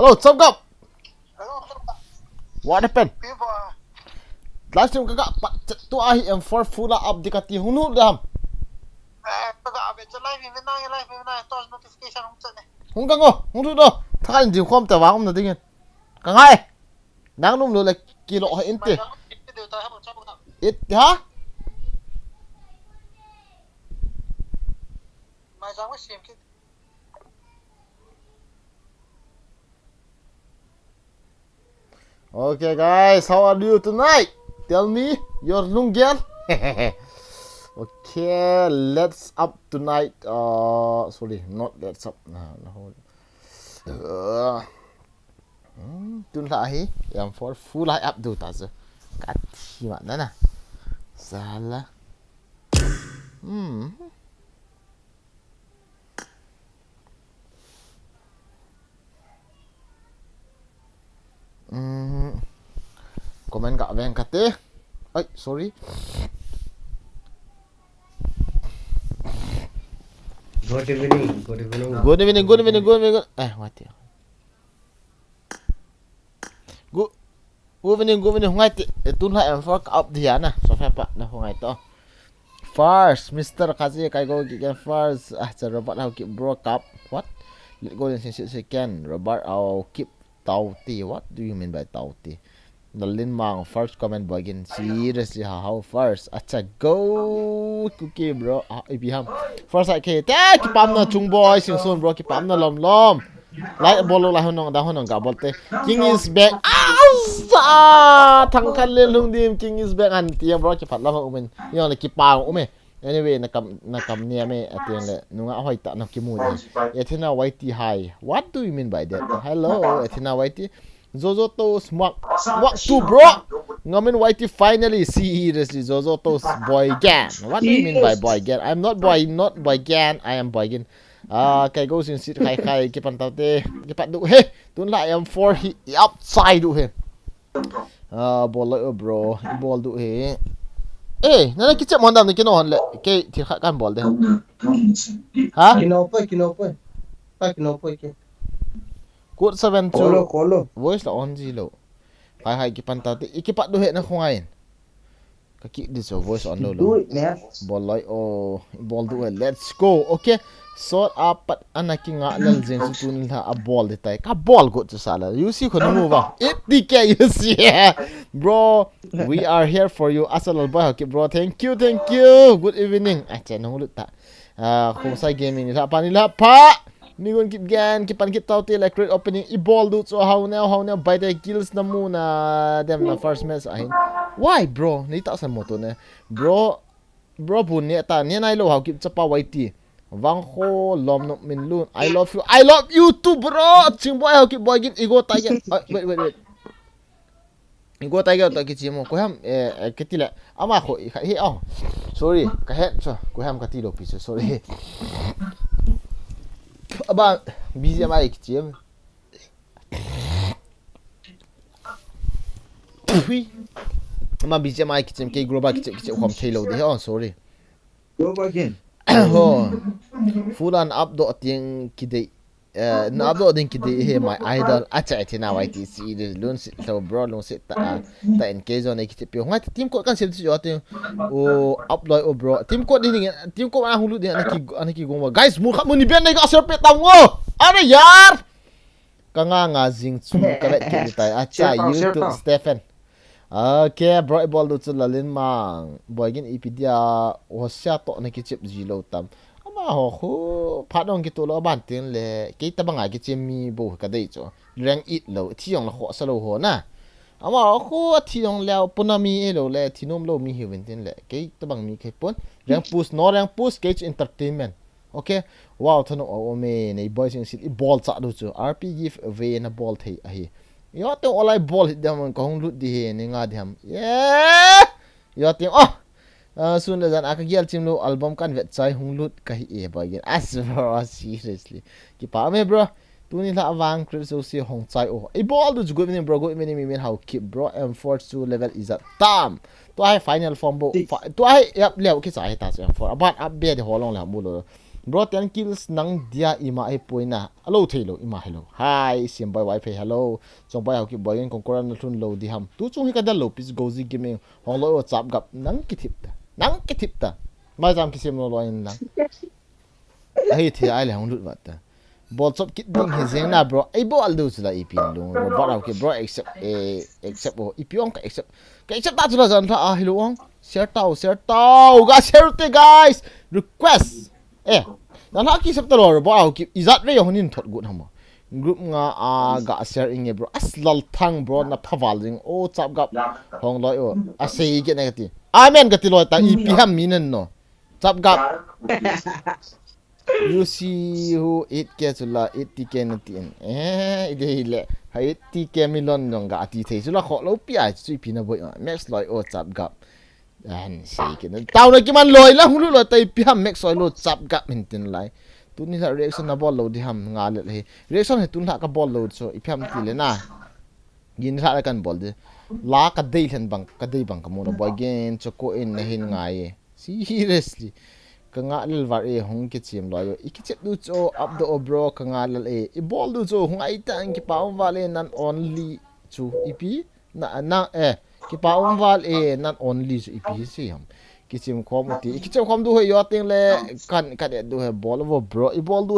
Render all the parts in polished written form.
Hello, what's up? What happened? Last time kakak tu ahi M4 full up di kati hunu dam. Hung kang go, hung tu do. Thakan di khom ta wang na dingin. Kang hai. Nang num lo le kilo ha inte. It ha? Okay guys, how are you tonight? Tell me your lungian. Okay, let's up tonight. Sorry, not let's up. Tun lahi yang for full high up do ta ze. Kati mana na? Salah. Komen kat Van kata. Ay, sorry. Good evening. Good evening. Mati. Good evening. Hungai ti. Tun lah for up dia na. So fa pa na hungai to. First, Mr. Kazi kai go again first. Robot how keep broke up. What? Let go and second. Robot how keep Taote. What do you mean by Taote? The Lin Mang first comment begin seriously how first acha go cookie bro ibiham first I ke ta ki pam na chung boy sing son bro ki pam na lom like bolo la honong da honong ga bolte king is back thang kan le lung dim king is back an tiang bro ki phat la umen yo le ki pa ume anyway na kam nia me atiang le nunga hoi ta na ki mu ni ethina whitey hi what do you mean by that hello ethina whitey Zozo Toast what to bro? Ngamin YT finally seriously Zozo Toast boy gan. What do you mean by boy gan? I'm not boy gan. I am boy gan. Kay go sin sit kai Kipan Taote. Kipat du he. Tun la M4 he outside du he. Ball bro. Ball du he. Nana kitchen mo ndam ni kinohon le. Kay tirha kan ball de. Ha? Kinopoy ke. Code 72 Kolo. voice la on zilo hai Kipan Taote ikipat do he na khungain kaki this voice on lo ball do let's go okay so apat anaki nga lal zen su tun ha a ball de tai ka ball go to sala you see kono move it dk you see bro we are here for you asal boy okay bro thank you good evening acha no lut ta khosai gaming la panila pa Nigon kit gan Kipan Kit Taote like great opening i-ball dude so how now by the kills na muna them na first match ahin why bro nita sa moto na bro bun ni ta ni nai lo how kip chapa YT wang ho lom no min lun I love you too bro ching boy how kip boy gin ego tiger wait ego tiger to ki chimo ko ham ketila ama ko he sorry ka he so ko ham ka ti lo piso sorry Aba busy am I kitchen. Oui. Ama busy am I kitchen ke grow back kitchen kom thelo de sorry. Go back in. Full on up do ting kide na up do ding kide he my idol acha tina YTC de lun sit so bro lun sit ta in case on kitchen pi ngai team ko kan sim jo te o upload o bro team ko ding team ko a hulu de anaki goma guys mu khat mu ni ben nei ka serpe tango are yar kanga jing chu kalet ke tai acha YouTube Stephen okay bro ball do lalin mang boy gin ipedia hosya to na kichip zilo tam ama ho phatong ki to lo ban tin le ke tabanga ki chemi bo ka dei cho rank it lo thiong la ho sa lo ho na ama ho thiong la punami lo le thinom lo mi hiwen tin le ke tabang mi ke pon rank push cage entertainment okay wow thano o me nei boys in sit ball cha do cho rp give away na ball thei a hi yo to olai ball hit dam ko hung lut di he ni nga dham yeah yo tim soon as an akagial chimlo album kan vet chai hung lut ka hi ba gen as bro seriously ki pa me bro tuni la awang crit so si hong chai e ball do go me bro go me me how keep bro m4 to level is at tam to I final form bo to I yap leo ki chai ta m4 about up be de holong la mu lo bro 10 kills nang dia ima ai poina alo thelo ima hello hi sim boy wifi hello chong boy hoki boy in konkoran na thun lo di ham tu chung hi ka da lo pis gozi game hong lo chap gap nang ki thip ta mai jam ki sim lo in lang ai thi ai le hong lut wat ta ball chop kit ding he zeng na bro ai ball do chula ip lu bro ba ke bro except o ip ong ka except ta chula jan tha a hello ong share tau ga share te guys request dan ha ki sap ta lo bro ki izat re honin thot gut hama group nga ga share inge bro aslal thang bro na phawal jing o chap gap hong loi o a sei ke na ti amen ka ti loi ta ip ham minen no chap gap you see who it ke chula it ti ke na tin ide le ha it ti ke milon nong ga ti thei chula kho lo pi ai chui pi na boi max loi o chap gap an sei ke na tau na ki man loi la hulu lo tai pi ham max loi lo chap gap min tin lai tu ni la reaction na ball lo di ham nga le he reaction he tun la ka ball lo so ip ham ti le na gin la kan ball de la ka dei hen bang ka dei bang ka mo boy gen cho ko in na hin ngai seriously ka nga lel var e hong ki chim lo i ki chet du cho up the bro ka nga lel e i ball du cho hong ai ta ki pa wale nan only chu ipi na ki pa wal e nan only chu ipi si ham ki chim khom ti ki chim khom du he yo ting le kan du he ball over bro i ball du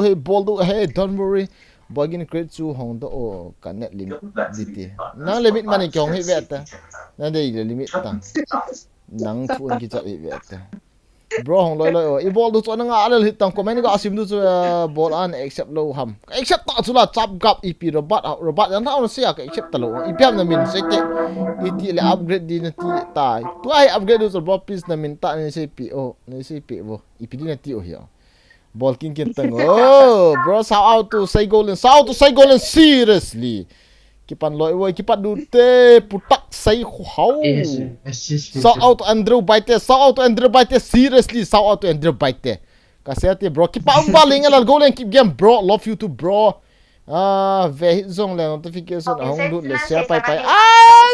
he don't worry bogin create chu hong do o kan net limit diti na limit mani kyong he vet na dei limit ta nang thu ki cha e vet bro hong loi i ball du cho na nga alel hit tang comment ga asim du chu ball an accept low ham accept ta chula chap gap ip robot an ha sia ka accept ta lo ip am na min se ke ti le upgrade din ti ta tu ai upgrade du bro please na min ta ni se pi o ni se pi bo ip din ti o here ball king kin tang bro sao to say goal seriously kipan loi woi kipat du te putak say hau sao out Andrew Baite seriously sao out Andrew Baite kasete bro kipa baling ala goal and keep game bro love you too bro ve zong le notification hong du le share pai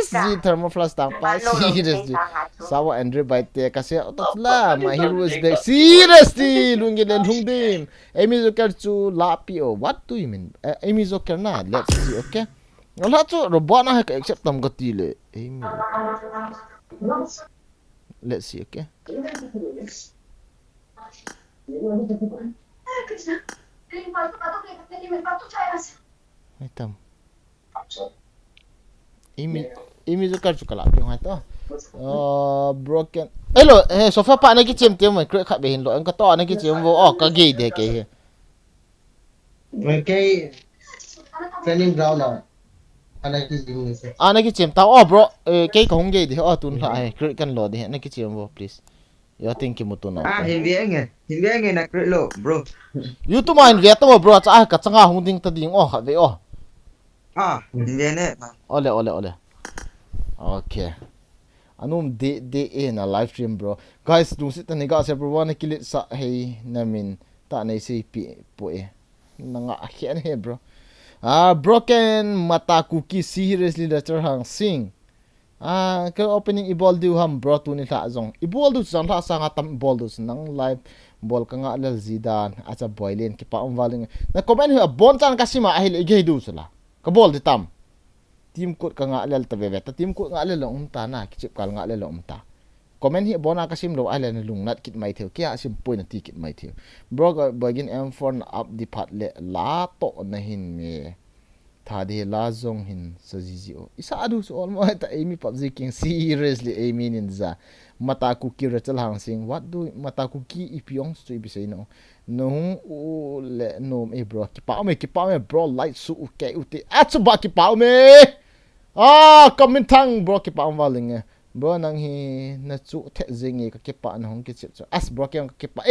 si thermoflash tang pa seriously sao Andrew Baite kase la my hero is back seriously lungi le lungdim emi joker chu lapio what do you mean emi joker na let's see okay wala chu robot na ka accept tam gati le let's see okay hai tam imi jo kar chu kala pi hai to broken hello sofa pa na ki chem tem mai kre kha be hin lo an ka to na ki chem wo ka ge de ke he okay training ground now ana ki chem ta bro ke ka hong ge de tun la ai kre kan lo de na ki chem wo please yo think ki mutu na hin nge na kre lo bro you to mind get to bro cha ka changa hong ding ta ding ha ve hin nge ne ole okay anum de na live stream bro guys du sit ni ga se bro one kilit sa hey namin ta nei si pi po nanga akhian he bro broken mata cookie seriously letter hang sing ka opening ibol du ham bro tu ni la zong ibol du sang la sang atam bol du nang live bol ka nga lal zidan acha boilen ki pa waling na comment hu bon chan kasima ahil ige du sala ka bol di tam team code ka nga lal ta ve ta team code nga lal ta na ki chip kal nga lal ta comment hi bona kasim lo ala na lung nat kit mai theo kya sim point na ticket mai theo bro begin m4 up di phat le la to na hin me tha de la zong hin sajiji o isa adu so almost ta amy pubg king seriously amy ninja mata ku ki rachal hang sing what do mata ku ki ipiong so ibi say no le no me bro ki pa me bro light su ke uti atsu ba ki pa me comment thang bro ki pa waling bro nang hi na chu the zingi ka ke pa na hong ki chip as bro ke ka ke pa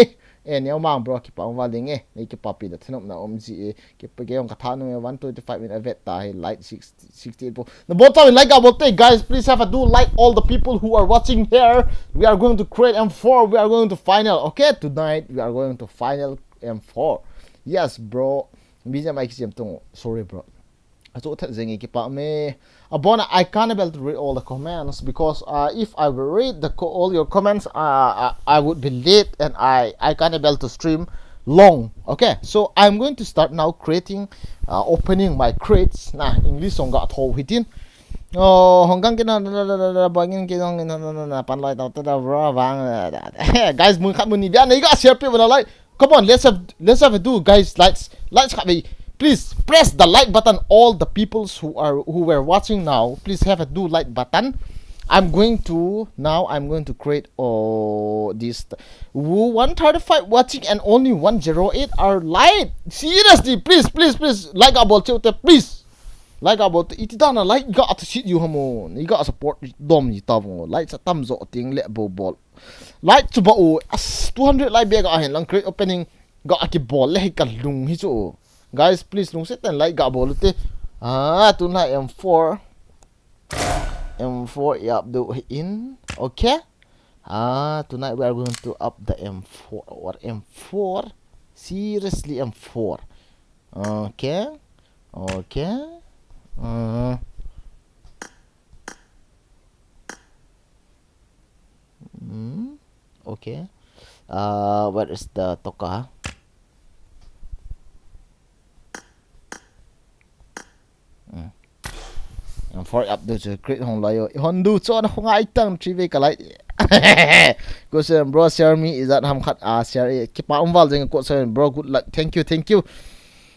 ne mang bro ki pa waling nei ki pa pi da thnop na omji ke pa ke ka thanu 125 min avet ta light 68 po the bottom like about guys please have a do like all the people who are watching here we are going to create M4 we are going to final okay tonight we are going to final M4 yes bro bija mai ki sim tong sorry bro aso the zingi ki pa me Abona, I can't able to read all the comments because if I will read all your comments, I would be late and I can't able to stream long. Okay, so I'm going to start now creating, opening my crates. Nah, English song got thâu hitin. Oh, hongkang kina bangin kina na panlai tao ta bra bang. Guys, mun khat mun ni bian nei ga share pe wala like. Come on, let's have a do, guys. Let's have a, please press the like button. All the peoples who were watching now, please have a do like button. I'm going to create this 135 watching and only 108 are light. Seriously, please like about it, please. Like about it dana like got to shit you hamo. You got support dom you tavo. Like sa thumbs up thing let ball. Like to ba 200 like bega hen lang create opening got a ball le kalung hiso. Guys, please lung set and like got ball te. Tonight M4 yeah, do in. Okay. Tonight we are going to up the M4 or M4. Seriously, M4. Okay. Okay. Where is the toka? For up the create hong layo hondu cho na hong ai tang trive kalai go say bro share me is that ham khat share ki pa umwal jeng ko say bro good luck, thank you.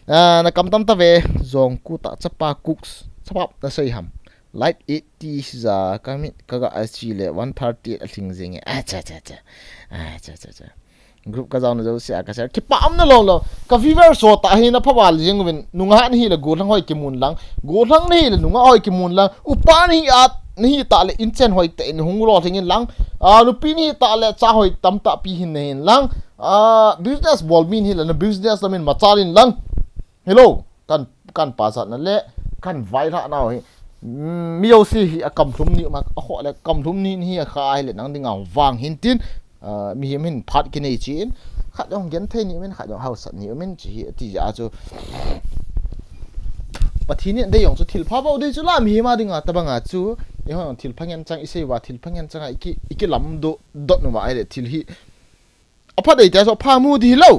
Na kam tam ta ve zong ku ta chapa cooks chapap na say ham light 80 za kamit kaga asile 130 ating jeng cha group ka zauna zo sia ka ser ki pam na lo ka fever so ta hi na phawal jing win nunga ni la go lang hoi ki mun lang go lang ni la nunga hoi ki mun lang upa ni at ni ta le inchen hoi te in hung ro thingin lang nu pi ni ta le cha hoi tam ta pi hin hin lang business ball min hi la na business la min machalin lang hello kan pa sa na le kan vai ra na hi miêu si hi kam thum ni ma ho le kam thum ni hi kha le nang ding wang hin tin mi himin phat ki nei chin khat dong gen the ni men khat dong house ni men chi ti ja chu pathini de yong chu thil pha ba de chu la mi ma dinga tabanga chu e hon thil phangen chang ise wa thil phangen chang iki lam do dot no wa ai thil hi apa de ta so pha mu di lo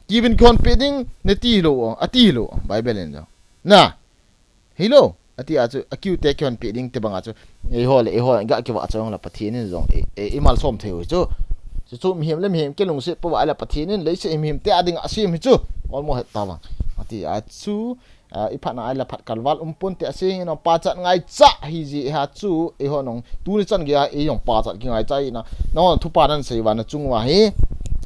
given competing ne ti lo ati lo bible en na hello ati a chu acute te competing te banga chu e hol ga ki wa chang la pathini zong e mal som theu chu chu mi hem le mi hem ke lung se po wa la pathinin le se mi hem te ading asim hi chu almo het tawa ati a chu ipa na ala phat kalwal umpun te asing no pa chat ngai cha hi ji ha chu e honong tu ni chan ge e yong pa chat ki ngai chai na no thu pa nan se wa na chung wa hi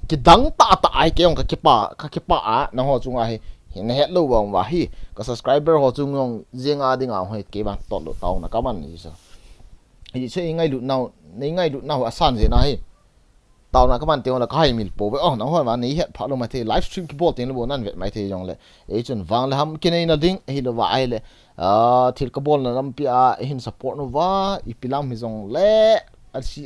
ki dang ta ai ke yong ka ki pa a na ho chung wa hi hin het lo wang wa hi ka subscriber ho chung yong jenga ding a ho ke ba to lo taw na ka man ni so hi se ngai lu nau asan je na hi tao na các bạn tiêu là có hai mil po với nó hỏi mà ní hiện phát luôn mà thì livestream cái bộ tiền nó bộ nan vậy máy thì dòng lại ấy chuẩn vàng là ham cái này nó đinh thì nó vãi lại thì cái bộ là năm pia hình support nó vá ipilam thì dòng lẽ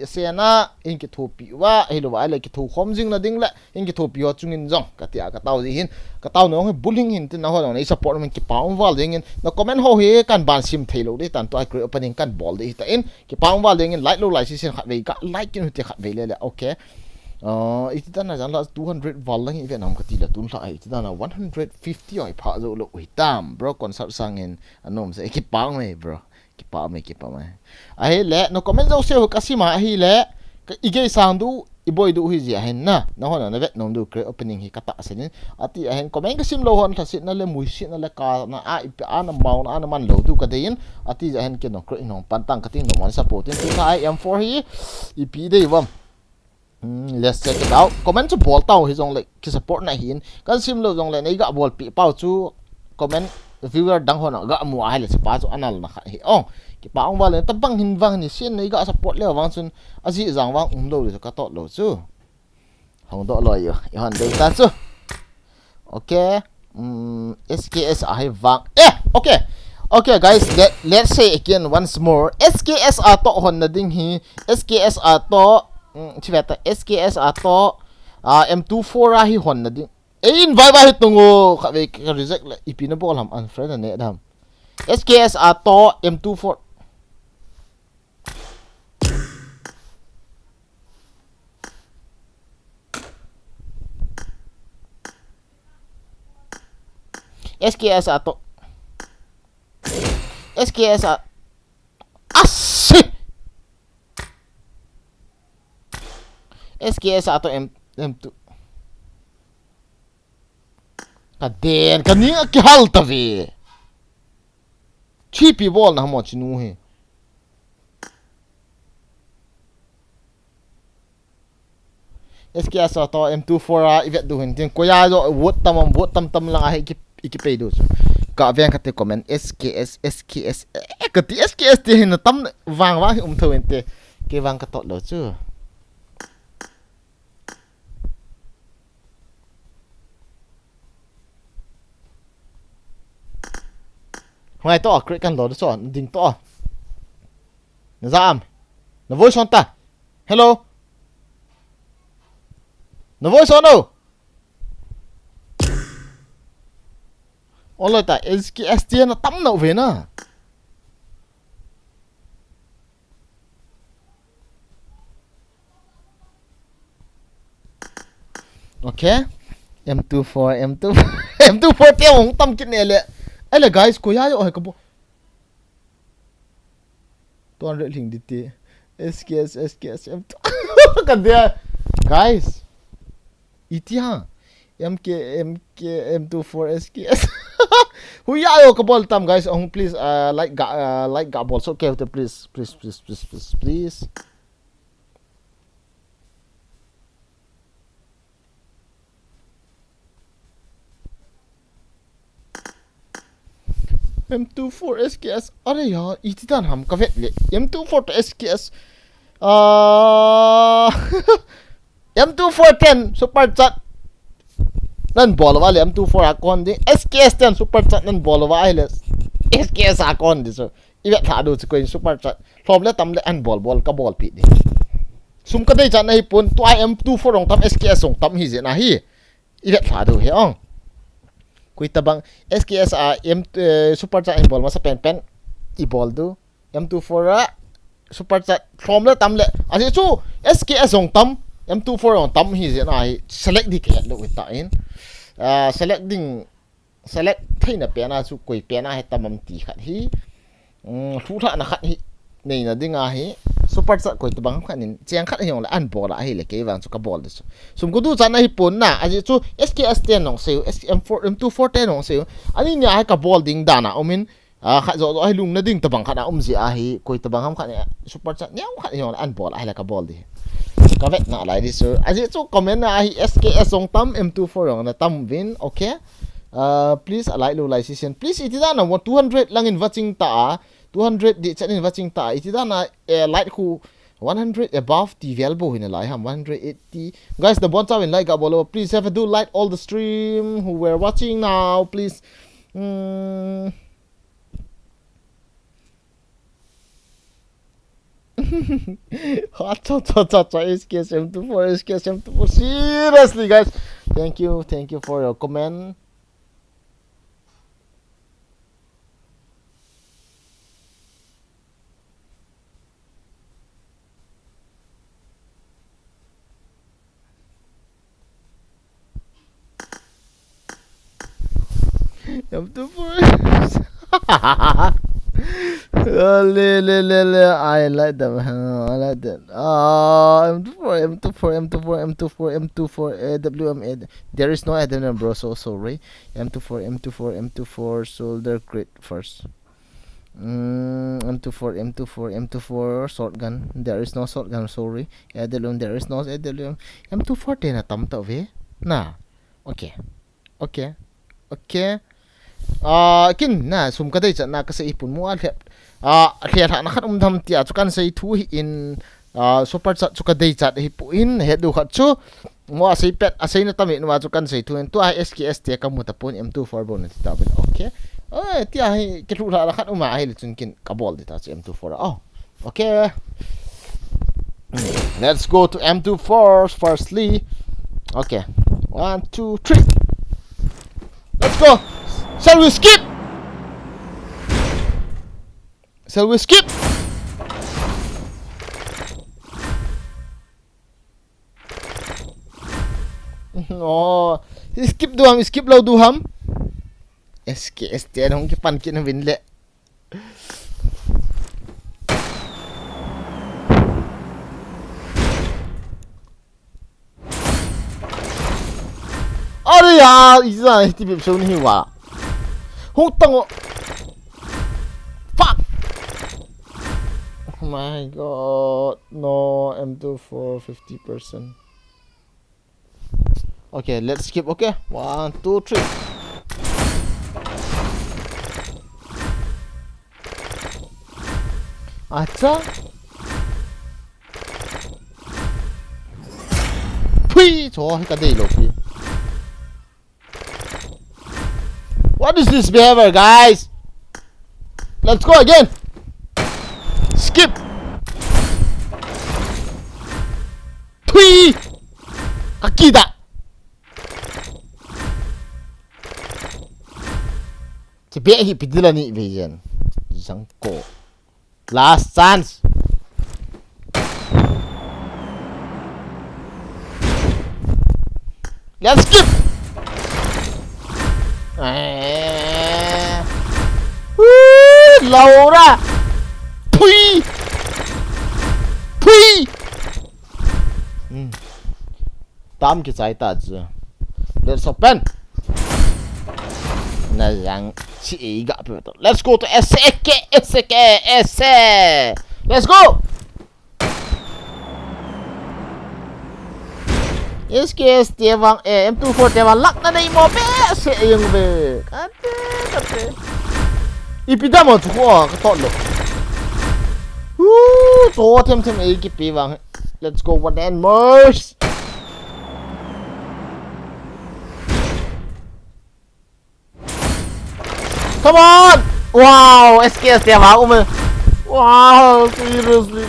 xe na in cái thô pi vá thì nó vãi lại cái thô khom dinh là đinh lại in cái thô pi chung in dòng cái tao gì hin cái tao nó bullying hin thì nó hỏi nó support mình cái bao vào ding nó comment ho he kan ban sim thầy lâu đấy tàn tôi create opening kan ball đấy ta in cái bao vào ding like lâu lại xin khát về cái like cái nó khát về lại ok itu tanah jangan 200 wall lagi event nam ketila tun lah itu tanah 150 oi pak zo lo hitam bro konsert sangin anom se kipang me bro kipang me ai le no comment zo se kasima hi le ige sang du iboy du hi ji hen na no hon na vet nom du create opening hi kata senin ati hen comment kasim lo hon thasit na le muisit na le ka na a na mau na man lo du ka dein ati ja hen ke no create no pantang kating no man support tin kai M4 hi ipi dei wam let's check it out comment cho ball tao hi jong le ki support na hin kan sim lo jong le nei ga ball pi pau chu comment viewer dang hon ga mu ai le pa chu anal na hi ki pa ong wal ta bang hin wang ni sin nei ga support le wang chun aji jang wang lo le ka to lo chu hong do lo yo i hon de ta chu okay SKS ai wang okay guys let's say again once more SKS to hon na ding hi SKS to chiveta SKS ato M24 hi hon na ding in vai hitungo khabe ka reject la ipina bol ham unfriend na Edam SKS ato M24 SKS ato SKS a asi SKS ato M2 kaden kaninga ki halta ve cheapy ball na mo chinu he SKS ato M24 a ivet du hin tin koya jo vote tam lang a ikipay do ka veng ka te comment SKS ka ti SKS te hin tam wang thawin te ke wang ka to lo chu Hoài to create kan lo so ding to na zam na voice on ta hello na voice on no Olo ta SKS te na tam no ve na Okay M24 te ong tam kit ne le Ele guys kuya yo ka bo 200 ling dite SKS M2 ka dia guys iti ha M24 SKS huya yo ka bol tam guys ong please like ga bol so okay please M24 SKS अरे यार इतना हम कवे M24 to SKS M24 10 super chat nan bol wale M24 akon di SKS 10 super chat nan bol wale SKS akon di so ibe tha do ko super chat problem tam le an bol ka bol pi di sum ka dei chat na hi pun to M24 ong tam SKS ong tam hi je na hi ibe tha do he ong Kui tabang SKS super chat ball masa pen i ball do M24 super chat from le tam le asi chu SKS ong tam M24 ong tam hi je na select di ke lo with in select thaina pe na chu koi pe na he tamam ti khat hi thu tha na khat hi nei na dinga hi super chat koi tabang khanin cheng khat hiong la an ball a hi le ke wang chu ka ball dis sum ko du chan na hi pon na aji chu SKS 10 nong se M24 10 nong se ani nya ha ka ball ding dana omin kha zo ai lung na ding tabang khana ji a hi koi tabang ham khat super chat nyang khat hiong la an ball a hi la ka ball di ka vet na lai dis aji chu comment na hi SKS ong tam M24 ong na tam win okay please alai lo lai season please itidana 200 lang in watching ta 200 di chat in watching ta itidana light ku 100 above the valuable in lai ham 180 guys the bonds are in like abolo please have a do like all the stream who were watching now please hot SKS M24 seriously guys thank you for your comment M24 I like them. I like that. M24 AWM. There is no Edam Nah, bro. So sorry. M24 shoulder crit first. M24 shotgun. There is no shotgun. Sorry. Edam there is no Edam. M24 10 na tam ta ve. Na. Okay. Kin na sum ka dai chat na ka sa ipun mo al hep hliat ha na khat tham tia chu kan sei thu hi in super chat chu ka dai chat hi pu in he du khat chu mo sei pet a sei na tami wa chu kan sei thu en tu SKS te ka mu ta pun M24 bon ta ben okay tia hi ke thu la khat uma hi le chun kin ka bol di ta chu M24 okay let's go to M24 firstly okay 1 2 3 let's go. Shall we skip? Oh, skip lo du ham. SKS tiền không cái pan kia nó vinh lệ. Ôi à, ý ra thì bị sâu nhiều à. Không tăng. Fuck. Oh my god, no, M24 50%. Okay, let's skip. Okay, 1, 2, 3. Acha. Pui, cho cái đây lột đi. What is this behavior, guys? Let's go again. Skip. Pui. Kaki da. Cepat hit pidila ni vision. Jangko. Last chance. Let's skip. Lâu ra. Pui. Pui. Tám cái trái ta chứ. Let's open. Nah, yang si gak apa. Let's go to SK. Let's go. SKS tiawang M24 tiawang lak na dai mo be se yung be. Kate. Ipida mo tuko ka to lo. To tem ai ki piwang. Let's go one and more. Come on! Wow, SKS tiawang ume. Wow, seriously.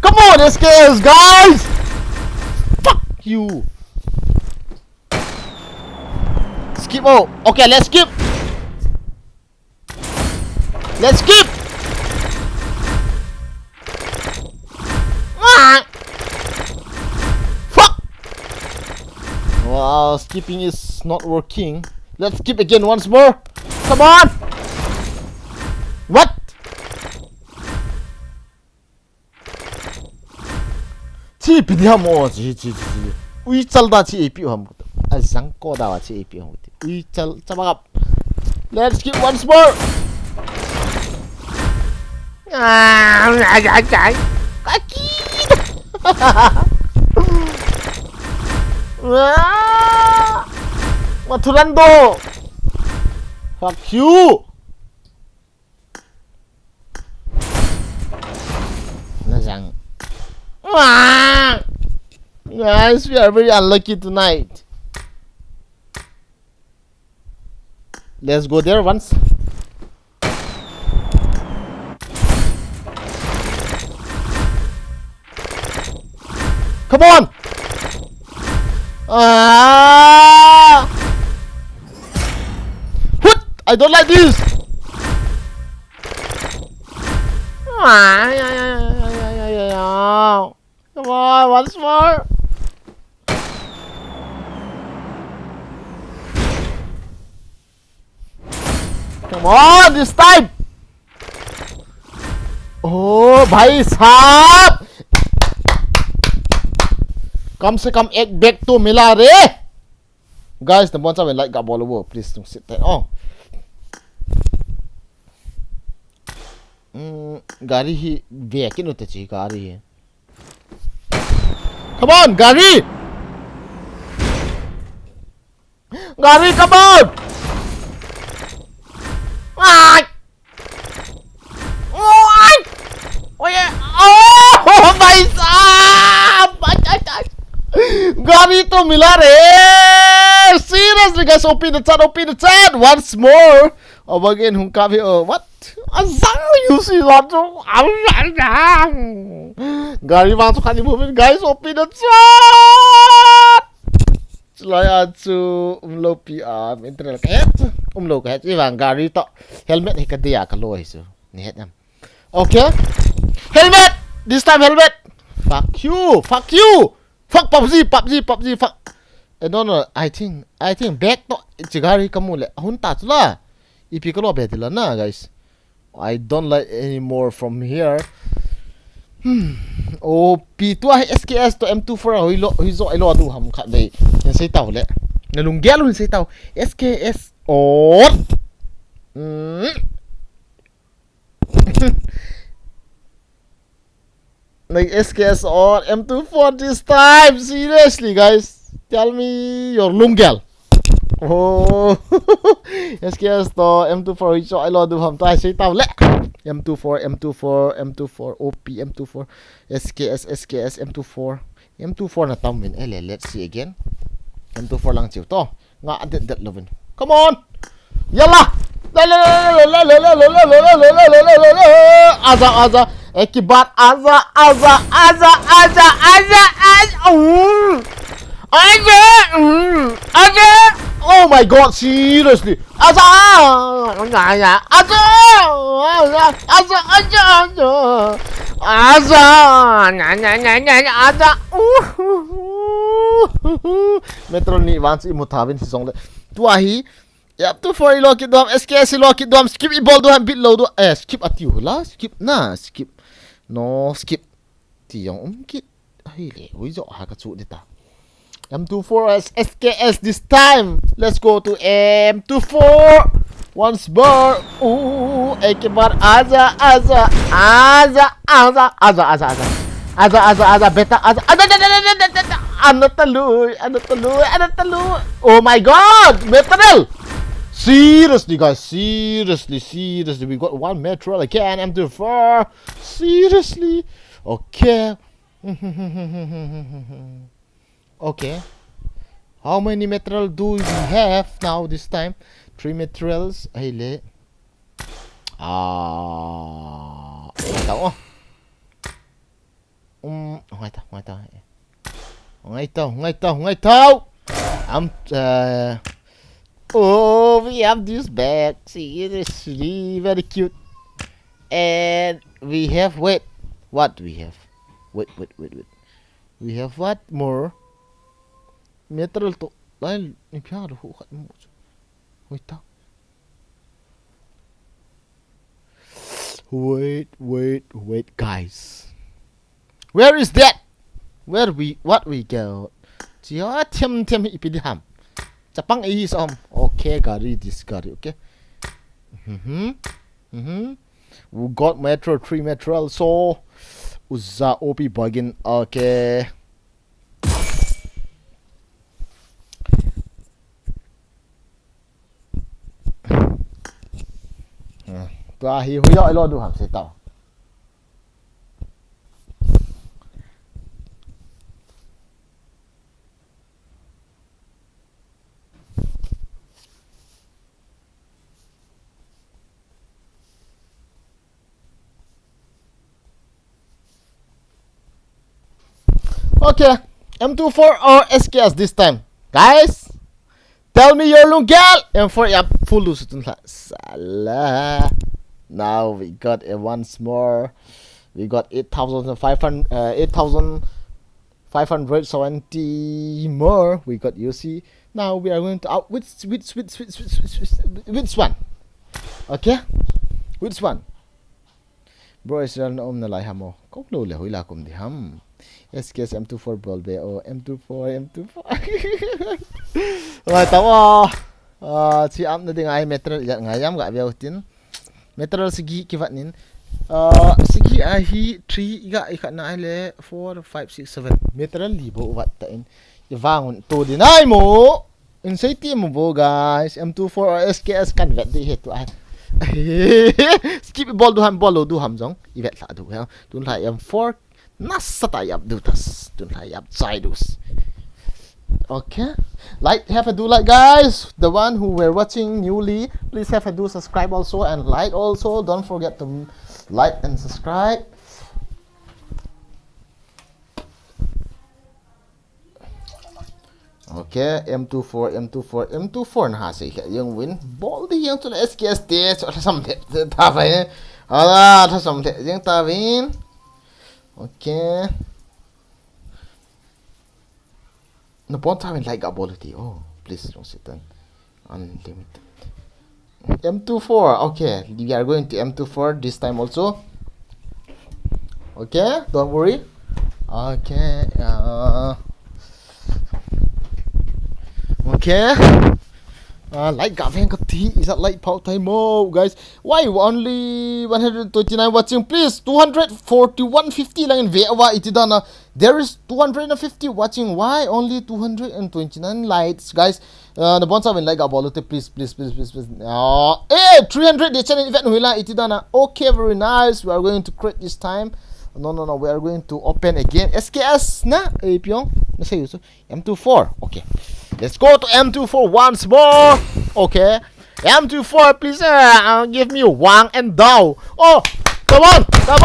Come on, SKS guys. You skip. Oh, okay, let's skip. Let's skip. Fuck. Wow, skipping is not working. Let's skip again once more. Come on. What? Chị bị hâm mộ chị uy chalda chị bị hâm mộ sang cô đào chị bị hâm mộ uy chal chama gặp. Let's skip once more. Chạy kaki. Maturando. Fuck you. Nó rằng guys, we are very unlucky tonight. Let's go there once. Come on. What? I don't like this. Come on, once more. Come on, this time. Oh भाई साहब, कम से कम एक bag तो मिला रे. Guys, the ones I like got ball over. Please don't sit there. Oh. गाड़ी ही वेकिन होते चाहिए गाड़ी है. Come on, Gary! Gary, come on! Oh my God! Gary to मिला रे! Seriously guys, open the chat once more. अब again हूँ काफी what? You see that? Gary masuk kan ibu guys, open the chat. Selaya tu umlo PR internet kayak umlo kayak iwan Gary tak helmet he dia kalau itu ni headam. Okay, helmet this time helmet. Fuck you, fuck PUBG, fuck. no no I think back to chigari kamule hunta chula ipikalo betila na guys. I don't like any more from here. Oh P2 SKS to M24 hizo ilo adu ham kha dei yan sei tau le na lunggel hun sei tau SKS or like SKS or M24 this time. Seriously guys, tell me your lunggel. Oh SKS to M24 hizo ilo adu ham tai sei tau le M24 OP M24 SKS M24 na tamwin let's see again. M24 lang chiu to nga det lovin. Come on yalla aza ekibat aza oh my god, seriously aza metro ni once imutavin si song tuahi yap tu for ilo kit dom SKS ilo kit dom skip I ball do ham bit low do skip atiu la skip no skip ti yong kit ai le wi zo ha ka chu dita M24 SKS this time. Let's go to M24 once more. Ooh, ekibar aza beta anataluy. Oh my god, metal. Seriously guys, seriously we got one metro again. M24 seriously. Okay. Okay, how many material do we have now this time? 3 materials. Ay ngay tao. Oh, we have this bag. Seriously, very cute. And we have what do we have? Wait. We have what more? Metal to dahil ipiyado ho kat mo. Wait guys. Where is that? What we got? Siya tem ipidiham. Japang isom. Okay, gari this gari, okay. We got metro 3 metro so uza OP bagin okay. Và hi huy dõi luôn đủ hẳn sẽ tao. Okay, M24 or SKS this time, guys. Tell me your lunggel. M4 yap full loose salah. Now we got once more. We got 8,570 more. We got UC. Now we are going to out which one? Okay, which one? Bro Israel na na lai hamo. Kok lo le hoi la kum di ham. SKS M24 ball be o M24. Rồi tao si am na ding ai metro ngayam ga beo tin. Metro segi kivanin segi ahi 3 iga na ile 4 5 6 7 metro libo wat tain iwangon to dinay mo insati mo bo guys M24 or SKS kan vet di hetu ai skip ball du ham jong ivet la du ha tun la M4 nasata yap du tas tun la yap zaidus. Okay, have a do like guys. The one who were watching newly, please have a do subscribe also and like also. Don't forget to like and subscribe. Okay, M24 na hasi yung win ball di yung to SKS test or something. Tawin. Ala, something yung tawin. Okay. No point having like ability. Oh, please don't sit down. Unlimited. M24. Okay, we are going to M24 this time also. Okay, don't worry. Okay. Okay. Like Gavian Kati is that like Pau Time guys. Why only 129 watching? Please 241.50 lang in Vewa itidana. There is 250 watching. Why only 229 likes, guys? The bonsa win like abolote, please. 300 the channel event huila itidana. Okay, very nice. We are going to create this time. No. We are going to open again. SKS na pyong. Nasa yuso M24. Okay. Let's go to M24 once more. Okay. M24, please give me Wang and Dao. Oh, come on. Yeah.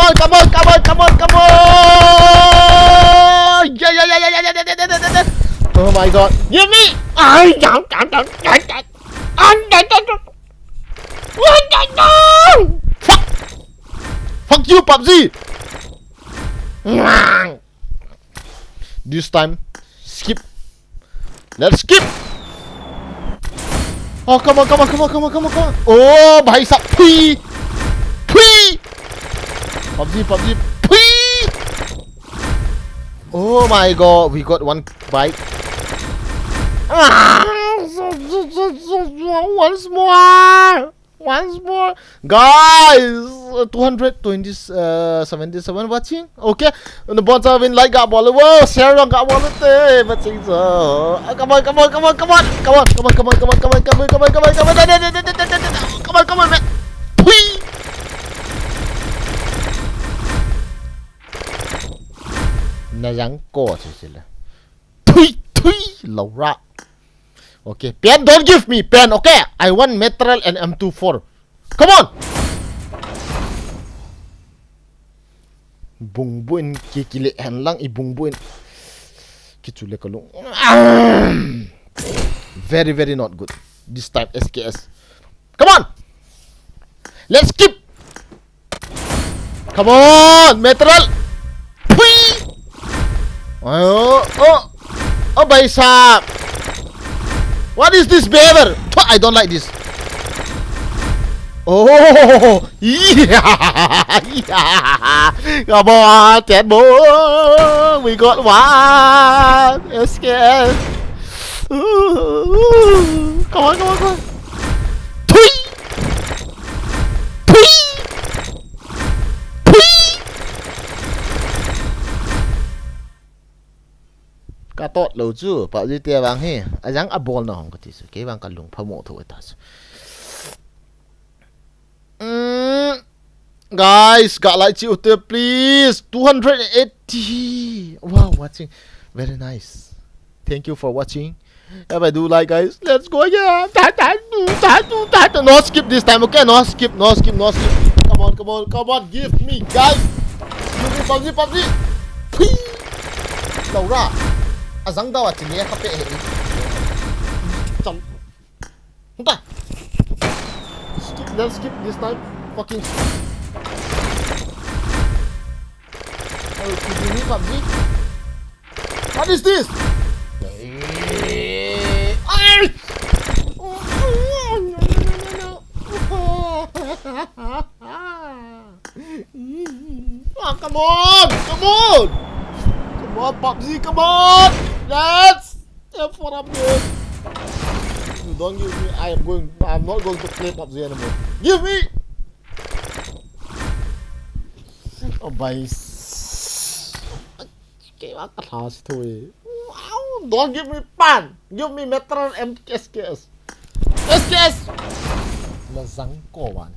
Oh my god. Give me. Fuck you, PUBG. This time, skip. Let's skip. Oh, come on. Oh, bhai sab. Pui. PUBG. Pui. Oh my god, we got one bite. Once more. Guys, 277 watching. Okay. And the bonds have been like got ball. Whoa, Sarah got ball it. But so come on. Come on, man. Pui. Nayang ko sila. Tui, Laura. Okay, pen, don't give me pen, okay? I want metal and M24. Come on! Bungbuin, kikilian lang, ibungbuin. Kitsule kalung. Very not good. This time, SKS. Come on! Let's skip! Come on! Metal! Pui! Oh, baisa! What is this behavior? I don't like this. Oh, yeah. Come on, 10 more. We got one. SKS. Come on. Tui. Cả tốt lâu chưa, bảo gì tiền vàng he, rằng abol nó không có gì, cái vàng cả lùng phá mộ thôi ta. Guys, got like you there, please. 280. Wow, watching, very nice. Thank you for watching. If I do like, guys, let's go again. No skip this time, okay? No skip. Come on, give me, guys. Give me PUBG. Laura. Azang daw at niya kape Jump. Hunta. Let's skip this time. Fucking. Oh, give me PUBG. What is this? Oh, come on. Come on, PUBG, come on! That's F4 upgrade. You don't give me. I'm not going to play PUBG anymore. Give me! Oh, boys. Okay, what the hell thôi. Wow, don't give me pan. Give me Metro and SKS. Là rắn cổ bạn.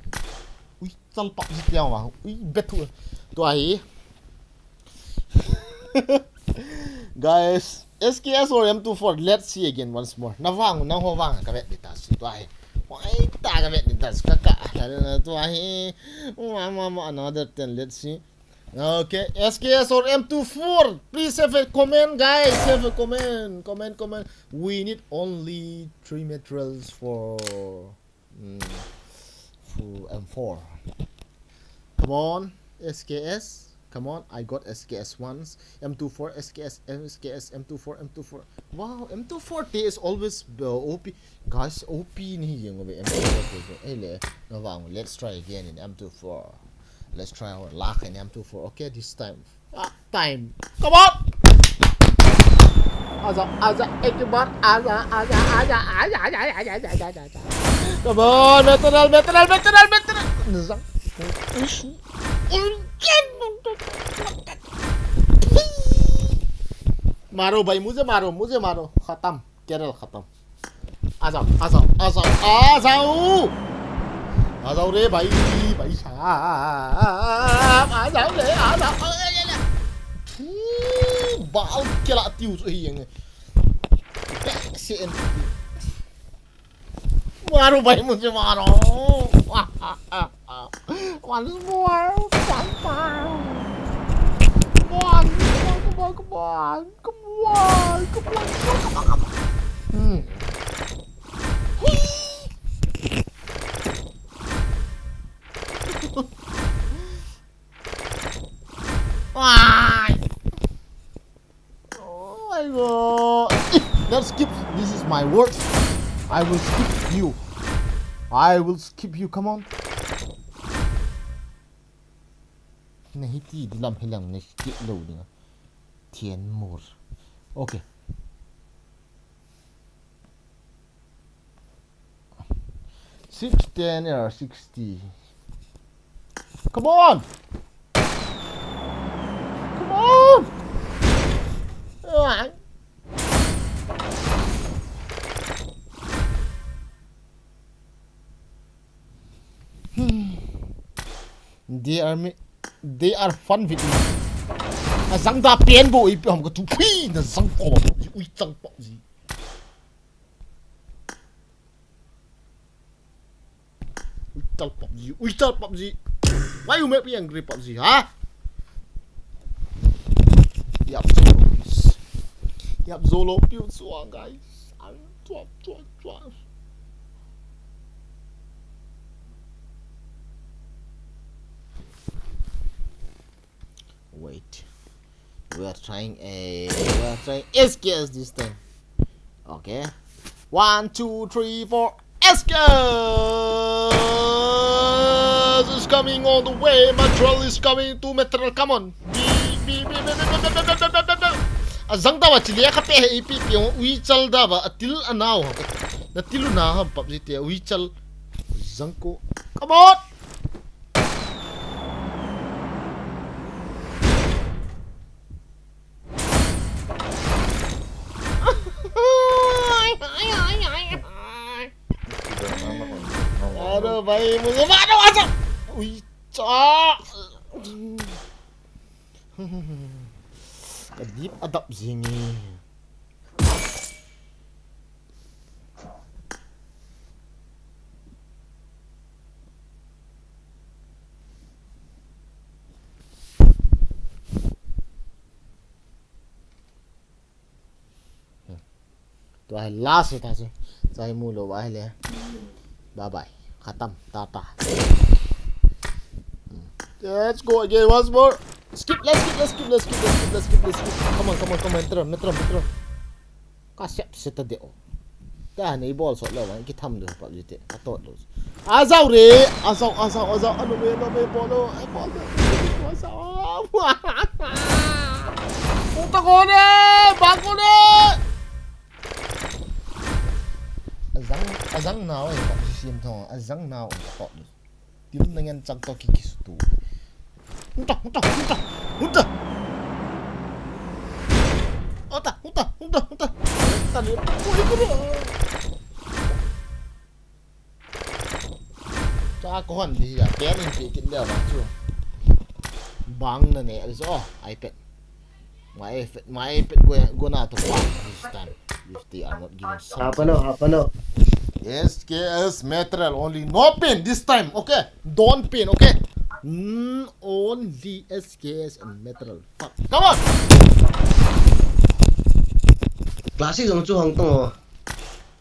Ui, chân PUBG tiêu mà. Ui, bet thua. Tôi guys, SKS or M24, let's see again once more. Navang kavet ditas. Tuai. Why ta kavet ditas kaka. Tuai. Another 10, let's see. Okay, SKS or M24, please have a comment, guys. Have a comment. We need only 3 materials for M4. Come on, SKS. Come on, I got SKS once. M24, SKS, SKS, M24, M24. Wow, M240 is always OP. Guys, OP ni yung M240. Let's try again in M24. Let's try our luck in M24. Okay, this time. Time. Come on! Ekibar. Come on, veteran. मारो भाई मुझे मारो खत्म केरल खत्म आ जाओ रे भाई साहब आ जाओ बाल केला त्यूज हियंग बैक्सेन मारो भाई मुझे मारो once more come on. Oh my god. Let's skip. This is my word. I will skip you. Come on. नहीं थी दिलम हिलम ने skip लो दिया 10 more. Okay. Six, 10 or 60. Come on! They are fun with me. Răng ta biến bộ ý hồng có thú phi là răng cỏ gì ui răng bọ gì ui răng bọ gì why you make me angry bọ gì hả yep Zolo build xuống guys I'm drop wait we are trying SKS this time. Okay. 1, 2, 3, 4. SKS is coming all the way. Material is coming to material. Come on. Azang dawa chili ka pe ipi yung wichal dawa atil anaw. Natilu na ha papjite wichal zangko. Come on. Aduh bayi musuh aduh wih cak kedip adap sini तो है last था से चाहे मुलो वाले bye bye khatam tata let's go again once more skip let's skip come on metro kasyap seta deo dah nei ball so lawan ki tham do pa jite atot do azau ano me ball ai ball azau puta gone bagone azang now eh pak sim thong azang now pak tim dengan chak to ki kistu unta tadi puli ko cha ko han di ya ken in pi kin da ba chu bang na ne so ipad my ipad gonna to one this time if they are not giving Hapano. SKS material only no pin this time okay don't pin okay only SKS and material fuck come on Classic giống chú Hồng Tông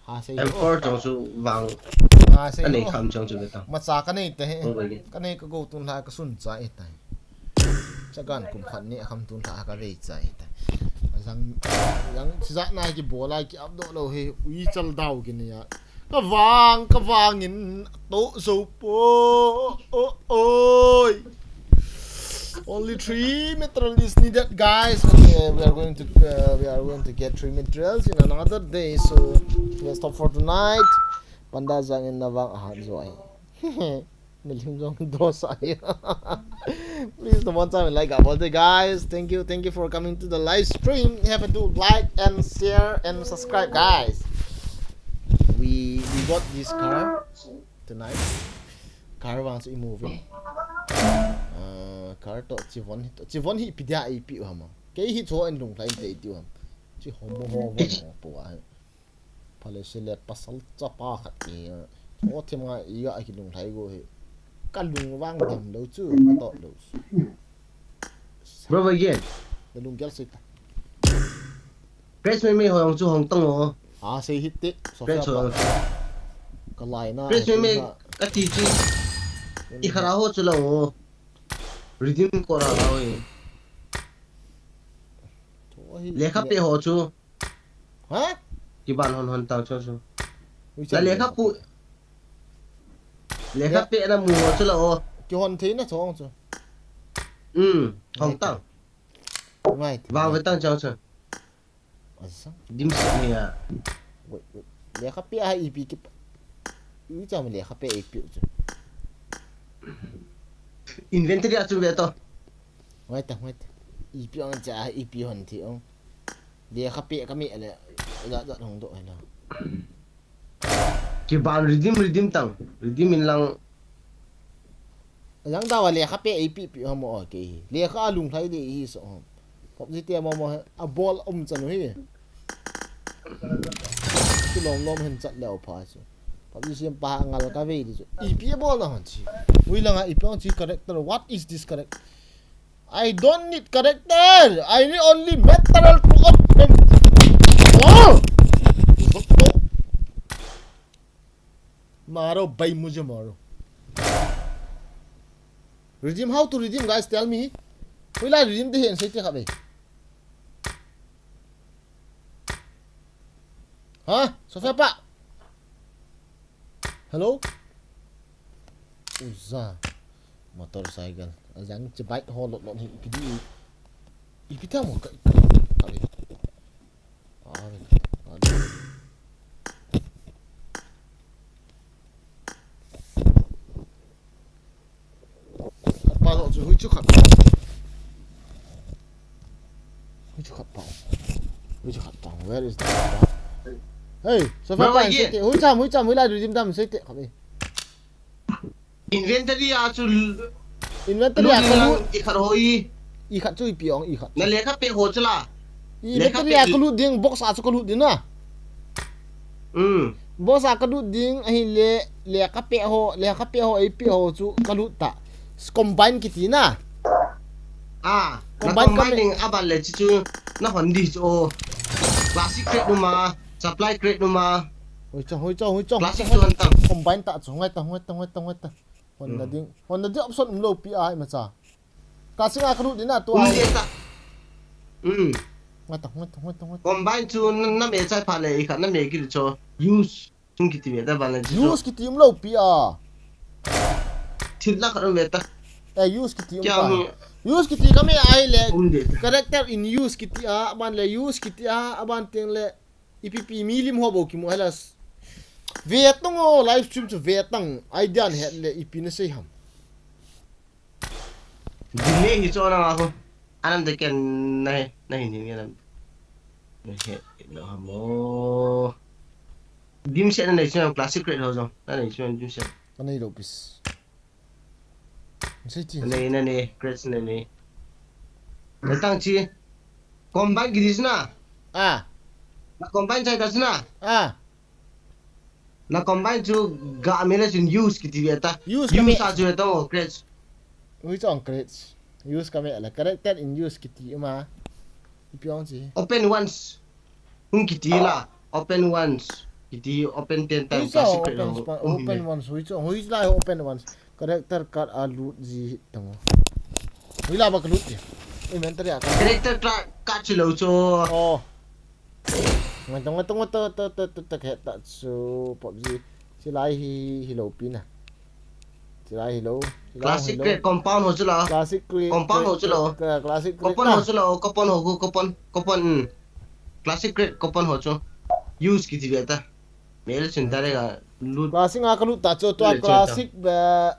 M4 giống chú vàng anh này không giống chú cái tao mà sa cái này thế cái này có go tun ha cái sun cha ấy tai chagan kum khan ni kham tun tha ka ve chai ta yang za na ki bola ki abdo lo he ui chal dau ki ni ya ka wang in to so po oi only 3 material is needed, guys. Okay, we are going to get 3 materials in another day, so let's stop for tonight. Panda zang in nawang zoi. Please the one time like about it, guys. Thank you for coming to the live stream. You have to do like and share and subscribe, guys. We got this car tonight. Car wants to move in. Car to chivon hi pidia ai pi hama ke hi cho en lung lai te ti ham chi homo po a phale sele pasal chapa khat ni o thema iya a ki lung lai go he ka lung wang dam lo chu to lo bro again the lung gel sita press me hong chu hong tong o a se hit te so press ka lai na press me ka ti chi I khara ho chu lo redeem kora oi lekha pe ho chu ha kiban hon tang chu la lekha pe na mu ho chu lo ki hon the na chong chu hong tang right vào với tăng chong chu dim se me ya lekha pe ai ip ki ui cham lekha pe ip chu inventory achu ve to wait ip ang cha ip hon thi ong le khape kami ale da hong do na ki ban redeem tang redeem in lang yang da wa le khape ip mo ke le kha lung thai de hi so pop ji te mo a ball chan hi ki lom hen chat leo pha chu pop ji sim pa ngal ka ve di chu ip ball na han chi ui langa ip ang chi character what is this character I don't need character. I need only material to open. Wow! Maro bay mujhe maro. Redeem, how to redeem, guys? Tell me. Will I redeem the hand? Say it away. Huh? Sofia pa. Hello? Uza. Motorcycle. Yang cepat holot lot ni pidi. Ipita mo ka. Kali. Ba lo zu hui chu khat. Hui chu khat pa. Where is that? Hey, so far pa sete. Hui cham hui la dim dam sete khabe. Inventory achu Inventory akalu ikhat hoi ikhat chu ipiong ikhat na lekha pe ho chla inventory akalu ding box achu kalu dina box akalu ding ahi lekha pe ho ipi ho chu kalu ta combine kitina na combining aban le chu na hon di chu classic crate numa supply crate numa hoi chong classic chu tang combine ta chu ngai ta Honda ding option lo pi ai ma cha ka singa khru dina to ai ngata combine chu na me chai pha le ikhat na me ki cho use chung ki ti me da ban le use ki tim lo pi a thil la kharu me ta use ki tim pa use ki ti ka me ai le character in use ki ti a ban le use ki ti a ban teng le ipp milim ho bo ki mo helas Vietnam live stream to Vietnam idea he le ipina sei ham delay hi cho na ko anam de ken nai ni ngan he lo hamo dim set na chu classic crate ho jo na ni chu dim set anai ro bis sei ti ne crate ne tang chi combine gidisna na combine chai dasna na combine chu ga mela chin use ki ti ta use sa chu ta o crate ui chong crate use ka me la character in use ki ti ma ipiong chi open once ki ti la open once ki ti open 10 times classic crate open once ui la open once character card a loot ji tang Wila ba kalut dia. Inventory ah. Character kat silo cho. Oh. Tunggu kayak tak so PUBG. Silai hello pin ah. Silai hello. Classic crate compound ho chlo. Classic crate. Compound ho chlo. Classic crate. Coupon ho chlo. Coupon ho coupon. Classic crate coupon ho cho. Use ki ti ta. Mel chintare ga loot. Classic nga kalut ta cho to classic ba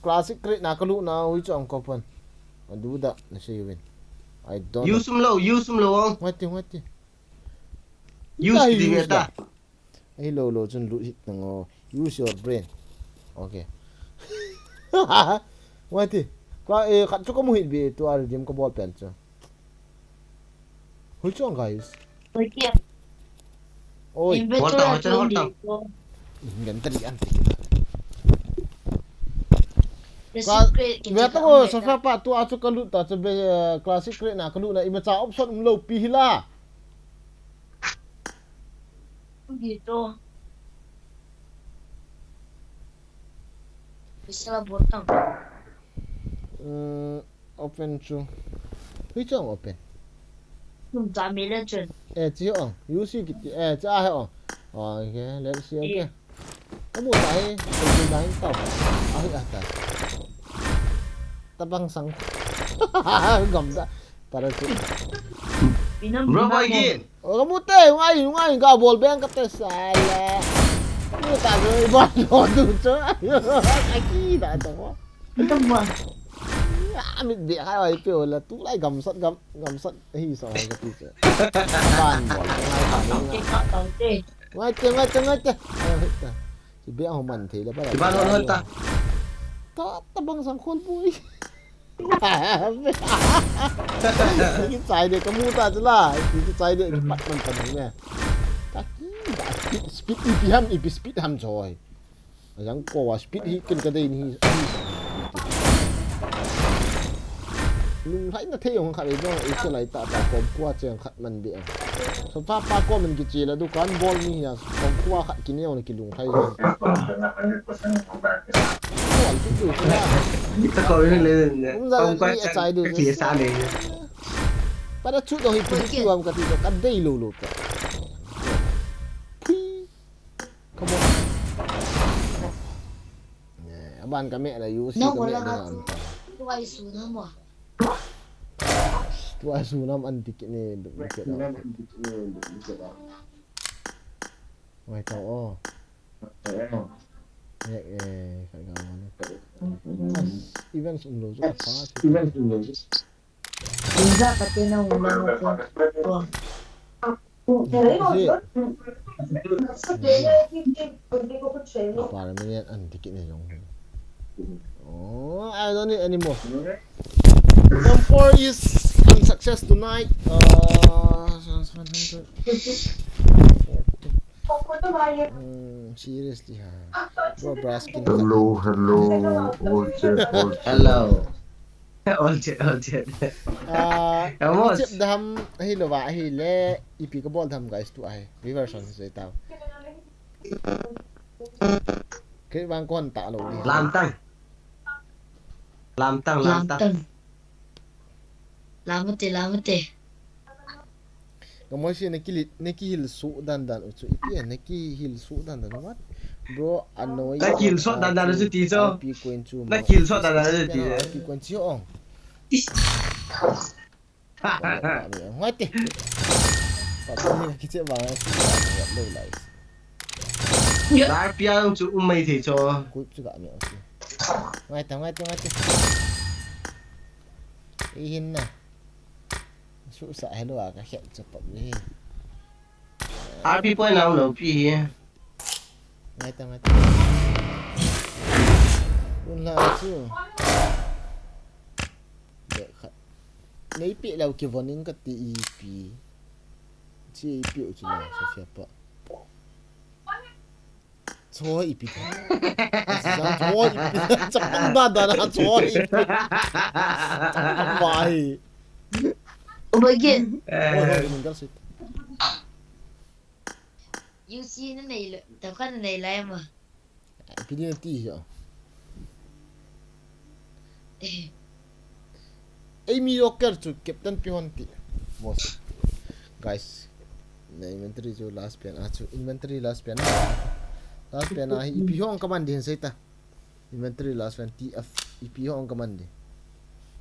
classic crate na kalut na ui chong coupon. Adu da na siya win. I don't Use sum lo. Mati. Use ki ti ta. Ai lo chun loot hit ngo. Use your brain. Okay. Mati. Kwa kat cho ko mo hit bi to ar game ko ball pen cho. Hui chong guys. Oi. Hold on. Inventory anti. Betul ko sa pa tu achu kalut ta che classic crate na kalut na imacha option lo pihila. Gitu. Bisa botang. Open chu. Hui chong open. Đã mấy lần chuyện. Chỉ ong, use kit cha ha ong. Okay, let's see okay. Có một cái đánh tàu. Ta. Tabang sang. Gầm ra. Tara chu. Bro boy again. Kamu teh ngai ka ball bang kata saya. Mu ta rồi ball tu cho. Kaki dah tu. Itu buat. Mình bị hai bài kiểu là tú lại gầm sắt hi sao cái tí chứ bàn bỏ ngay ngay chỉ biết không mình thì là bắt đầu Ban hơn ta. ta băng sang khuôn vui cái trái để cái mua ta chứ là cái trái để bắt mình cần nè ta speed speed ham rồi giống qua speed hi kinh cái đây hiลุงไทยน่ะเที่ยวของเขาเองว่าไอ้เจ้าไหลตาคอมกว่าเจียงขัดมันเบี้ยสภาพป้าก็มันกิจแล้วดูการบอลนี่อ่ะคอมกว่าขัดกินเนี่ยนี่กินลุงไทยเลยบอลจุดอยู่ที่นั่น Ta ko lên. Không quay phía xa này. ป้าจะชุดเราให้พี่ที่ว่ามันก็ที่จะกันได้ลูกๆกันขโมยเนี่ยบ้านกับแม่อะไรอยู่สิกับแม่เนี่ย Tua isu nama. Tua sunam antik ni bukit dah. Wah tahu oh. Ya kat kawan ni. Event sebelum tu apa? Bisa pakai nama ulang tu. Para minit antik ni jong. Oh, I don't need anymore. Number 4 is unsuccess tonight. 700. Seriously, ha. Bro, Braskin. Hello. All chat. Chip dham hi lo wa hi le ipi ka ball dham guys tu ai. Reversion sai tao. Cái bang con tạ lỗ đi. Làm tăng. Làm tê. Cái mỗi khi neki hil su dan ucu ipi neki hil su dan what? Bro, annoy. Cái kill shot dan là gì tí cho? Ipi quen chu. Cái kill shot dan là gì tí? Ipi quen chu ong. What? Tapi ni kita bang lâu lại. Đã piang chú mày thì cho. Cúp juga ni okey. Ngai tu. Ihin na. Susah hello ah ka hit cepat ni. RP point nào lâu pi. Ngai tu. Una chu. Dek khat. Nei pi lau ki warning ka ti pi. Chi pi chu la siapa. Choi ipi. Choi ipi. Chẳng ba na choi ipi. Vai. Bagian. Oh, meninggal sih. You see nó này tao kan này là em à. Ipi dia nanti je. Amy Yoker to Captain Pihonti. Most guys. Na inventory jo last pen achu inventory last pen. Last pen ah ipihong command din sa ita. Inventory last pen TF ipihong command din.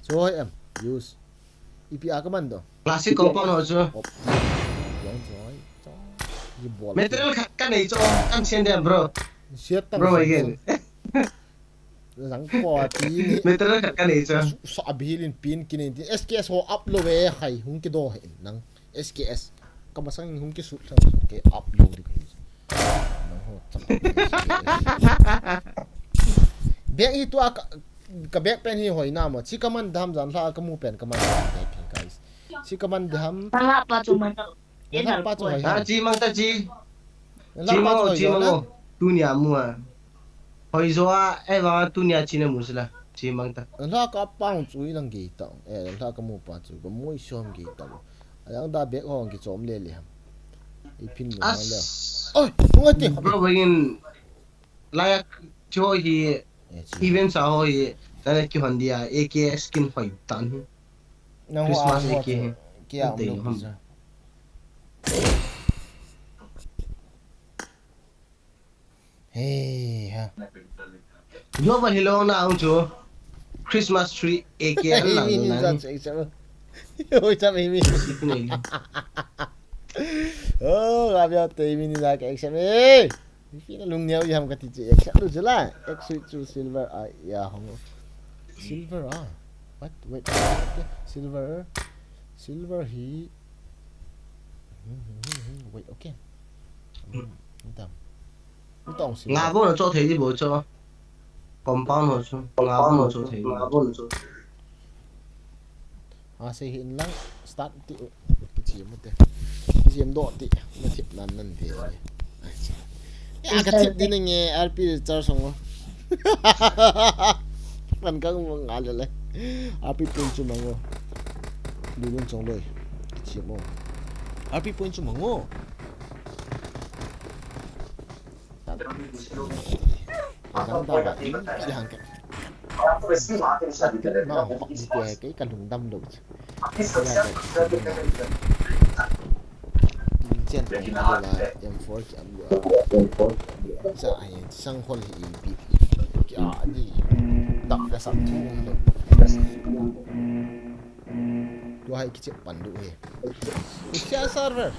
So em use IPA command do. Classic compound ho chu. Yang joy. Ye ball. Material kan nei cho kan chen dem bro. Siat tang. Bro again. Sang ko ti ni. Material kan nei cho. Sa abilin pin kinin SKS ho upload we khai hung ki do hin nang SKS kamasang hung ki su sang ke upload di kai nang ho bek hi tu ka bek pen hi hoi na mo chi kaman dham jan la ka mu pen kaman guys chi kaman dham Tala pa cuman to. la pa chu hai Ah chi mang ta chi. la pa chu Chi hai mo. Tu nya mu à. Hoi zo a e wa tu nya chi na mu sila. Chi mang ta. la ka pang chu i lang ge ta la ka mu pa chu ka moi shom ge ta ayang da bek hong ki chom le le ham I pin mo As. le oi ngai ti Bro again. Layak cho hi event sa ho hi. Nana ki hondia AK skin hoi tan. nang Christmas ho AK. kia Ang om hum. lo hey ha Yo ba hello na ang cho. Christmas tree AK lang Amy ni nan. sa sa oi sa Amy oh rabia te Amy ni la ka exam eh Fina lung niao yam ka ti exam lu jela x to silver ya hong silver what wait silver he wait okay Tam tong silver Nga bo na cho thấy đi bộ cho. Compound ho cho. Nga bo na cho thấy. Nga bo na cho. se hin lang start ti chi mo te chi em do ti ma thip nan nan te ya ka thip din nge RP char song man ka mo ngal le RP point chu mango lu lun chong loi chi mo RP point chu mango Đang đau bạn đi hàng cái nó gì cái cần hùng đâm đủ trên này là M4 chậm rồi dạ sang hôn thì bị kia đi đọc ra sẵn thu được tôi hay cái chuyện bản đủ hề share server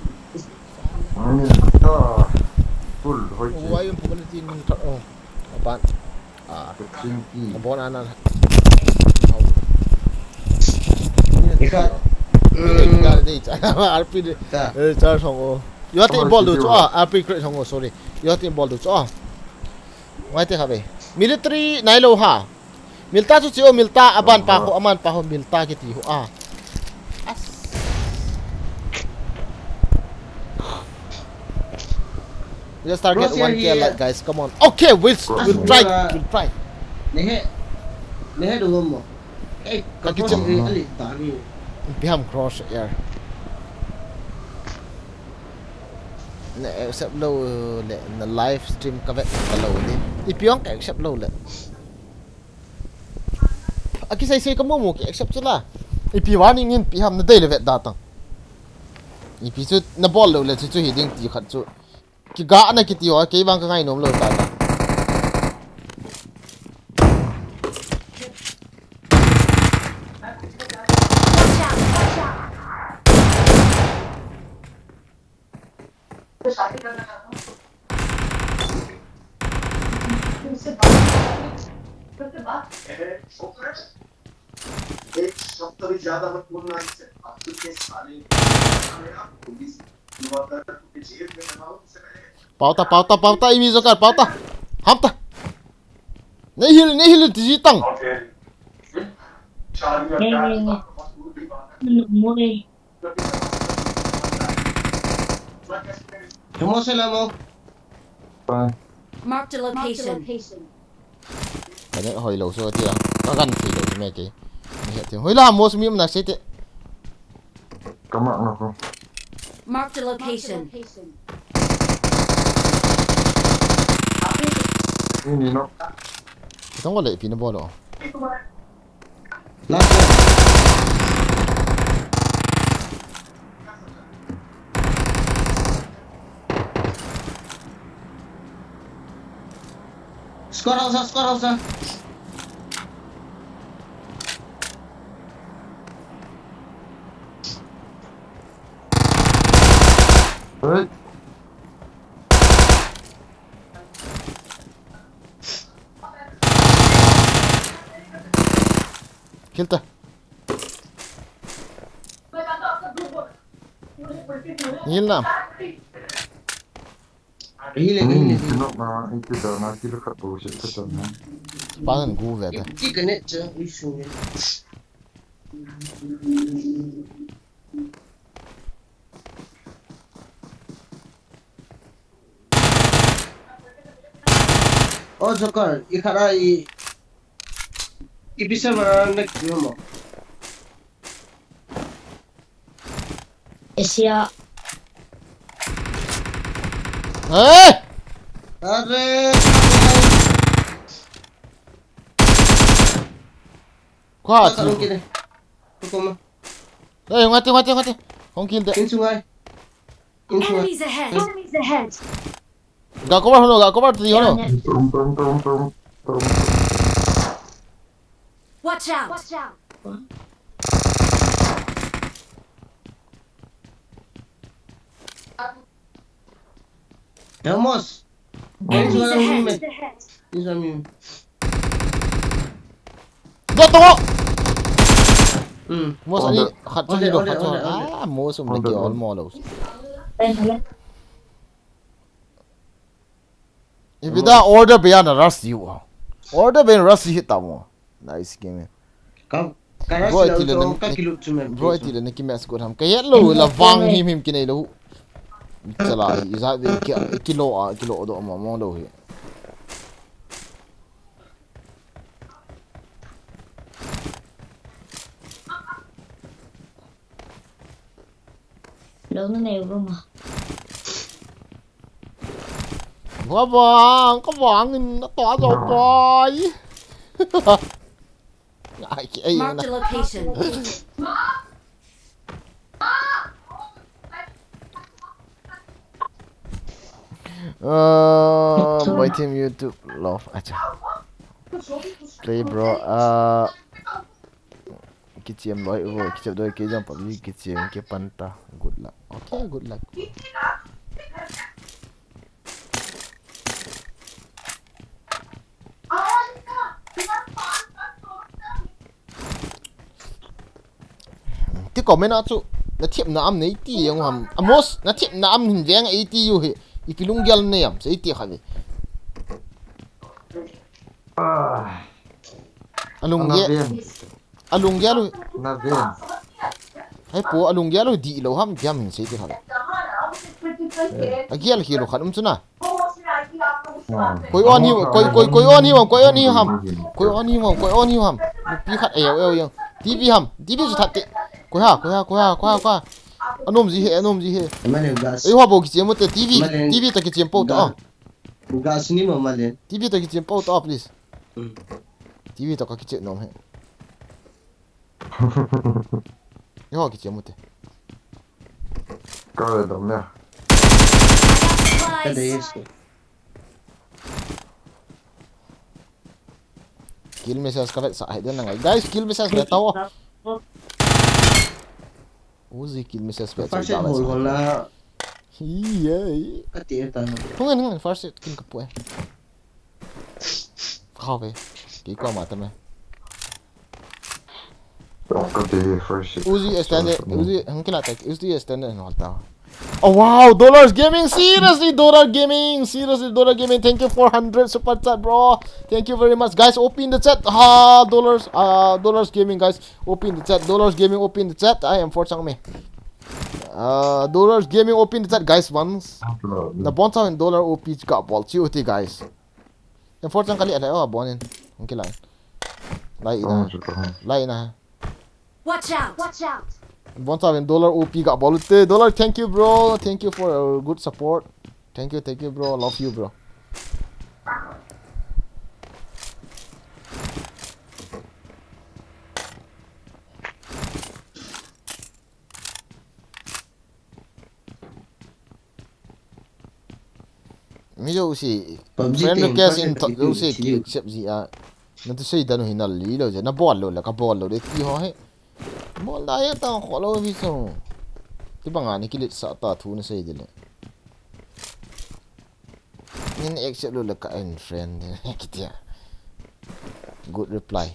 Why yung popularity ng tao? Apan abon ana Ika. RP char song yo tin ball du cho RP create song sorry yo tin ball du cho ngai te khabe military nai lo ha milta chu chio milta aban pa ko aman pa ho milta ki ti ho Let's target Bro, 1k here. like guys. Come on. Okay, we'll try. We'll try. Nehe đúng không? Ê, có Cái cái chữ- chữ ấy tán đi. Behind cross air. Nè accept low nè live stream ka vet ka low ni. Ipiong ka accept low le. Aki sai ka mo ki accept chula. Ipi warning in pi ham na dai le vet datang. Ipi chu na ball low le chu hiding ti khat chu. Ki ga na ki ti ho ke bang ka ngai nom lo ta ta. एक शब्द भी ज्यादा मत बोलना इससे आपके के साले आपको भी युवा कर जेब में लगाओ इससे Pauta imi zo kar pauta. Hamta. Nei hil ti tang. ¿Cómo se la mo? Marked a location. Cái này hồi lâu rồi thì nó gần thì lâu mẹ cái. Thì hồi là mua sắm na sẽ thế. Come on, no. Marked a location. Ini no. Không có lệ pin nó bỏ đâu. Last one. Squad house. Ơi, Kill ta. Heal na. Hile. tinok na itu dah nanti dekat bullshit betul kan. Pangan gu ve ta. Ki connect je. Isu ni. Oh, Joker. Ikara bisa mana next mo. Asia. Eh! Are. Kwa Kalau ti. kita. Hukum. Eh, ngati. Kong kill ta. In sungai. Enemies ahead. Enemies ahead. Ga cover ti hono. Turun. Watch out. Vamos. Enemies Ini ahead. sungai. Do to. Hmm. Mos ani khat chu do Ole. khat. Ah, mos um lagi all mo lo. Ibida order be na rush you. Order be rush hit ta mo. Nice game. Kau. Karena Bro, sila itu usah dah- kaki lu cuma. Bro ti le neki mes ko ham. Kaya lo la wang him kinai lo. Chala isa de kilo do mo lo hi. Đâu nó nèo luôn mà. Có vàng nó tỏa rồi coi. Ai cái Marked a location. My team YouTube love acha. Play bro. Kichim loi wo kichim doi ke jam public kichim ke panta. Good luck. Okay, good luck. Ti comment na chu na thiep na am nei ti yang ham amos na thiep na am hin veng 80 yu he ipilung gyal ne yam sei ti khani Ah, alung na ge bien, alung gyalu na bien. hai po alung gyalu di lo ham jam hin sei ti khani agial hi lo khanum chuna koi on hi ham pi khat eo yang tv chu that te koi ha anom ji he Mana gas. ei wa bo ki chemo te tv ta ki chempo to Gas ni mau malen. tv ta ki chempo to please Hmm. tv ta ka ki che nom he ei wa ki chemo te Kau dah dah. Ada Supplies. yes. kill message ka sa hai den ngai guys kill message be taw uzi kill message be First cha hole ba na iya kati ta. Hong first it kin kapue. Kau be. Ki ko mata me. Kau di first. Uzi extended. Uzi hang kila tak. Uzi extended no ta. Oh wow, Dollars Gaming, seriously Dollar Gaming, thank you for 100 super chat bro, thank you very much guys, open the chat, Dollars Gaming guys, open the chat, Dollars Gaming open the chat, I am for chang me, Dollars Gaming open the chat guys once, na bon and dollar OP ka ball chiuti guys, am for chang kali ada oh bonin, okay lai na, Watch out. $1,000 OP got bolute. Dollar, thank you, bro. Thank you for good support. Thank you, bro. Love you, bro. mi yo si PUBG friend tem request first in attack yo itu si ki sini. accept ji a na to sei danu hinal li lo je na ball lo la ka ball lo de ti ho he ball da ya ta kho lo vi so ti banga ni kilit sa ta thu na sei de le nin accept lo la ka en friend kitia good reply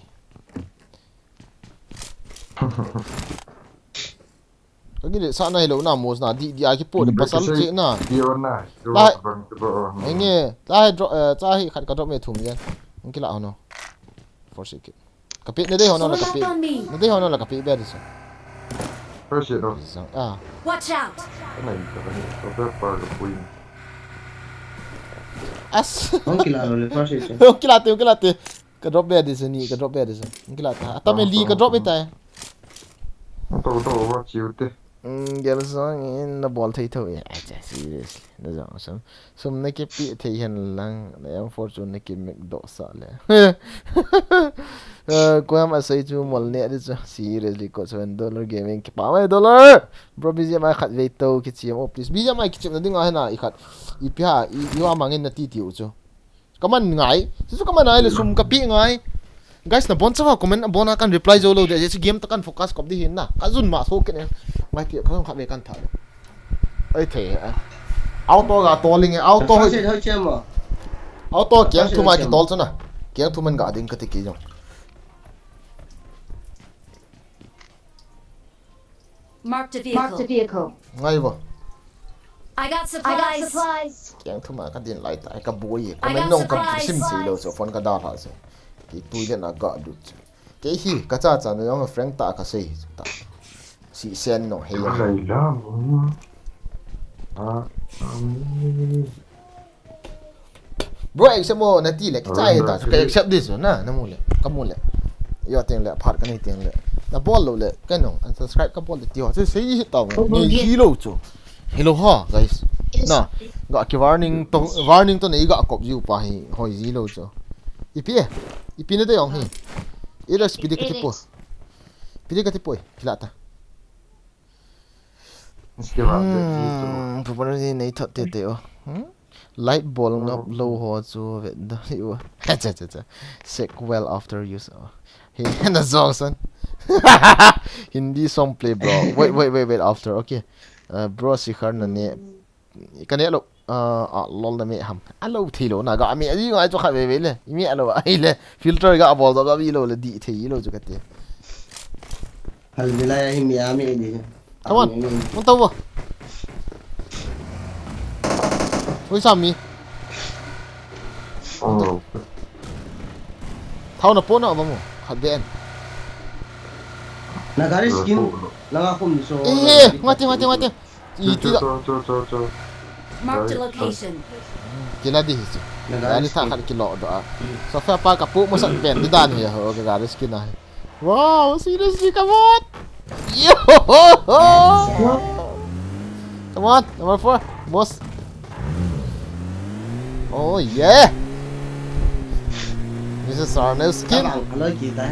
Kagi sana hello na mos na di aki po de pasal che na Dia na. Lah. Bang coba. Enge la drop cha hi khat ka drop me thum yan ngila hono for second kapit na de hono la Roll up kapit on me. na de hono la kapit be dis First shit no. ah Watch out. Kena itu kan. Apa part of win. as Kila lo first itu. ngila te ka drop be dis ni ka drop be dis ngila ta ata me li ka drop be ta Tahu what you did. gel song in the ball thei thoi seriously na jang som ne ke pi thei hen lang na fortune ne ke mek do sa le ko am asai chu mol ne dis seriously ko $7 gaming ke pa mai dollar bro bi ma khat ve to ki chiam op please bi ma ki chim na ding a na i khat i pia i wa mangin na ti ti u chu kaman ngai su kaman ai le sum ka pi ngai guys na bon sawa comment bon akan reply zo lo de je game takan focus kop di hin na ka zun ma so ke ne mai ti khang khat ve kan tha ai the auto ga tolling auto First itu hơi cem mà. auto kyang thu ma ki tol chana kyang thu man ga ding ka ti ki jong Marked a Marked a vehicle. vehicle. ngai bo I got I got supplies. supplies. kyang thu ma ka din lai ta ka boy ka I men got nong ka supplies. sim si lo so phone ka da ha so ki tu je na ga du ke hi ka cha cha na yong frank ta ka sei ta si sen no he Laila. bro accept mo na ti le ki cha ta ka accept this na mu le ka mu le yo teng le phat ka ni teng le na ball lo le ka no unsubscribe ka ball le ti ho se sei hi ta ni hi lo chu hello ha guys na ga ki warning to nei ga kop ju pa hi hoi ji lo chu ipi ne de yong hi ira speed ka ti po pide ka ti po kila ta Mesti ada. Pupano ni nei thot te te o light ball ngap low ho chu ve da yu cha sick well after use he and the song son Hindi song play bro wait after okay bro si khar na ne kane lo lol na me ham alo thilo na ga mi ai ga chu kha ve le mi alo ai le filter ga ball da bi lo le di thi lo chu ka te Hal wilayah Miami ini. come on mon taw oi sami Oh. thau na po na ba mo khat ben Nagari skin. Lang ako so. mati iti da Marked a location. kila di hisu Nagari Dari tak skin. kat kilo doa. So fa pa kapu mo sa pen di dan ya ho ga garis kina. Wow, seriously come on. Yo! Come on, number 4, boss. Oh yeah. This is our new skin. Kalau kita.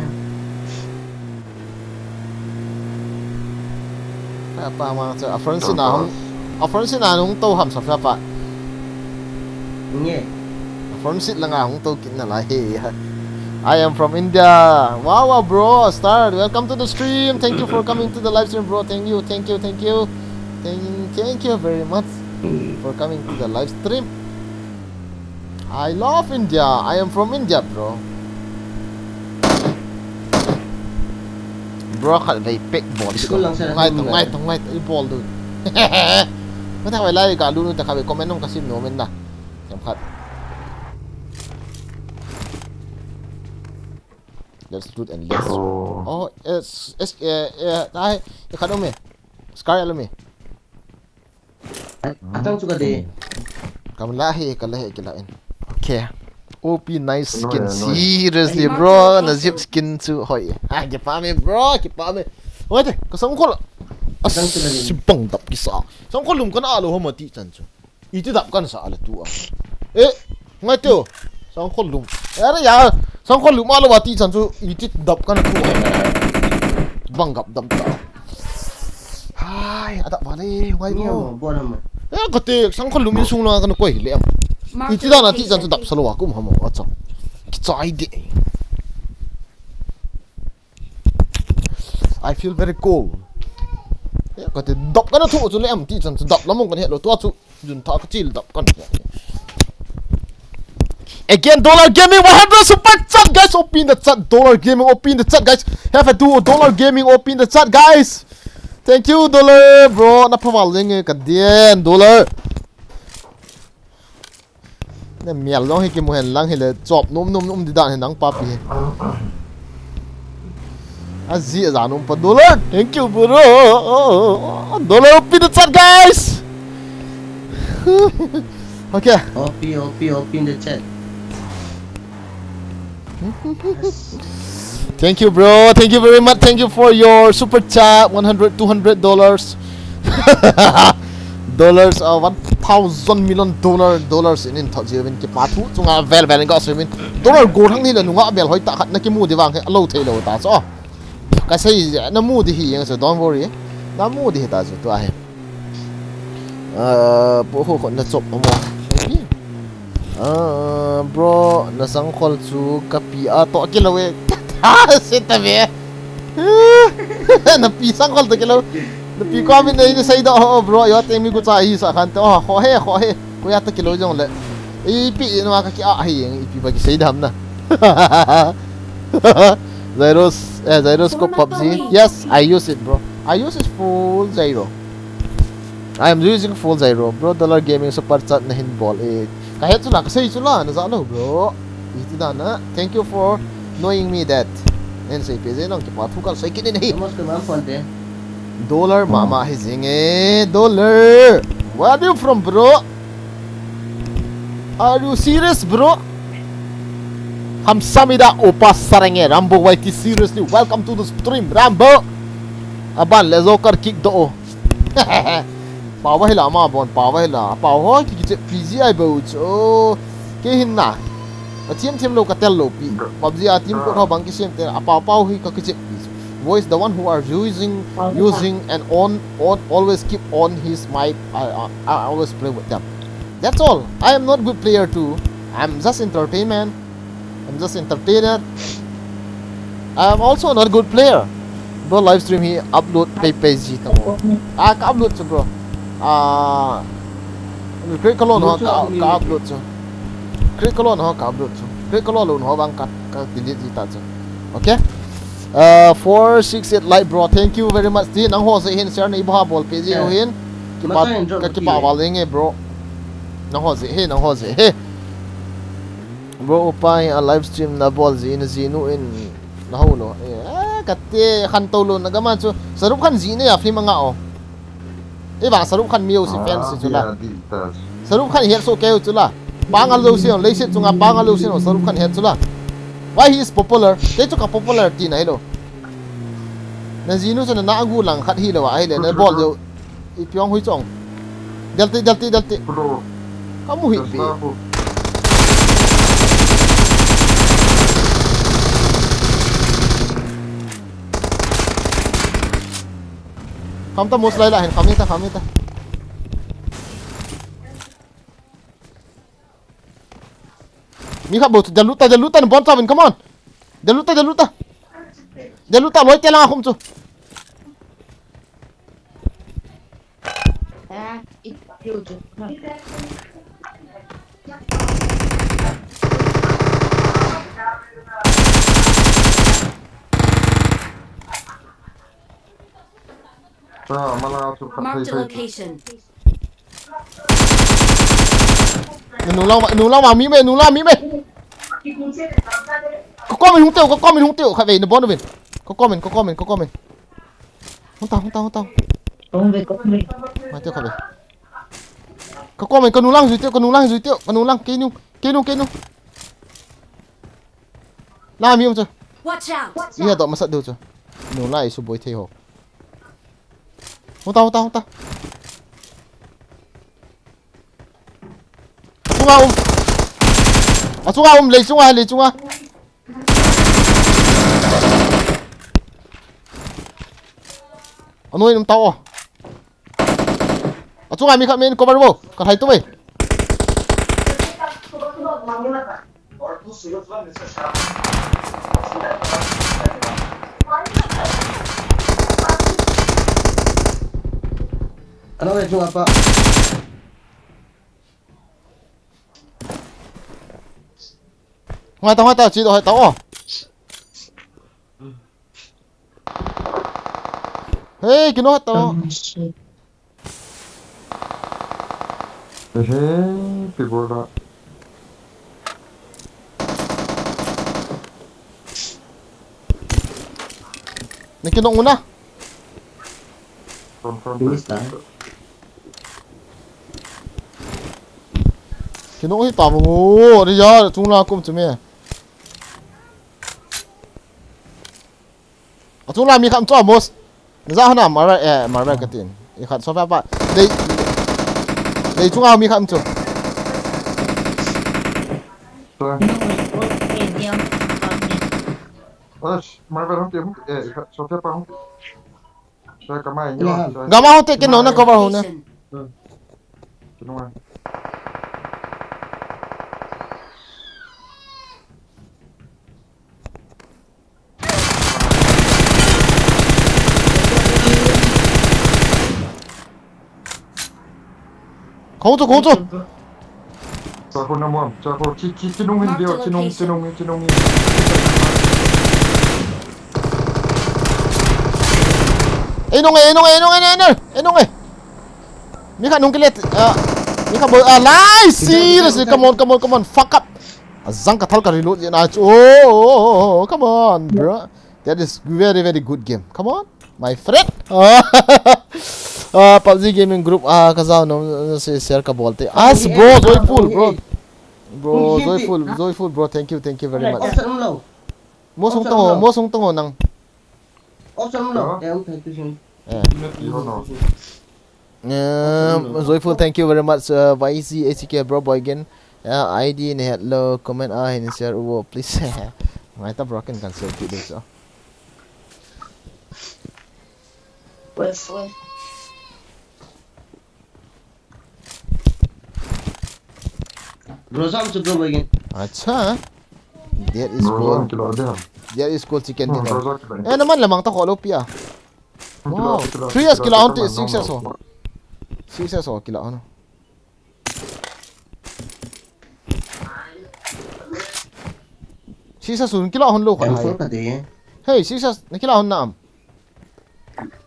Apa mang sa Afron na hong to ham sa fa pa. Nge. Afron sit lang hong to kin na la he. I am from India. Wow, bro, Star, welcome to the stream. Thank you for coming to the live stream, bro. Thank you very much for coming to the live stream. I love India. I am from India, bro. Bro, khal vai pick ball. School lang sa Ngai ball du. Mà thằng mày lại cả luôn ta khai comment không kasim no men na. Em khat. Let's loot and let's. Oh, dai, khat ông mày. Sky lo mày. Atang suka deh. Kamu lahi kelain. Okay. OP nice skin. No. Seriously, bro. Nazip skin tu hoi. Ah, kipa me, bro. Kipa me. Wait, kau sangkol. Simpang dap kisah. Sangkol lum kan alu ho mati chanchu. Itu dap kan sa ala tu. Ngai tu. Sangkol lum. Ara ya. Sangkol lum alu mati chanchu. Itu dap kan tu. Bangap dap ta. Hai, ada balik. Ngai Ini bro. apa buat nama? Kate sangkol lum sung la kan koi lem. Marked Iti a da na ti jan location. tu dap salo aku mo acha. Ki chai de. I feel very cold. Ya ka te dap kana thu chu le am ti jan tu dap lamong kan he lo tu chu jun tha ka chil dap kan. Again, Dollar Gaming 100 super chat, guys. Open the chat, Dollar Gaming. Open the chat, guys. Have a duo, Dollar Gaming. Open the chat, guys. Thank you, Dollar, bro. Na pawal ng kadien, Dollar. Na mial long hiki mo hen lang hele chop num di dan hen nang papi. Azi azanum pa Dollar. Thank you, bro. Dollar, open the chat, guys. Okay. OP in the chat. Thank you, bro. Thank you very much. Thank you for your super chat. $100, $200. Dollars, 1,000 million dollars in thousand ki pathu chunga vel ga semin dollar go thang ni la nunga bel hoi ta khat na ki mu diwang he alo thei lo ta so ka sei na mu di hi yang so don't worry na mu di ta so to a he po ho na chop mo bro na sang khol chu kapi a to ki lo we sit ta be na pi sang khol to ki lo na pi ko mi nei sai do bro yo te mi ku cha hi sa khan to ho he ko ya ta ki lo jong le e pi no ka ki a hi yang pi ba ki sai dam na Gyroscope PUBG. Yes, I use it, bro. I use it full gyro. I am using full gyro, bro. Dollar Gaming super chat na hinball. Kahit sula, kasi sula, nasalo, bro. Iti na na. Thank you for knowing me that. And say, pwede nang kipatukal. So, ikinin eh. Kamusta man fonte? Dollar, mama, hizing eh. Dollar. Where are you from, bro? Are you serious, bro? Hamsamida opa sarenge Rambo YT, seriously welcome to the stream Rambo aban lezokar kick do pawa hila ma bon pawa hila pawa ki PGI bo cho ke hinna team lo katel lo pi PUBG a team ko bang ki sem te apa pau hi ka ki voice the one who are using and on always keep on his mic. I always play with them. That's all. I am not good player too. I'm just entertainment. I'm just entertainer. I'm also not a good player. Bro, live stream he upload page tamo. Ka upload so bro. Create colon ho ka upload so. Create colon ho ka upload so. Create colon ho bang ka delete dita so. Okay? 468 like bro. Thank you very much. Din ang ho sa hin share na iba ball page ho hin. Kipa waling eh bro. Nang ho si hin, nang ho si he. Bro, upay a live stream na ball zin in nahulo. Kati khantolo nagaman so sarup khan zine ya fi mga o. Iba sarup khan miu si fans si chula. Sarup khan here so kayo chula. Bangal lo si on leisit chunga bangal lo si on sarup khan here chula. Why he is popular? Kay ka popular tin na hello. Na zinu so na naagulang khat hi lawa ai le na ball yo ipyong hui chong. Dalti. Bro, Kamu hi bi. Kamta most laila hen kamita. Mika bot jaluta n bon tamin come on. Jaluta. Loy telang akum chu. Itu tu. malah aku Marked a location. Nulang ma mi me. Có comment hung tiêu khai về nó bon bên. Có comment. Hung tao. Kong be. Mà tiêu khai về. Có comment con nulang rồi tiêu. Con nulang cái nu. La mi chưa? Watch out! Iya dok masak dulu chưa? Nulang isu boy theo. Hung tao. Sunga lấy sunga. Ano yun tao? Sunga mi kami cover mo. Kahit to eh. और तू सूरजवान mister Shah Ano ba yung apa? Ngoài tao chỉ đội tao à. Hey, cái nó tao. Pibola. Này cái nó una. Confirm. Cái nó cái tao mà đi ra chúng ta cùng chấm mẹ. Chúng ta mi khám cho mos. Ra hana mà ra cái tiền. Cái khám số phép bạn. Đây chúng ta mi khám cho. Mai vào không tìm số phép không? Saya kamai ni lah. Gak mau take cái nó cover hồn nè. Đúng rồi. Không cho. Cho cô năm mồm, cho cô chi nông hình điều, chi nông hình. Ê nông ơi. Mi khát nông cái liệt. Mi khát bơi live seriously. Come on. Fuck up. Zang kathal ka reload yan. Oh, come on, bro. That is very good game. Come on, my friend. PUBG gaming group kaza no se share ka bolte. As bro, joyful bro. Thank you very much. Mo song tong nang. Joyful, thank you very much. YC ACK bro boy again. ID ni hello comment hin share please. Mai ta broken kan share video so. Pues. Rosam tu bro again. Acha. There is cool chicken dinner. Naman lamang ta ko lopia. Wow. 3 years kila on 6 years oh. 6 years oh kila ano. Sisa sun kila on lo ka. Hey, sisa nakila on naam.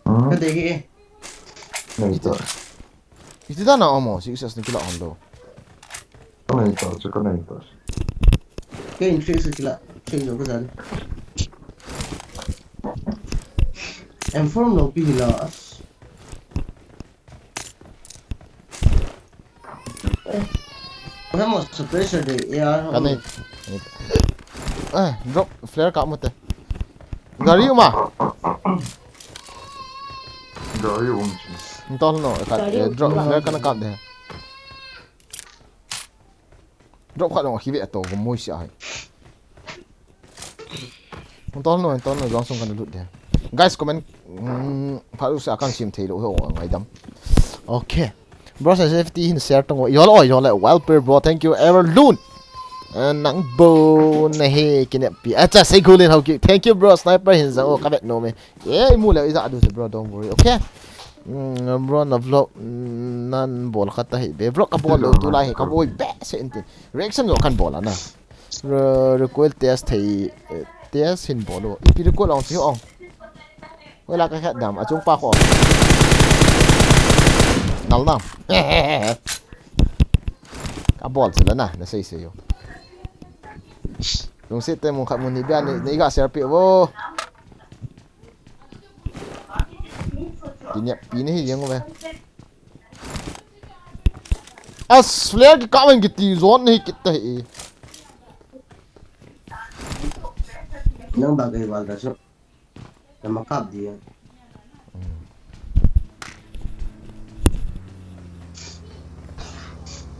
Kadegi. Iti ta na amo, sisa nakila on lo. Conectas. Que increase kila. Change over done. And from no pilas. Vamos a pressure de ya. Kanit. Drop flare ka mo te. Gari uma. Gari umchi. Entol no, drop flare ka na kam de. Drop ka no hibe to ko mo sia. Entol no, langsung kan lut de. Guys, comment paru sa akan sim thelo ho ngai dam. Okay. Bro sa safety hin share tong yo well pair bro. Thank you ever loon. Nang bo na he kinep pi. Acha say golin how thank you bro sniper hin za ka bet no me. Yeah, mu la isa adu bro, don't worry. Okay. Bro na vlog nan bol khata he be vlog ka bol lo tu la he ka boy be se intin. Reaction lo kan bola na. Recoil test thei test hin bolo. Ipi recoil on si ong. Wala ka khat dam achung pa ko. Nal dam. Ka bol sila na say yo. Yung sit mo khat mo ni bian ni ga share pi wo. Pini hi yang ba. As flare ki ka man giti zone ni kita hi. Nang bagay wala so. Na makap dia.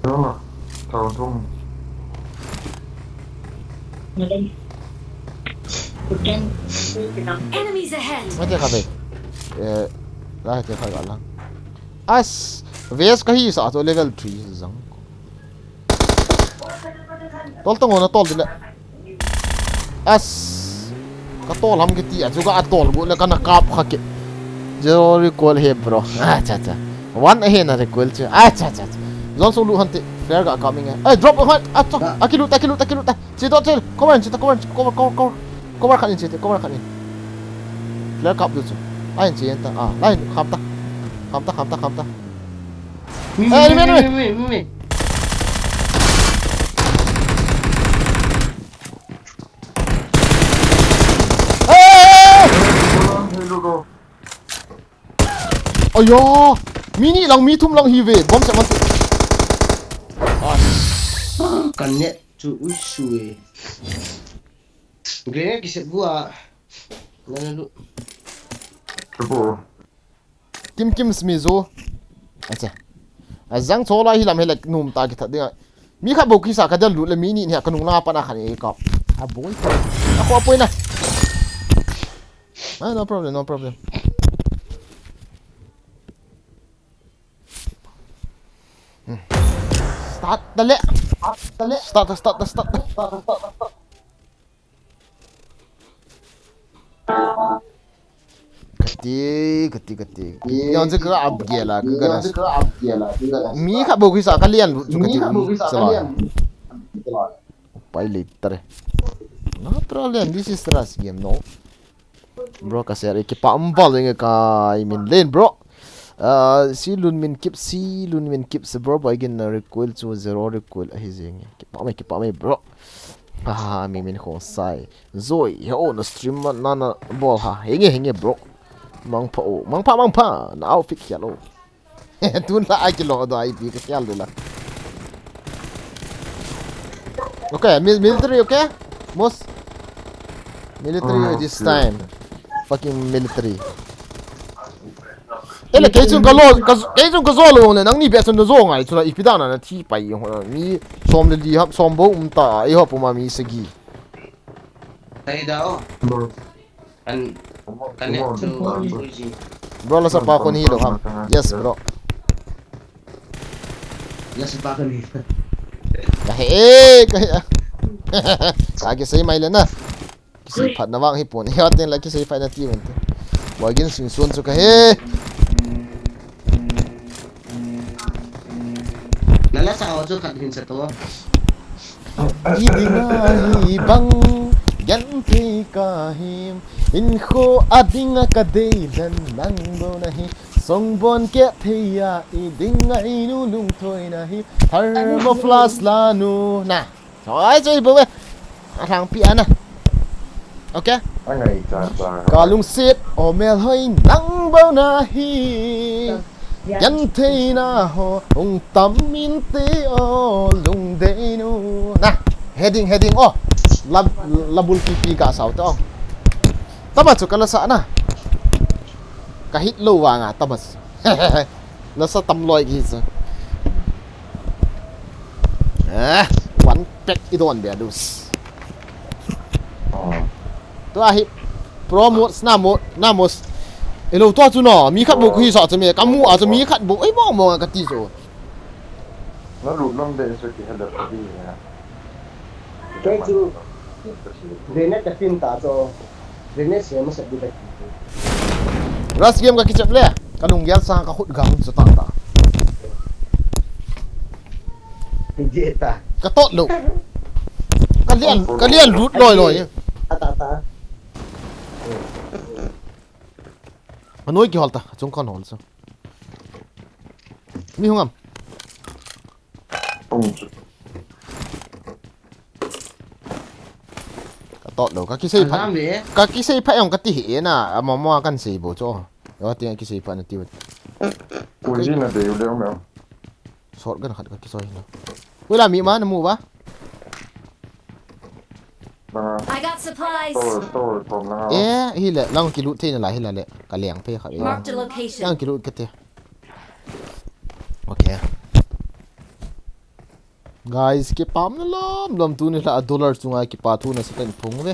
Yalah, tahun Enemies ahead. Mate ka be. Lah te kha ga lang. As VS ka hi sa to level 3 zang. tol tong na tol dile as ka tol ham ke ti a juga atol bu le kana kap khake zero recoil he bro cha cha one he na recoil che cha cha zon so lu hante flare ga coming eh drop hot acha akilu ta chi to chel cover khanin chi cover khanin flare kap du chu ai chi enta line kham ta Me. ayo mini lang mi thum lang hi ve bom sa man Kan net chu usue. Grenade kisip gua. Lalu. Coba. kim smizo acha azang chola hi lam helak num ta ki thadinga mi kha bo ki sa ka dal lu le mini ni kanung la pa na khani ka a boy ako apoy na no problem start dale start kati yang je ke abge la ke gana mi kha bo ki sa ka lian lu kati sala pai later no problem this is rush game no bro ka ser ki pa ambal nge ka I mean lane bro si lun min kip se bro ba again recoil to zero recoil hi jeng ki pa me bro min khong sai zoi yo no stream na ball ha henge bro mang pa na outfit khialo tun la ai kilo do ai pi ka khial dula okay military okay most military this time fucking military ele keijun ka zo lo ne nang ni be sun do zo ngai chula ipidana na thi pai ho mi som le li hap som bo ta ai ho puma mi segi Tadi dah. Kan net chu uji. bro la sa pa ko ni do ha yes bro Ya sepakan ni. Kage sai mai lena kisi phat na wang hi pon he ten la kisi fa na ti men te boygin sin son chu ka he Nala sa audio kat din sa to. Gidingahi bang yanti kahim inko adinga kadeilan nangbo nahi songbon ke theya idinga inu lung thoi nahi thermoflash lanu na choi choi bo we thang pi ana okay Anh này chà. kalung sit omel hoi nangbo nahi yan thei na ho ung tam min te o lung de nu na heading oh labul pp ka saw to tama chu kala sa na ka hit lo wa nga tamas na sa tamloy gi sa one pack idon be dus to a hit promote namos elo to chu no mi khat bu khi sa chme kamu a chu mi khat bu ai mo ka ti so Nó lụt lông để cho chị hay là cái gì nè. Cái chu grenade ka tin ta cho grenade se mo sa di ba. rush game ka kichap le kanung yal sa ka khut gang sa ta Jeta. ka tot lo ka lian root loi Ata. anoi ki halta chung kan hol so mi hungam ka tot lo ka kisei pha Alam ni. ka kisei pha yong ka ti he na mo kan sei bo cho yo ti ki sei pha na ti Ủa gì là đều đều mèo. sort gan khat ka kisoi na wala mi ma na mu ba Mà I got supplies. tôi phòng nào. hi le lang ki lu the na la hi la le ka liang phe kha Marked a location. yang ki lu ka te okay guys ki pam na lom tu ni la dollar chunga ki pa thu na sikan phung le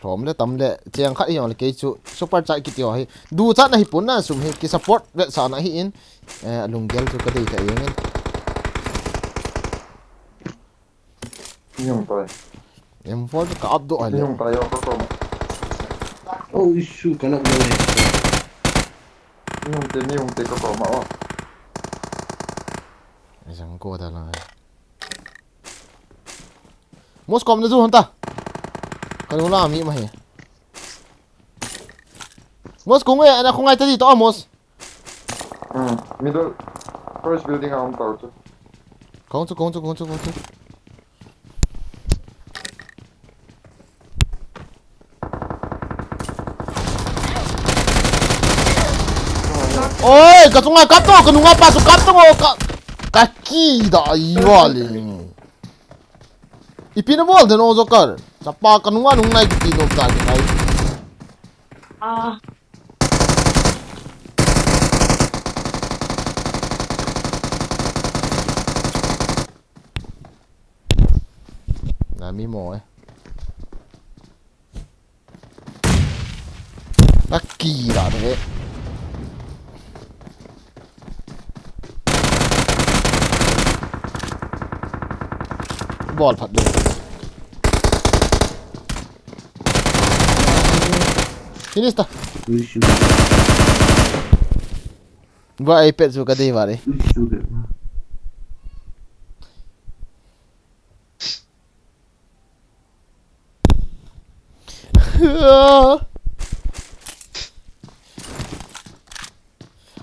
rom le tam le cheng kha yong le ke chu super chat ki tio hi du chat na hi pun na sum hi ki support le sa na hi in lung gel chu ka dei ka yeng Nhung tay. M4 ka up do ale Nhung tay ako ko. Oh, isu kana ko ni. Nhung te ko ko ma o. isang ko da lang mos kom na du hanta kan wala mi ma he mos kung ay ana kung ay ta dito mos Middle first building ang tao to. kung tu oi ka tunga kap to ka nunga pa su kap to kaki da iwaling ipinamol den ozo kar sapa ka nunga nung nai pino ta kai nami mo kaki da de ball phạt được finish ta Isu. va ipad su ka dei va dei Isu.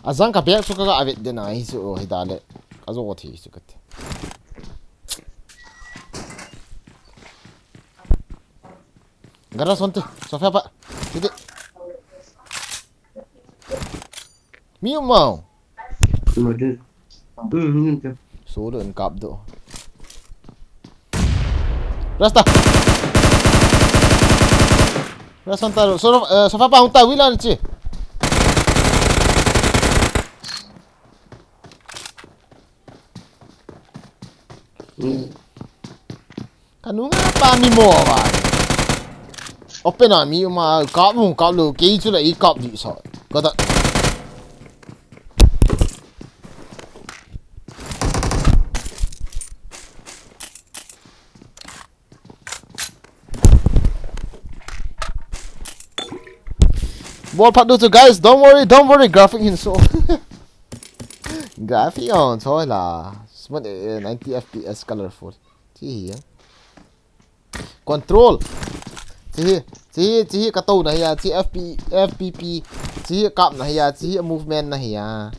azang ka bek su ka avet de na hi su hidale azo thi su ka Gara sonte, Sofia pak. Titik. Miu mau. Cuma dia. Gitu. Solo engkap tu. Rasta. Rasta taruh. Sofia pak unta wilan ci. Kanunga pa mi mo ba. Open na mi ma kap lu ke chu la I kap di so. Kata ball phạt được rồi guys, don't worry, graphic hin so. Graphic on thôi là 90 fps colorful. Chi control. Chi cái tàu này ya, chi FPP, chi cặp này ya, chi movement này ya,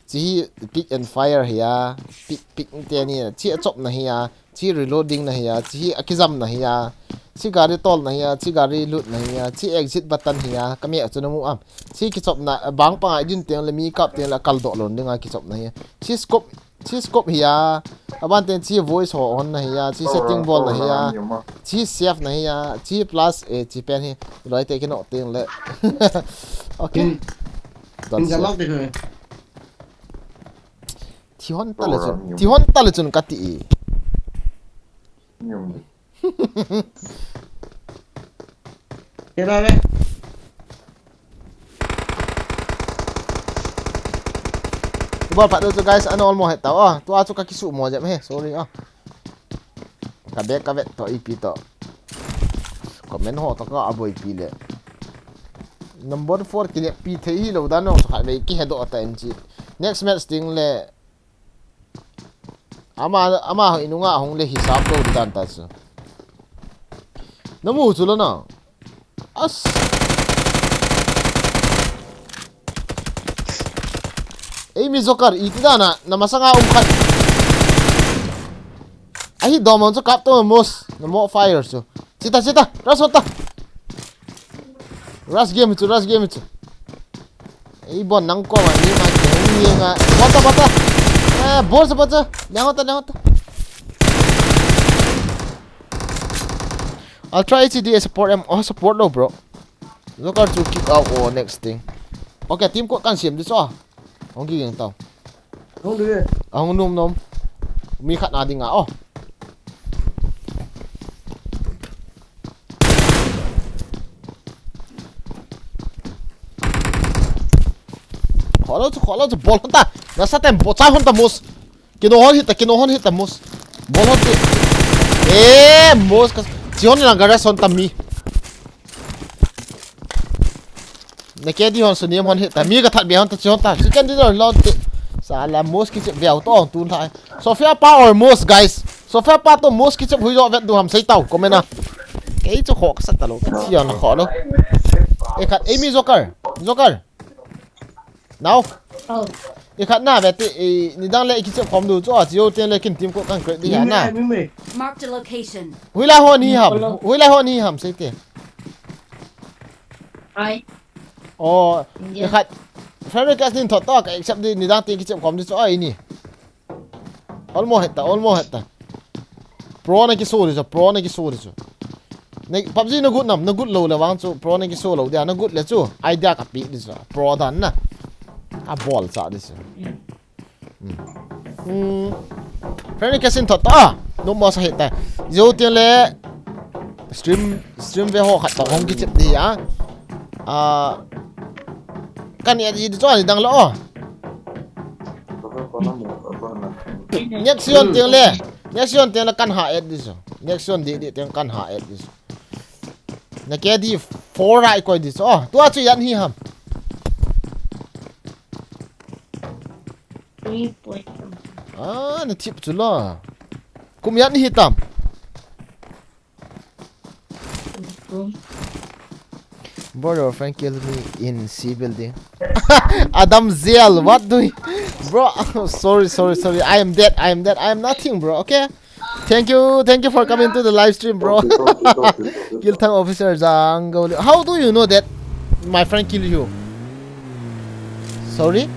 chi pick and fire ya, pick thế này, chi chop này ya, chi reloading này ya, chi akizam này ya. Chi gari tol na hiya, chi gari loot na hiya, chi exit button hiya, kami ato na mo chi kisop na bang pa din teng la mi kap teng la kaldo lon nga kisop na hiya. Chi scope hiya, abanten chi voice ho on na hiya, chi setting ball na hiya, chi save na hiya, chi plus chi pen hi. Loi te kino teng le. Okay. Tinggal lock deh. Tihon tala chun kati. Nhung. Kira deh. Ball phạt được cho guys, ano all mo hết tao à, tôi cho các kisu mo jam he, sorry à. Kabek to IP to. Comment ho to ka aboy pile. Number 4 kile pi thei lo da no kha be ki hedo ata enchi. Next match ding le ama inunga hong le hisab lo dan ta su. Namu chulo na. As Amy Zokar itidana na masanga umkhat. Ahi domon so kap to mos na mo fire so. Cita rasota. Ras game itu. Ibon nang ko ma ni ma ni nga. Bata. Bol sa. Langot. I'll try HCD support him. Oh, support lo bro. Look out to kick out or next thing. Okay, team ko kan sim di so. Ong giging tao. Không được. Ong nom. Mi khat na ding nga oh. Kholo to ball ta. Nasa tempo cha hon ta mus. Kinohon hit ta mus. Ball hon ti. mos ka chion lang gara son tammi na ke di hon sunim hon hit tammi ka that be hon ta chion ta chicken dinner lot sala mos ki veo to tu thai Sophia pa or mos guys Sophia pa to mos ki hui ro vet du ham sai tau comment na cái chỗ khó sắt tao chion là khó đâu e khat Amy Joker nào Oh. e khat na vet ni dang le ki chep khom du cho chiu ten le kin tim ko kan kre di ya na Marked a location. hui la ho ni ham sai te Ai. oh e khat Frederick Castin thot to ka except di ni dang ti ki chep khom du cho ai ni almost heta pro na ki so ri cho này PUBG nó good lâu là vang chu pro này cái số lâu dia nó good là chu idea ka pi đi chu pro dan na a ball cha đi chu friend cái xin thật ta nó mà sai ta dấu tiền lệ stream về họ khát tao không cái chip đi á cái này gì cho anh đang lo nhắc xion tiền là căn hạ đi chu nhắc xion đi tiền căn hạ đi chu na ke di 4 right ko dis tua chu yan hi ham 3 point. na tip chu la kum yan hi tam bro friend killed me in C building Adam Ziel what do you bro sorry I am dead I am nothing bro okay Thank you for coming to the live stream, bro. Kill Tang officer Zango. How do you know that my friend killed you? Sorry?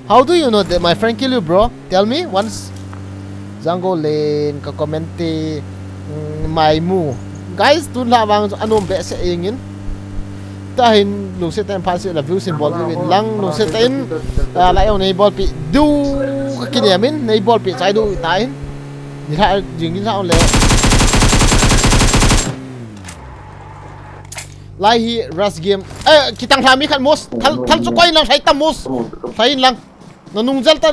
How do you know that my friend killed you, bro? Tell me once. Zango Lane ka commenti my mu. Guys, tun la wang anom be se ingin. Tahin lu se tan phan se la view symbol win lang lu se tan la yo nei ball pi du ka kiniamin nei ball pi sai du tain. Ni ha dừng cái sao lẹ lai hi rush game ki tang thami khan mos thal chu koi lang thai ta mos thai lang nanung delta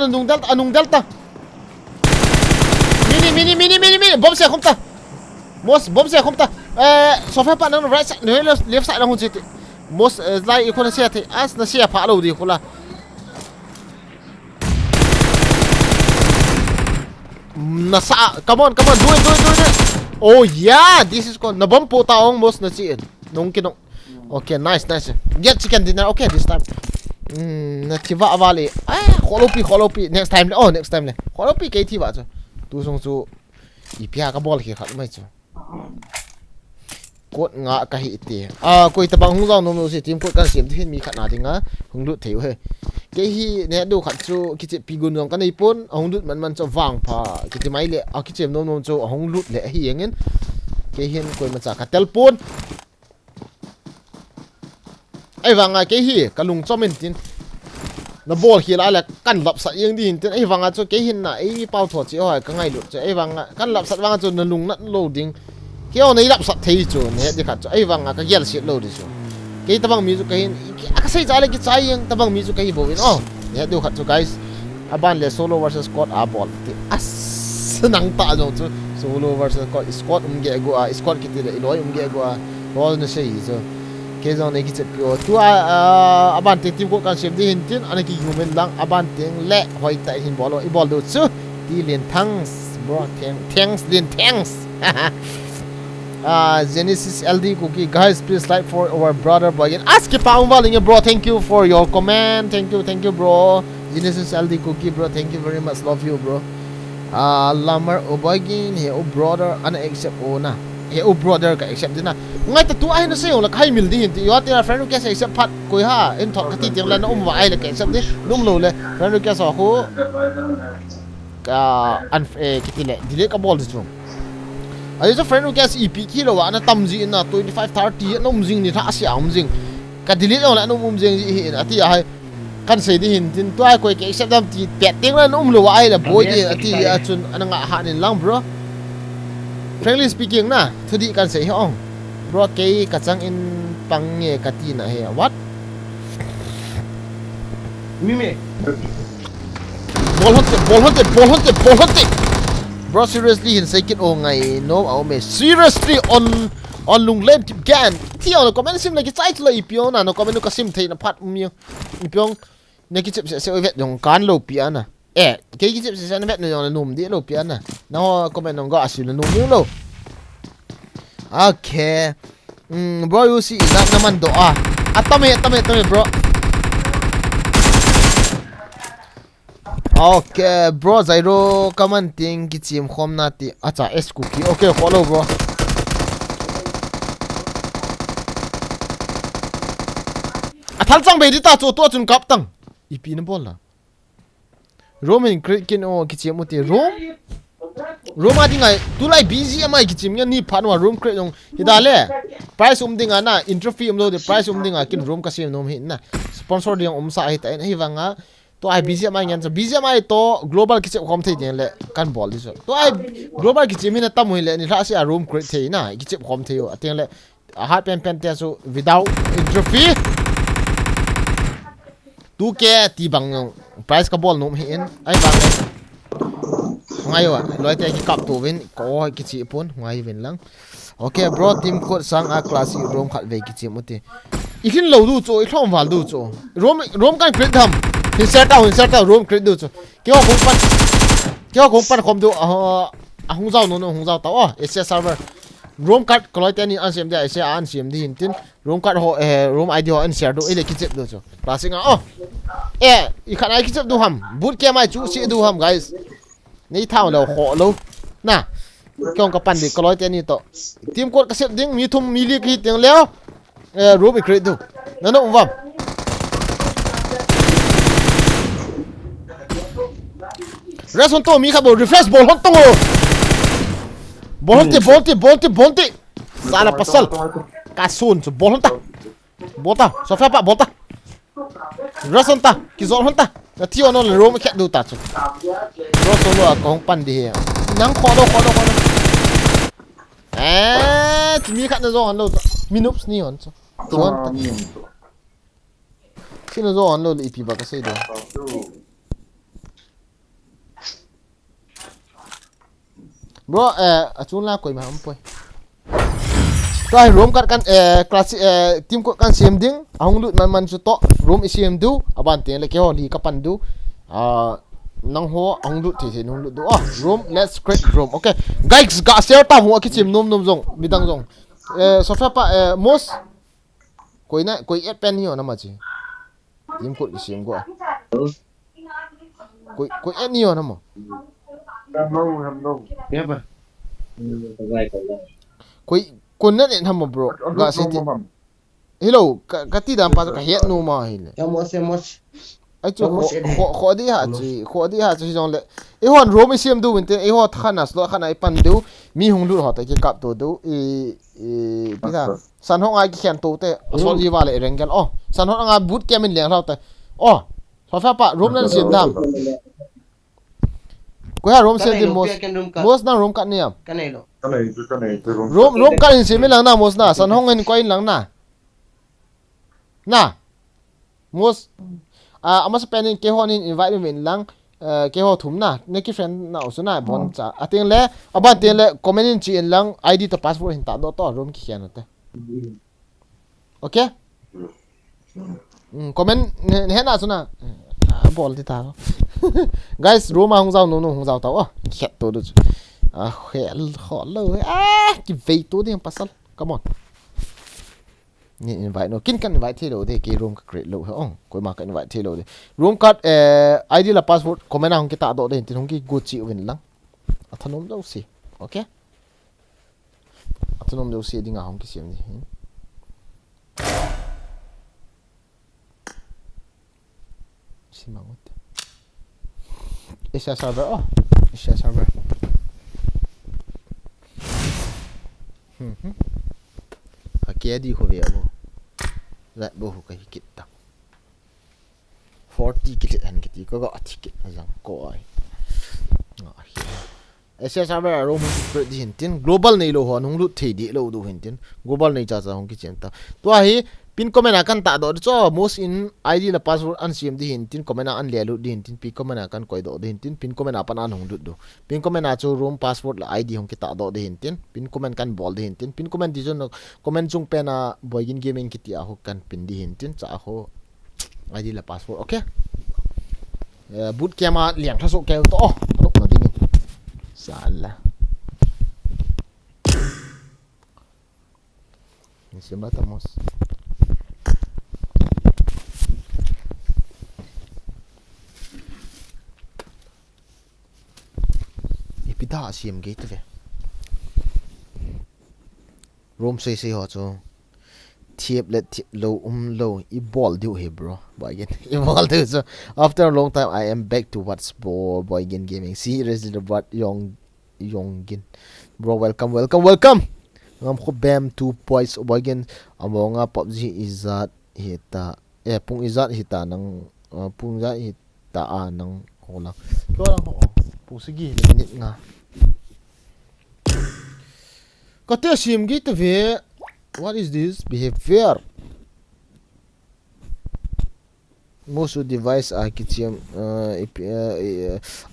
mini bomb se khomta mos bomb se khomta sofa pa nang right side left side lang hun chiti mos lai ikon se the as na se pha lo di khula Nasa, come on, do it. Oh yeah, this is called nabom po taong mos na chiin. Nung kinong. Okay, nice. Get chicken dinner. Okay, this time. Na tiwa avali. Kholopi. Next time le. Kholopi kay tiwa cho. Tu song chu ipia ka ball ki khat mai cho. Kot nga ka hi ti. Koi tabang hung jong no si team kot kan sim thin mi khat na dinga. Hung lu theu he. Cái hi nè đồ khát chú cái chế pigun nong cái này pun ông lút man cho vàng pha cái chế máy lệ cái chế nôm cho ông lút lệ hi ngin cái hiền coi mà chả tel pun ai vàng cái hi cái lùng cho mình tin nó ball hi lại là căn lập sạch yên đi tin ai vàng cho cái hiền này bao thọ chỉ hỏi cái ngày lút cho ai vàng căn lập sạch vàng cho nó lùng nặn lâu đinh cái ông này lập sạch thấy cho nè đi khát cho ai vàng cái gel shit lâu đi cho cái tabang mi chu cái sai jale ki chai yang tabang mi chu kai bo in ya do khat chu guys aban le solo versus squad a ball ti as nang ta jong chu solo versus squad ge go squad ki ti le loi ge go ball na sei so ke jong ne ki che pio tu aban te ti ko kan sem di hin tin ana ki human lang aban teng le hoi ta hin ball I ball do chu ti len thanks bro thanks Genesis LD cookie guys please like for our brother boy ask Kipan bro thank you for your comment thank you bro Genesis LD cookie bro thank you very much love you bro lamar obagin he brother ana accept ona he brother ka accept dina ngai ta tu ai na se la khai mil di hin ti yo ti friend request accept phat koi ha in thot khati tiang la na wa ai la ka accept di lum lo le friend request ho ka an kitile dile ka ball chu ai cho friend request EP kilo wa na tamji na 25 30 no mjing ni tha sia mjing ka delete la no mjing hi ati ai kan sei di hin tin to ai koi ke accept dam ti pet ting la no lo wa ai la boy di ati chun ananga ha nin lang bro frankly speaking na thudi kan sei hong bro ke ka chang in pange ka ti na he what Mimi ball hotte bro seriously hin sai kit o ngai no au me seriously on lung lem tip gan thiao no comment sim like chai lo ipion na no comment no kasim thei na phat mi ipion ne ki chep se vet yong kan lo pian na ke ki chep se na vet no yong num di lo pian na no comment no ga asil no mu lo okay bro you see that naman do atame bro. Okay, bro, Zairo, commenting kichim khom nati. Acha, S cookie. Okay, follow, bro. Athal chang be dita chu to chun kap tang. Ipi na bola. Roman kin o kichim uti Roma dingai tu lai busy amai kichim nya ni phanwa room crate yong hidale. Price dinga na interfere lo de price dinga kin room ka sim nom hin na. Sponsor ding sa hi ta hi wanga. To ai busy mai ngan busy mai to global kichep khom thei den le kan bol dis to ai global kichep mina tamui le ni ra si a room crate thei na kichep khom thei yo ateng le hat pen te so without interfere tu ke ti bang price ka bol nom hin ai bang ngai wa loi te ki kap to win ko kichi pon ngai win lang okay bro team code sang a classic room khat ve kichi muti ikin lo du cho i thom wal du cho room kan crate tham insert out room credit du kyo kong pan khom du hong zao no hong zao ta ese server room card koloi te ni an sim de ese an sim di hintin room card ho room id ho an share du ile kichep du cho classic i khan ai kichep du ham boot camp ai chu si du ham guys ni thao lo ho lo na kyong ka pan di koloi te ni to team code ka sep ding mi thum mi li ki teng leo room credit du no vam Reson to mi khabo refresh ball hon tongo bolte sala pasal kasun so ball honta bota sofia pa bota reson ta ki zon honta na tio no le rom khet du ta so reson lo a kong pan di nang kho do mi khat na zon lo minups ni on so zon sin zon lo ipi ba ka sei do bro achun la koi ma am poi tai room kat kan class team ko kan sim ding ahung lut man chu to room sim du aban te le ke ho li kapan du nang ho ahung lut the nung lut du room let's create room okay guys ga share ta ho ki chim nom zong bidang zong sofa pa mos koi et pen hi na ma chi team ko sim go koi et ni na mo Hello. Nghe ba? Koi na ne tham bro ga city hello ka ti dam pa ka het no ma hile Emos. ai chu kho di ha chi jong le e hon ro mi sim du win te e ho thana slo khana i pan du mi hung lu ho ta ki kap to du pita san hong ai ki khen to te so ji wa le rengel san hong nga boot kemin leng rau ta so fa pa room nan sim dam ko ha room sim di mos na room kat niam Cái này đâu? Cái này room kat in sim lang na mos na san hong en ko in lang na mos ama spending ke honin invite min lang ke ho thum na ne ki friend na usuna bon cha ating le aban te le comment in chi in lang id to password hin ta do to room ki khian te okay comment he na suna bol ti ta guys room hong zao no hong zao ta khet to du khel kho lo ki vei to ding pasal come on ni invite no kin kan invite thi lo de ki room ka create lo koi ma ka invite thi lo de room card id la password comment hong ki ta do de tin hong ki go chi win lang athanom do si okay athanom do si dinga hong ki sim ni simangot isa server isa server kia di ko ve abo la bo ko hikit ta 40 kit an kiti ko ga ticket azang ko ai ese server ro mu di hintin global nei lo ho nung lu thei di lo du hintin global nei cha cha hong ki chen ta to hi pin comment akan tak do cho most in ID la password an sim di hin tin comment an le lu di hin tin pin comment akan koi do di hin tin pin comment apan an hong do pin comment a chu room password la ID hong ki ta do di hin tin pin comment kan bol di hin tin pin comment di jon comment chung pe na boygin gaming kiti a ho kan pin di hin tin cha ho ID la password okay boot camera liang tha so ke to no no ding salah ni siapa tamos pita sim gate ve room say ho cho thiep let low low I ball do he bro boy again I ball do so after a long time I am back to what's boy again gaming seriously the what yongin bro welcome ngam ko bam 2 points boy again amonga PUBG is that hita pung izat hita nang pung za hita nang hola ko lang ho pung sige minute nga kate sim gate ve what is this behavior most of device kitchen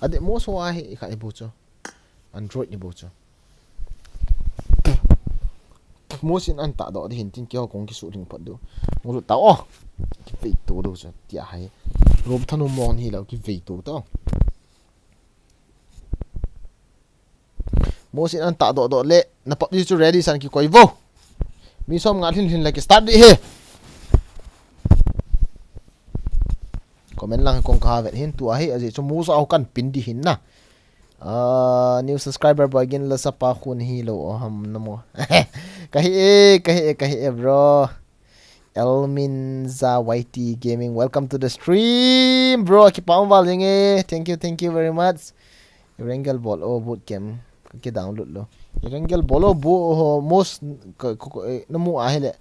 ade most wa ka ibucho android ni bucho most in anta do de hintin ki ho kong ki su ring pat do ngulu ta o ki fei to do so tia hai rob thanu mon hi lo ki fei to to most in anta do le na pop this ready san ki koi vo mi som ngat hin like start di he comment lang kong ka vet hin tu a hi aje chu mu so au kan pin di hin na new subscriber boy again la sa pa khun hi lo ham namo kahi bro Elminza YT Gaming welcome to the stream bro Kipan Valinge thank you very much Wrangle ball boot camp ke download lo Wrangle ball most namu ahile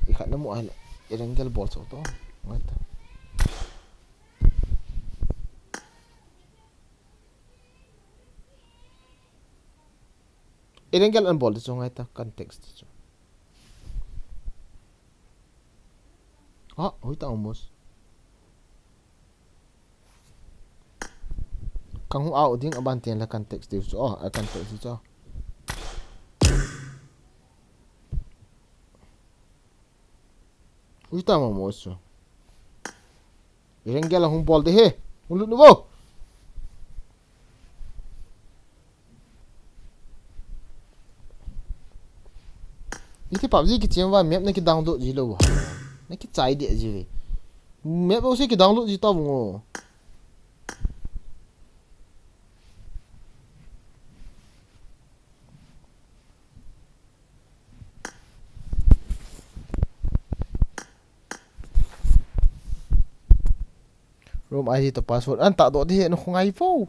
ikhat namu ahile Wrangle ball so to mata Wrangle and ball so ngaita context so hoita almost kang out ding aban tian la context tu so context so hoita almost so Wrangle hung ball de he ulut no bo iti PUBG ki chiam wa map na ki download ji lo na ki chai de ji map o se ki download ji ta bungo room ID to password an tak do di no khongai vo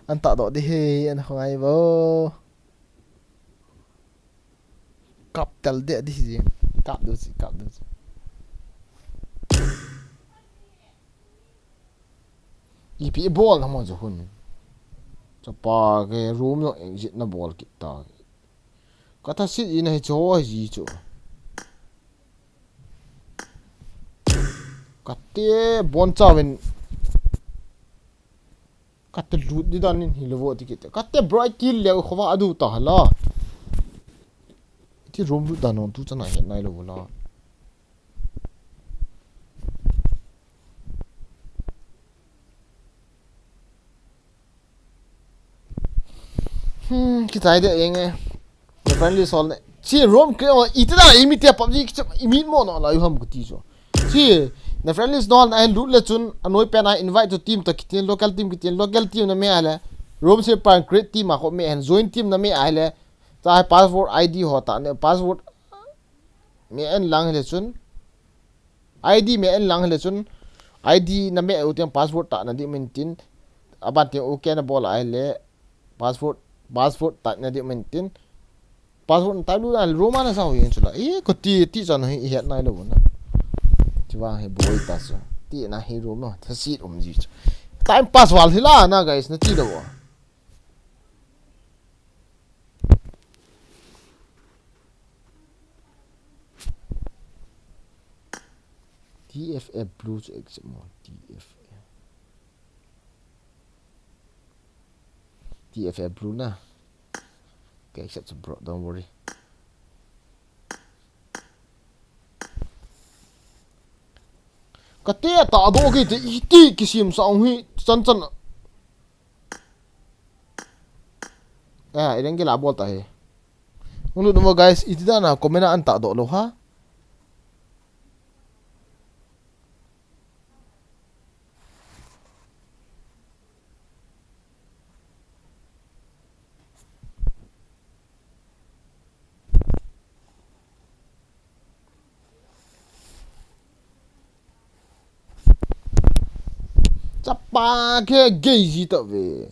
an tak do di an khongai vo kap tel de di ji kap do ipi ball na mo zo hun so pa ke room no exit na ball ki ta kata sit in hai cho ji cho kate bon chawen kate lut di dan in hilovo ti kite kate bright kill le khowa adu ta hala ti room lu dan on tu chana he nai lo la kita ide yenge the friendly sol ne chi room ke itna imite PUBG ki imit mo no la yu ham guti so chi the friendly sol na lu le chun anoi pe na invite to team to kitin local team na me ala room se pan create team a ko me and join team na me ala ta password ID hota ne password me en lang le chun ID me en lang le chun ID na me utiam password ta na di mintin abate okay na bol ai le password ta na di mintin password ta lu na roma na sa yin chula ko ti chan hi het nai lo na chiwa he boy ta so ti na he room no ta sit ji time pass wal hila na guys na ti do DFF Blues exit mode. DFF Blue na. Okay, except bro, don't worry. Kate ta do ge te iti kisim sa hui chan chan. Ilang gila bol ta he. Ulu mo guys, iti da na komena an ta do lo ha. Chapa ke geji ta ve.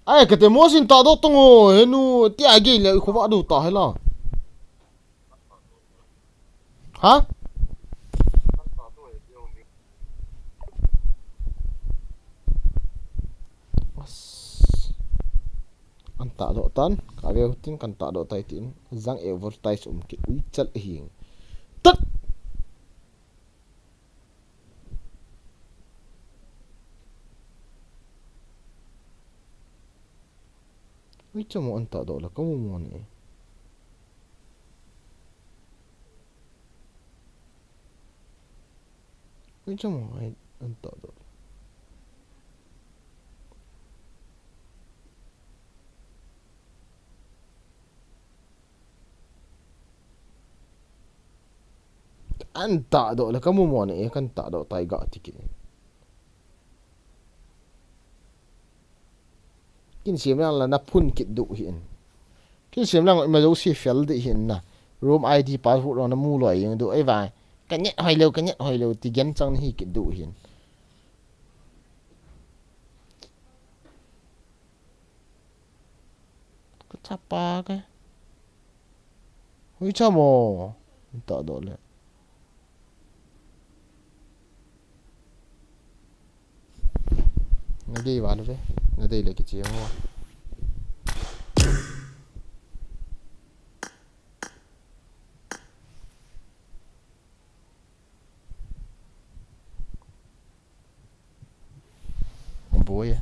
Ai kete mosin ta do tongo henu ti age le ko ba du ta hela. Ha? An ta do tan ka ve tin kan ta do tai tin zang advertise ki ui chal hing. Tat ui chamo an ta do la kamu mo ni. Ui chamo an ta do. An ta do la kamu mo ni kan ta do tai ga tiki. Kin sim lang la na phun kit du hin. Kin sim lang ma do si fel de hin na. Room ID password on na mu loi yung du ai vai. Kan net hoi lo ti gen chang hi kit du hin. Ko chapa ka. Hui chamo. Ta do le. Nagay ba na ve? Naday lagi chiyo mo. Boy.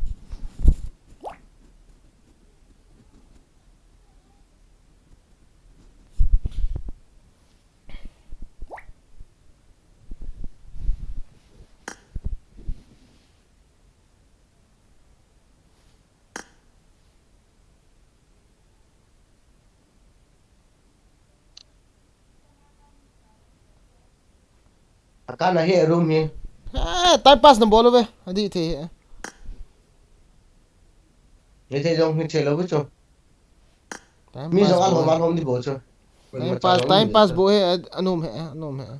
Akana he room he. Time pass na bolo ve. Adi the. Ni thế dong ni chelo bu cho. Mi dong al hom di bo cho. Time pass bo he anom he.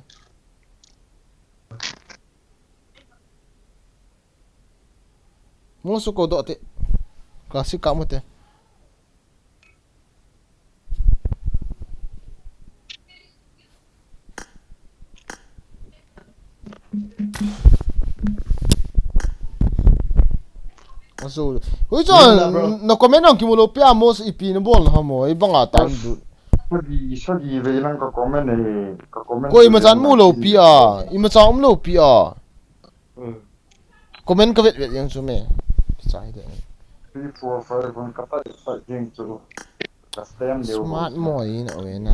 Musu ko do te. Kasi kamu te. So, hui chon no comment on kimulo pia mos ipi no bol ha mo ibanga tan du. Sodi ve lang ka comment e ka comment. Ko imajan mu lo pia, imacham lo pia. Comment ka vet yang sume. Sai de. 3 4 5 1 ka pa jing chu. Ka stem de. Smart mo ni no we na.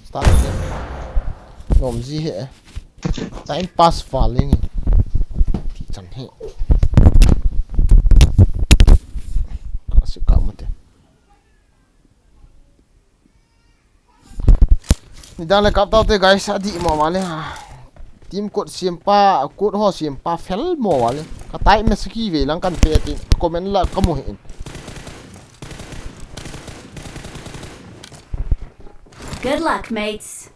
Start de. Nom ji he. Time pass falling. Ti chan he. Suka mate. Ni dan le kap tau te guys adi mo male ha. Team code siempa code ho siempa fel mo wale. Ka tai meski ve lang kan pe tin comment la kamu hin. Good luck, mates.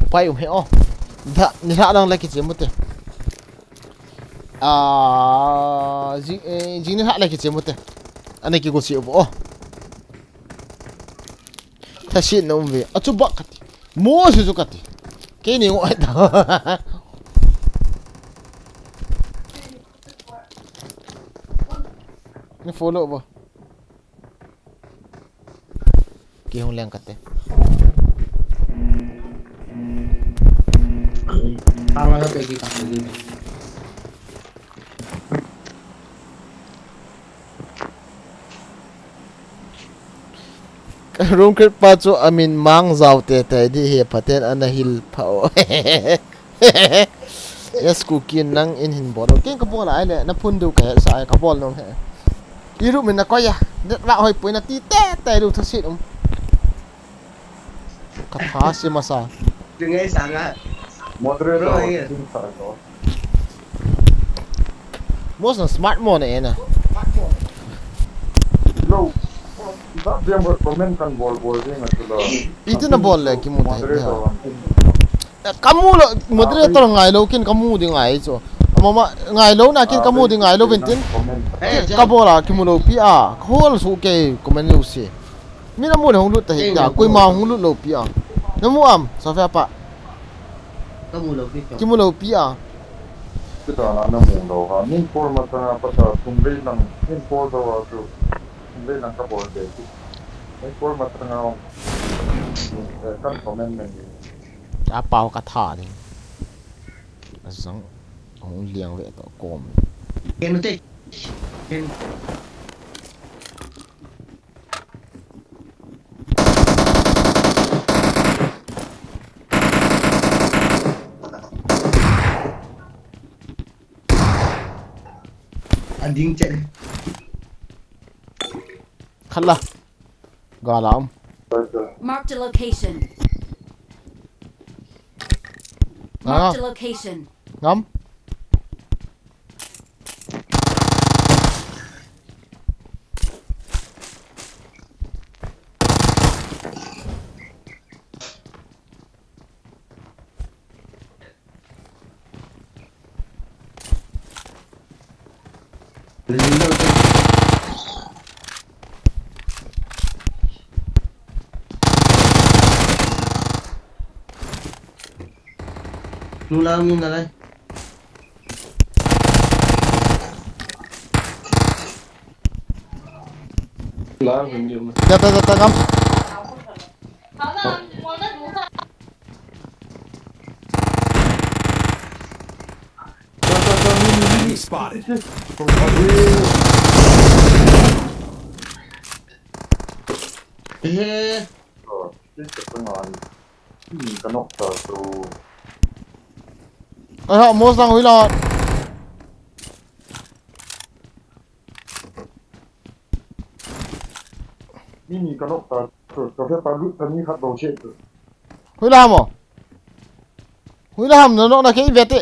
Pai he oh. Da ni ha dang le ki siemute. jing ni hala ki che mute ane ki go si bo ta shi no ve a chu ba ka ti mo su zu ka ti ke ni ngo ta ni follow bo ki hong lang ka te Tama na pegi ka pegi. room krit pa chu amin mang zau te te di he paten ana hil phao yes cookie nang in hin bol ken ka bola ai le na phun du ka sa ka bol no he iru min na ko ya det wa hoi puina ti te du thasit ka tha si masa Dengai sangat. Moderator Oh, iya. ting sa ko. most na smart mo na ena Low. Ba dia comment kan bol dia ngatula. itu na bol le ki mo ta Moderator. kamu lo moderator ngai lo kin kamu di ngai so mama ngai lo na kin kamu di ngai lo bentin ka bola ki mo lo pi a khol su ke comment lu si mi na mo le hong lu ta he ya koi ma hong lu lo pi a na mo am sa fa pa Kamu lebih. ki mo lo pi a Kita anak mu do ha. Nin format na pata tumbe nang nin for do wa tu. Tumbe nang ka bol de. Nin format na kan comment men. จะเป่ากระถาดิสังของเลี้ยงไว้ต่อกลม Ken utik. Ken. Anjing cek. คันละกาลาม Marked a location. อ่ะ Marked a location. งั้ม Nulang ni nalai. Nulang ni mah. จะงั้ม Spotted. Eh. Kita pengan. Kanok sa tu. ไอ้ฮะโมสังหุยหลอด Ni kanok sa tu. Kau palu tani hat do che tu. หุยลามเหรอหุยลามเนาะนะแค่อีเวติ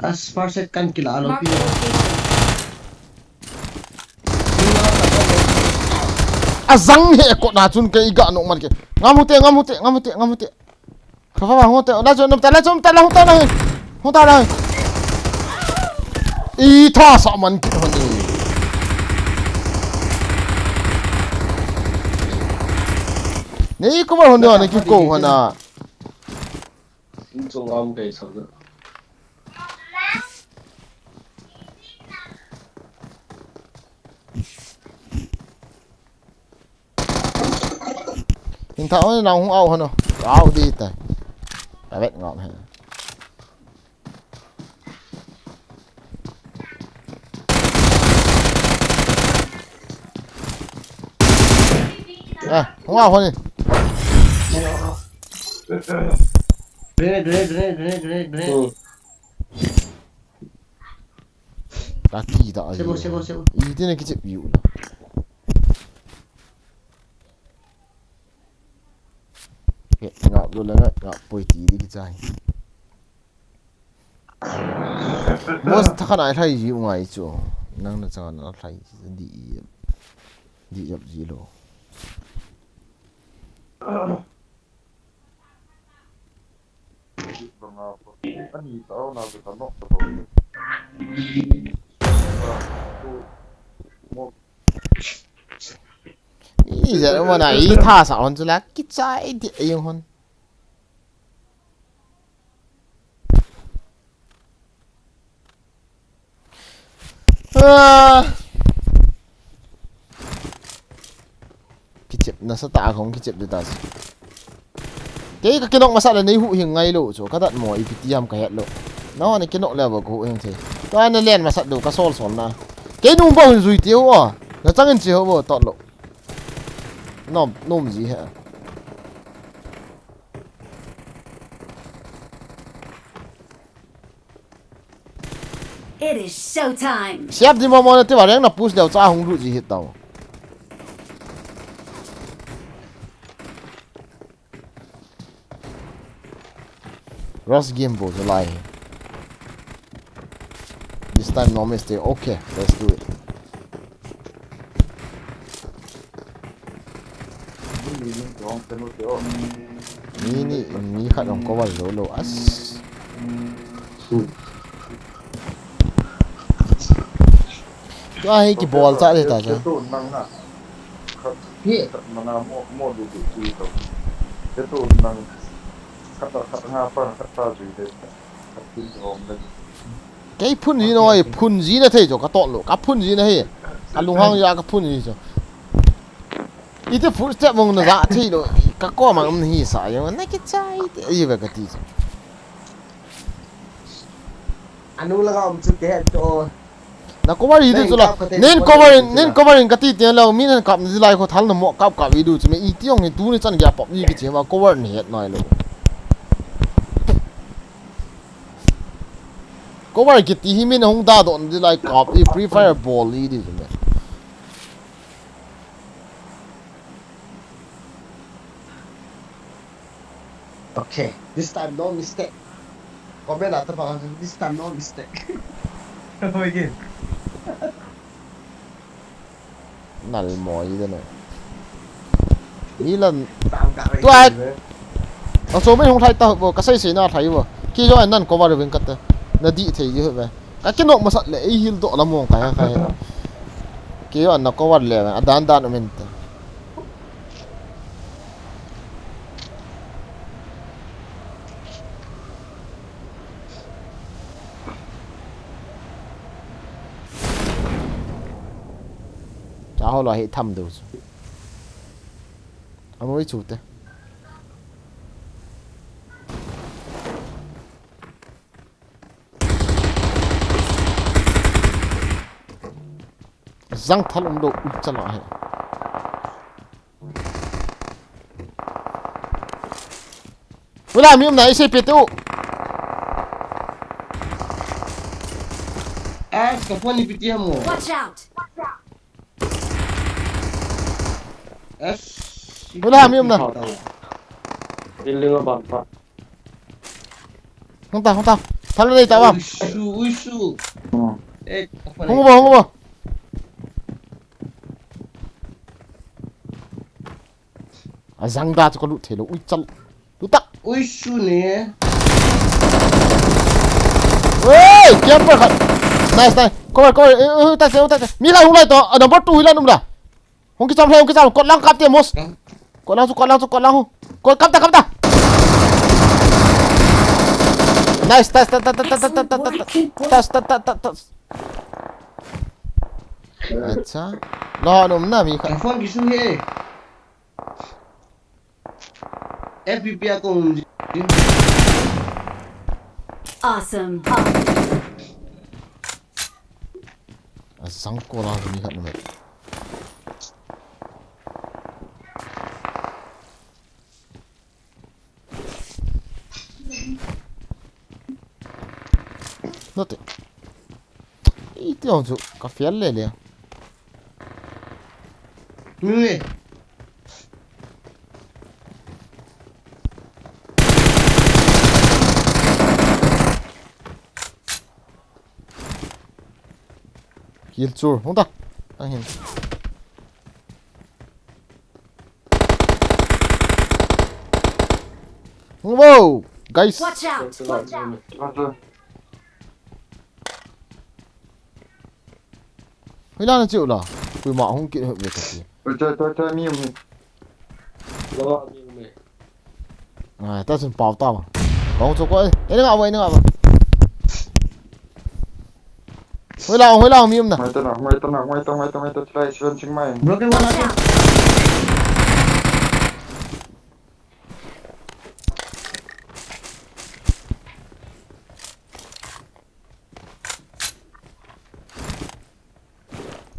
As far as kan kilala Marked pi. a location. อะซังเฮกดนาจุนเกอีกะนุมันเกงามหุเตฟ้าหุเตละจนละหุตาเลยอีท่าสามันกิคนนี้นี่ก็ว่าคนเดียวนี่กิโก้ฮะนะ Trung âm cái sao nữa. ถึงเท้าเราคงเอาฮะเนาะเอาดีแต่เวทงอมฮะคงเอาคนนี้ Grenade. ตากีตา Sebo. อีที่นี่คิดจะอยู่ Oke, ngap dulu ngap poiti di kicai. Mos takkan ai thai ji ngai chu. Nang na changan na thai di yap ji lo. Ani tahu nak kita nak tahu. Giờ mà này tha sao hon là kicai di ayong hon. Kicip nasa ta akong kicip dito. Kaya kinok masala na ihu hing ngay lo. So katat mo ipitiyam kahit lo. Nawa ni kinok level ko hing say. To ano len masat do ka sol som na. Kaya nung ba hun zui tiyo wa. Na changin chi ho bo tot lo. Nom gì hả? It is showtime. Siap di mo na ti warang na push daw cha hong ru ji hit daw. Ross game bo July. This time no mistake. Okay, let's do it. Ni khát ông có bao giờ lâu as. Cho ai cái ball chạy đi ta chứ. Mana mau duduk itu. Itu nang kata ngapa kata jadi. Cái phun gì nói phun gì nó thấy cho cái tọt lộ, cái phun gì nó hay. Cái lùng hang ra cái phun gì cho. Ít phun step mong nó ra thì rồi. Các con mà ông hi sai nhưng mà này cái chai gì vậy cái gì. Anu lang om chu ke cho. Na cover gì đó là nên cover cái tí tiền lâu mình cầm gì lại có thằng nó mọ cặp video chứ mình ít tiếng thì tú nó chân gap bọc gì cái gì mà cover này nói luôn. Cover cái tí mình không đa đoạn gì lại cặp đi free fire ball gì đi chứ mày. Okay, this time no mistake. Comment at the this time no mistake. Come again. Nal mỏi gì đây này. Ý là Tao cả tôi ai ở số mấy không thấy tao bộ cái xây xí nào thấy bộ khi cho anh năn có vào được bên cạnh nó đi thì như vậy cái nộ mà sợ lệ hill độ là mong cái khi anh nó có vào lệ mà đan mình cháu là hệ thăm được ông ấy chụp đấy răng thắt ông độ chân lại hệ với làm như này sẽ biết đâu cái phone đi tiêm mồ. Watch out. với làm như này Đi lừa bọn phật. không tao thắt lên đây tao vào Ui su. không có à răng ra cho con lụt thể nó ui chân lụt tắc Ui su nè. ơi kiếm vào khẩn này coi ta sẽ mi lại hôm nay tao ở đồng bắt tui lên đúng không không cái trong con lăng cắp tiền mos con lăng con cắp ta nice test अच्छा lo nôm na mi Cái phone cái su he. FPP cùng. Awesome. sang cô la mi khẩn mày nó thế ít tiêu chú cà phê lên liền Người. Heal chur. Hong ta. Tang hin. Whoa, guys. Watch out! Watch out! 맞아. Huy lan chịu là. Huy mạo không kiện hợp về thật gì. 저 미음. Lo như mày. À, ta xin bảo tao mà. Có chỗ quay. Ê, nó ngạo vậy, nó ngạo vậy. Huy lao miếng nè. Mai tao try Sven Chiang Mai. Broken one Watch out. out!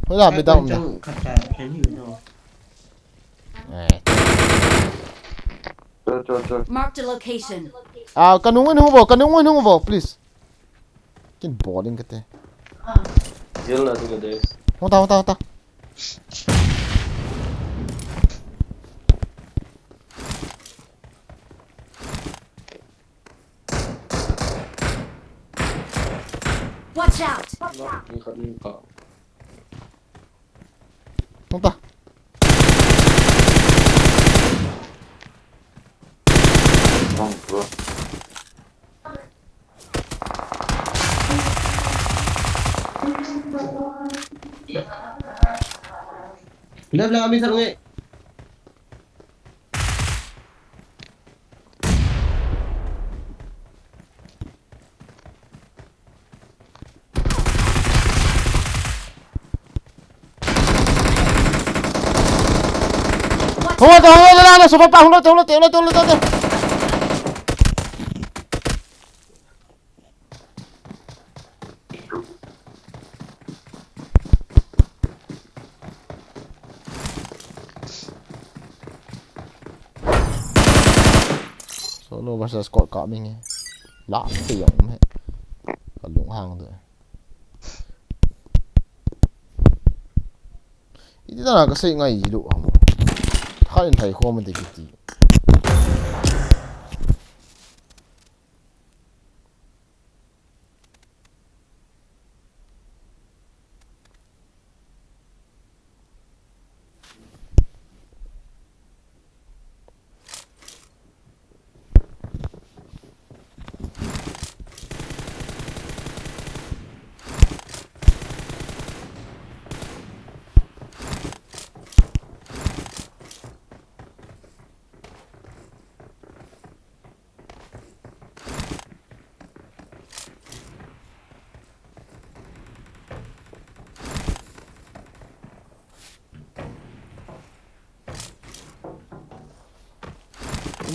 Huy lao bị tao nè. Khắp trà kén hiểu rồi. 저. Marked a location. À, kanungin không vào, please. Cái bỏ đi cái thế. Heal là cái đấy. Không ta. Watch out! Nó như khẩn cỏ. Không ta. Không, rồi. Lớp là mình thật nghệ. Không ra, số phát không ra, tiêu. Solo versus squad cả mình nghe. Lạ tiểu mẹ. Còn lũng hàng rồi. Ini tak nak kasi ngai hidup kamu. Kalian thầy kho mình thì cái gì?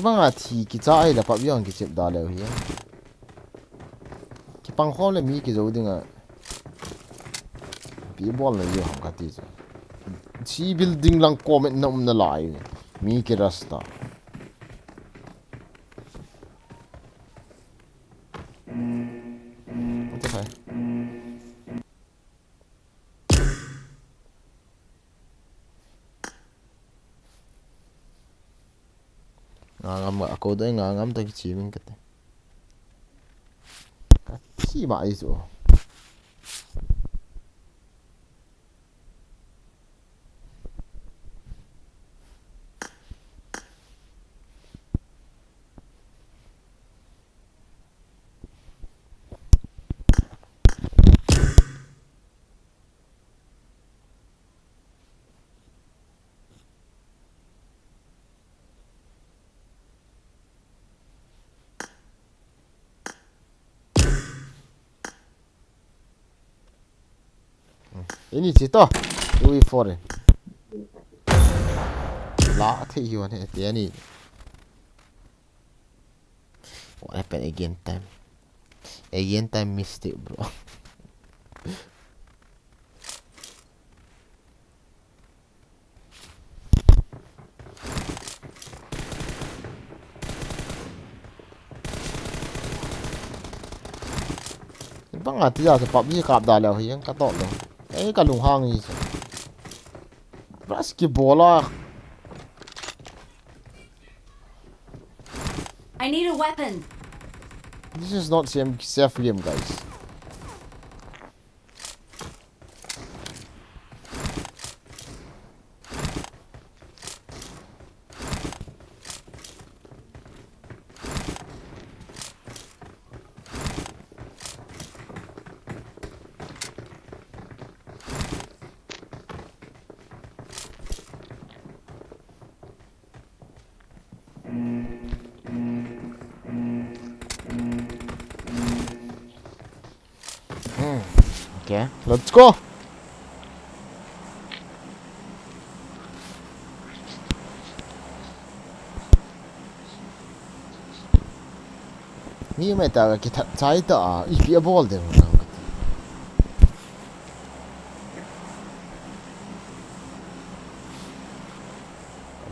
Mga thì cái trái là bắt biếng cái chip đá leo hiền. Cái băng khó là mi cái dấu đinh à. Bị ball là yêu ham cái gì. Chỉ building lang comment nằm na lại. Mi cái rasta. What the fuck? Ngam ako doon ngam to kichiming kate. Kachi ba iso. Ini cerita Ui foreign Lạ thế hiểu này Thế này What happened again time mistake bro Bang ati ra sa PUBG kap dalaw hiyan katok lang Eh kalunghang isa Basketball I need a weapon. This is not safe game guys Okay, let's go. Ni mai ta ki that chai ta I be a ball de na.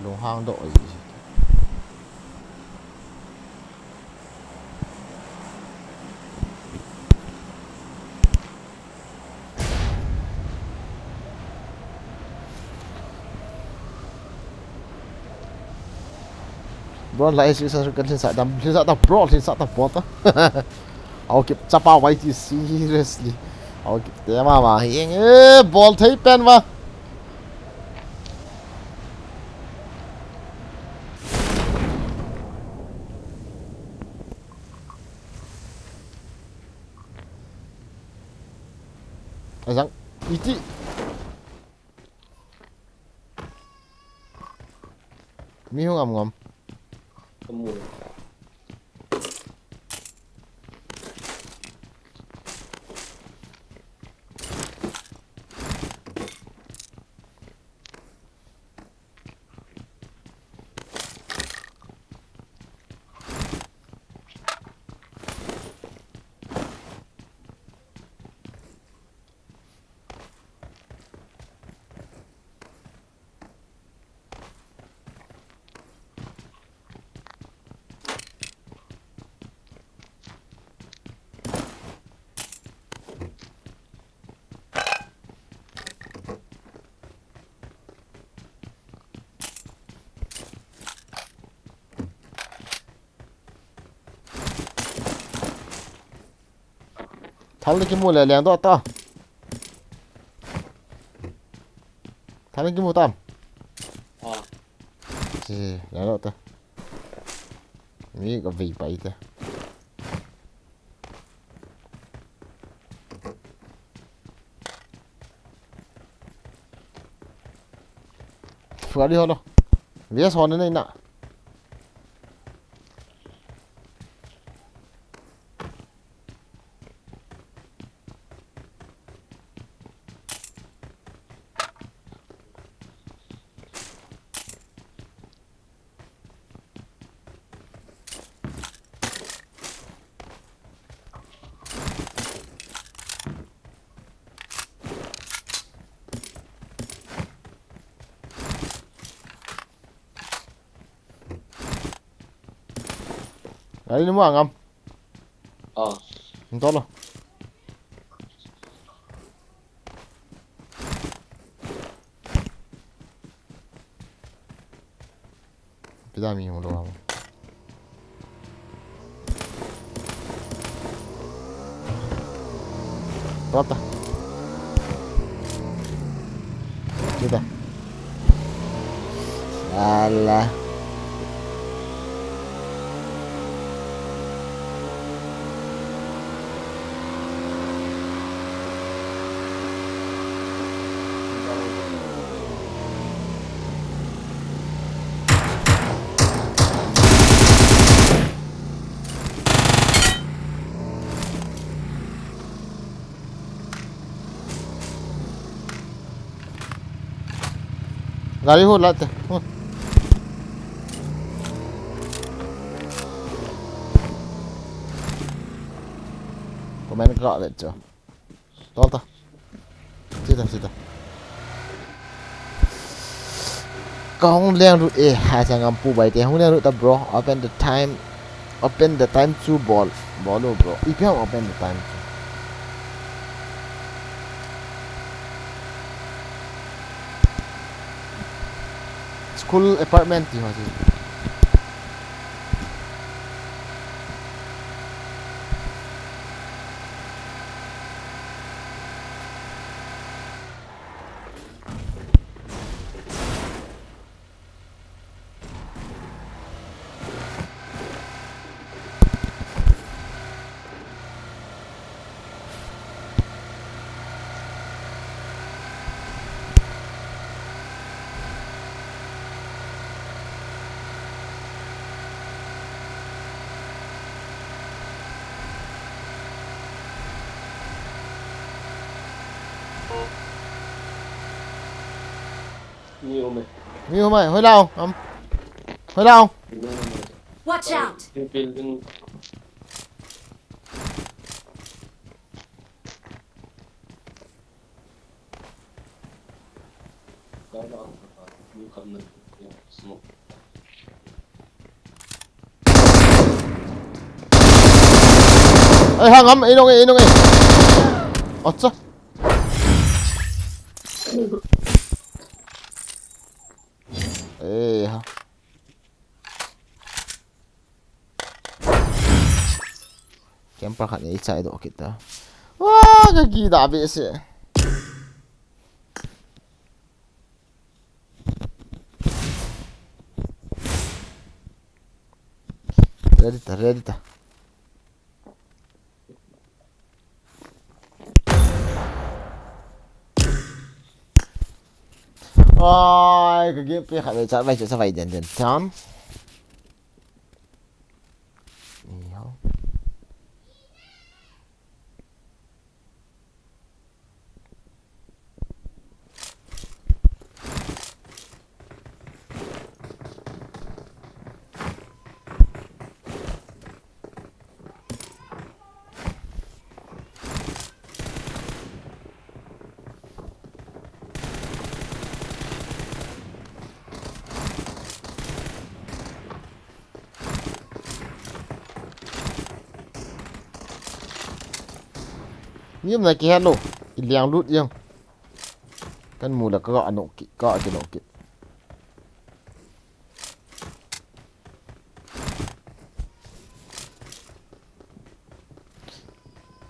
Long hang do gì. Bro lại sự sự cần xin sát bro xin sát bot á. I'll keep chapa white seriously. I'll keep them mà hiện ball thấy pen mà. Rằng iti mi không ngầm Kamu. thằng cái mua lại liền đó to thằng cái mua tầm Ah. gì liền đó to mi có vị vậy ta vừa đi thôi đâu viết hòn này nè đấy đúng không Ah. không tốt đâu kita minum doang Rata kita Alah Lari hôn lại hôn. Komen gọi lại chưa? Đó ta. Sita. Kong liang ru hai sang ampu bai te hong liang ru ta bro. Open the time to ball bro. Ipiam open the time. School apartment di masih. nhiều mày Mi không mày, hơi đau, hơi đau. Watch out! Pin pin pin cái đó như không mình smoke Ê, hang ấm, 이동해. 어쩌? Ê, ha. Camper kan i side do kita. Wah, kaki dah habis. Ready ta. Ôi, cái game phải phải chọn vai chỗ sao vậy đền chọn. Nhưng mà cái hello, cái liang lút riêng. Kan mula ka ano ka kinokit.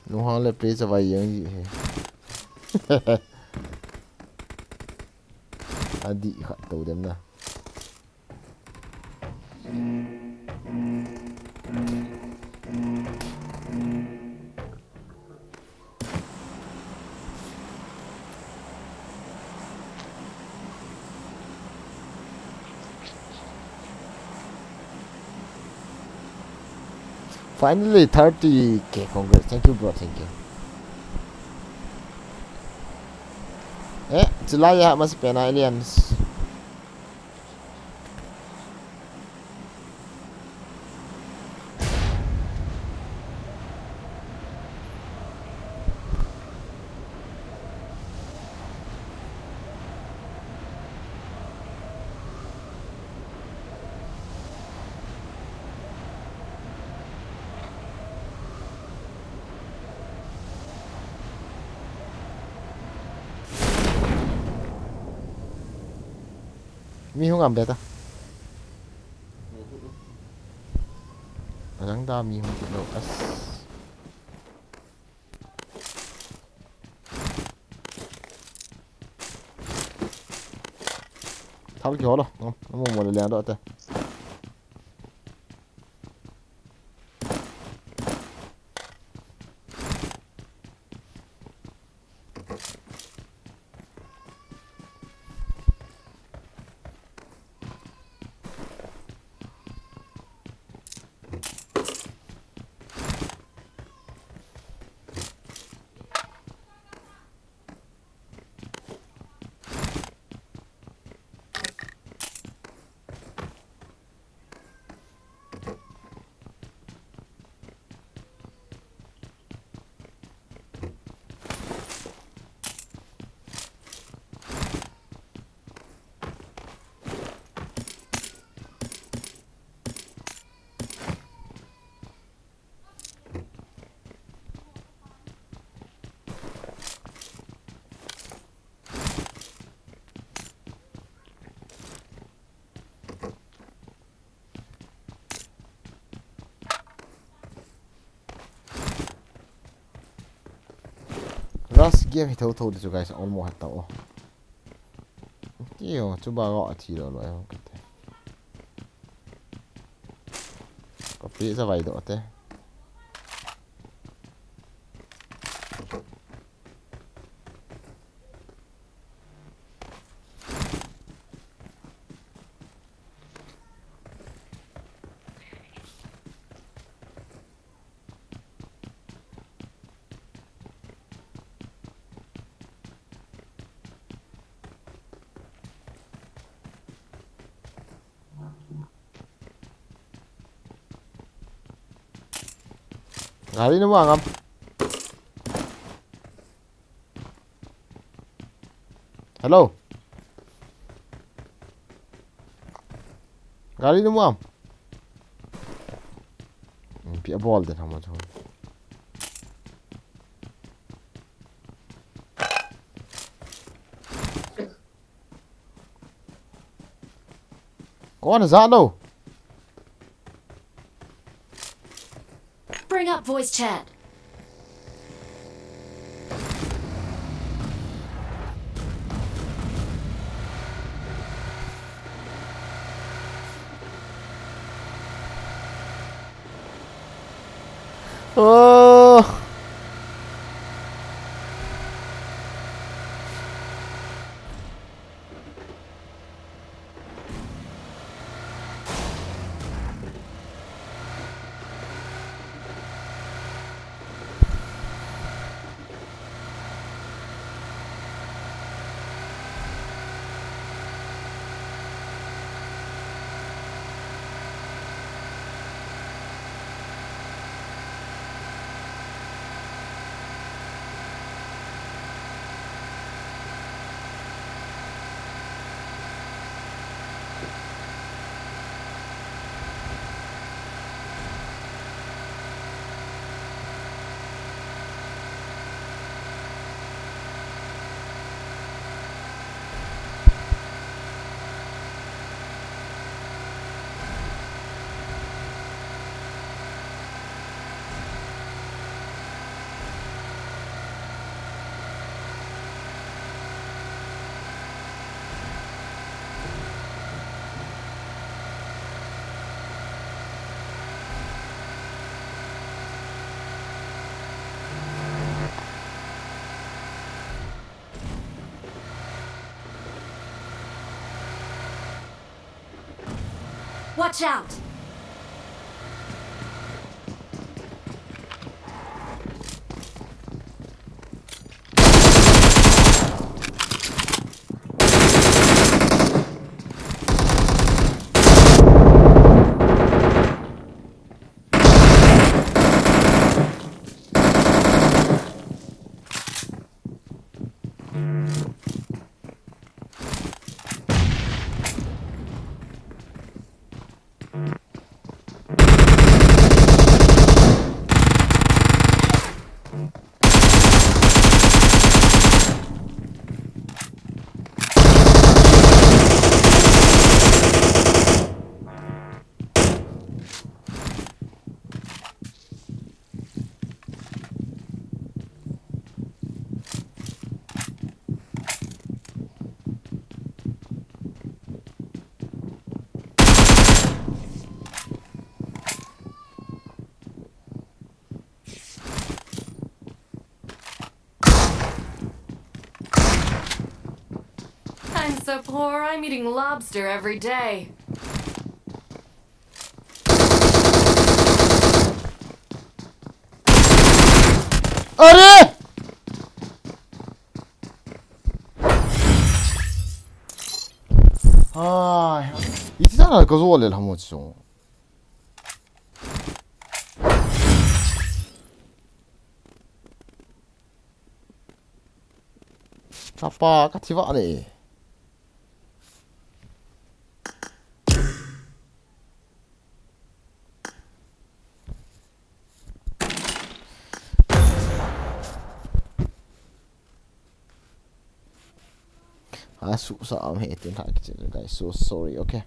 Nó hang le play sa vai yang gì he. Adi khat tàu dem na. Finally 30k, congrats. Thank you bro, thank you. July ya masih pena aliens. Mi không làm được ta. Ráng ta mi không chịu nổi. Tháo cái đó không? Nó một lần đó ta. Last game thì thâu được cho guys on một hạt tàu. Tiêu, coba gọi thì rồi loại không thể. Có phí ra vài độ thế. Gari na mo angam. Hello. Gari na mo am. Pia ball din hamo chon. Kौन है जानो? Bring up voice chat. Oh. Watch out! I'm so poor, I'm eating lobster every day. अरे 아, 있잖아 그 소리를 한번 좀. 아빠 같이 봐네. 아, susah am hitin hak kecil guys. So sorry, okay.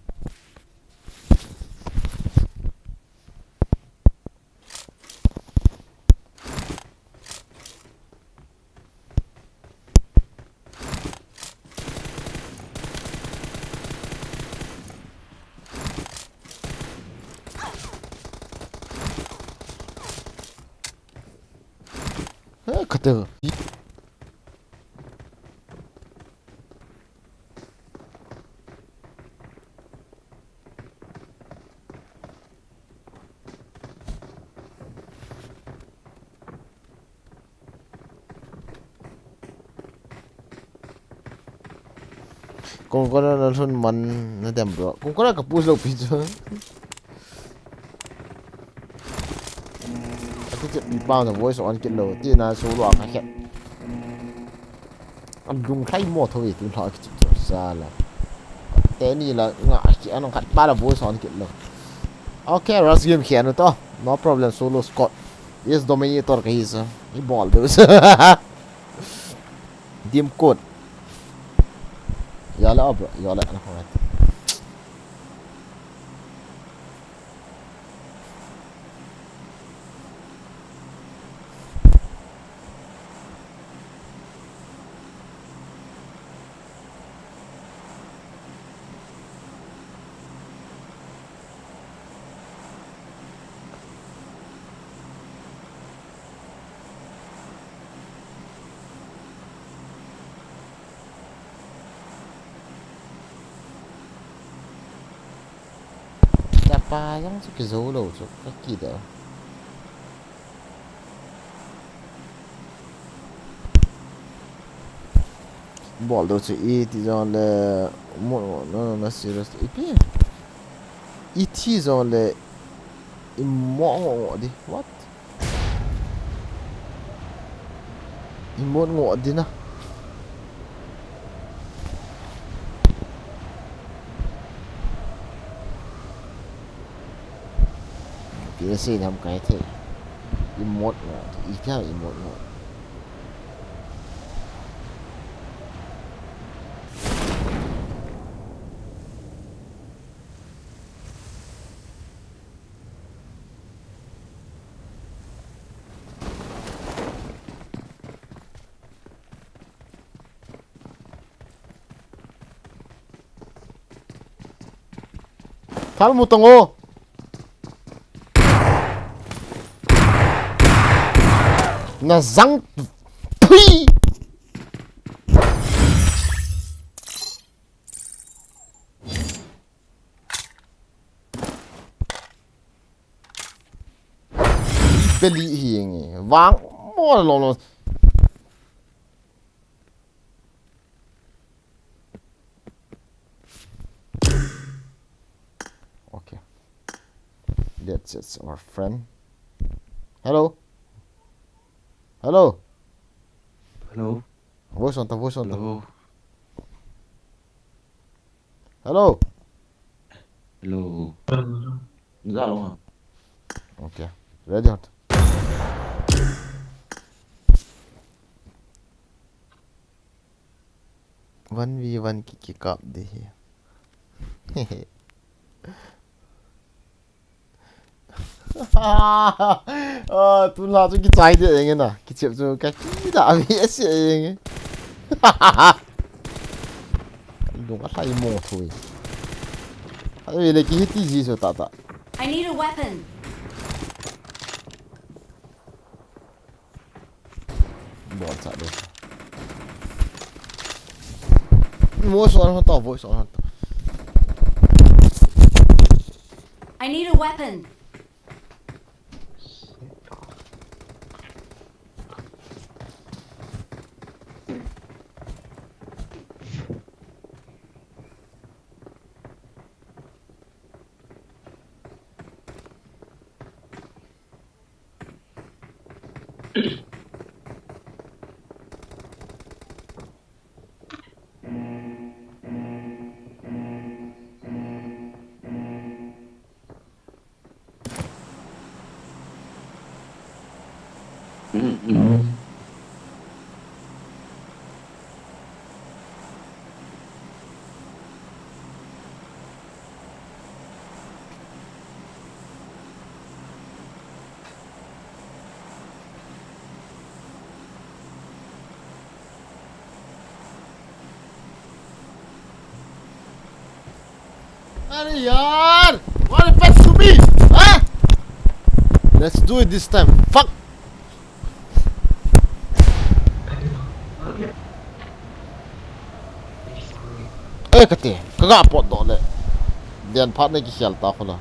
kata kung ko na nalun man na dem bro kung ko na kapus lo pizza ati chip bị bao giờ voice on kit lo ti na số lo ka khet am dung khai mo thôi tu lo ki chip sa la te ni la nga ki anong khat ba la voice on kit lo okay rush game khian to no problem solo squad yes dominator ka hisa I ball those dim code yala bro yala ana khamat pa yang su ki zo lo su kaki da ball do su ti zon le mo no serious pi ti zon le mo di what mo ngo di na cái gì làm cái thế emote ngộ ý theo emote ngộ thal mu tongo na zang pui beli hieng wang mo lo okay that's it our friend hello hello Hello. voice on Hello. hello Hello. Dạ đúng không? okay ready hot 1v1 kick up đi tu la tu ki chai de eng na ki chep chu ka ki da vi es eng dong ka sai mo thui ai le ki ti ji so ta ta I need a weapon. bo cha de mo so an ta voice on I need a weapon. अरे यार what affects to me huh let's do it this time fuck kati kaga pot do le den phat ne ki khel ta khola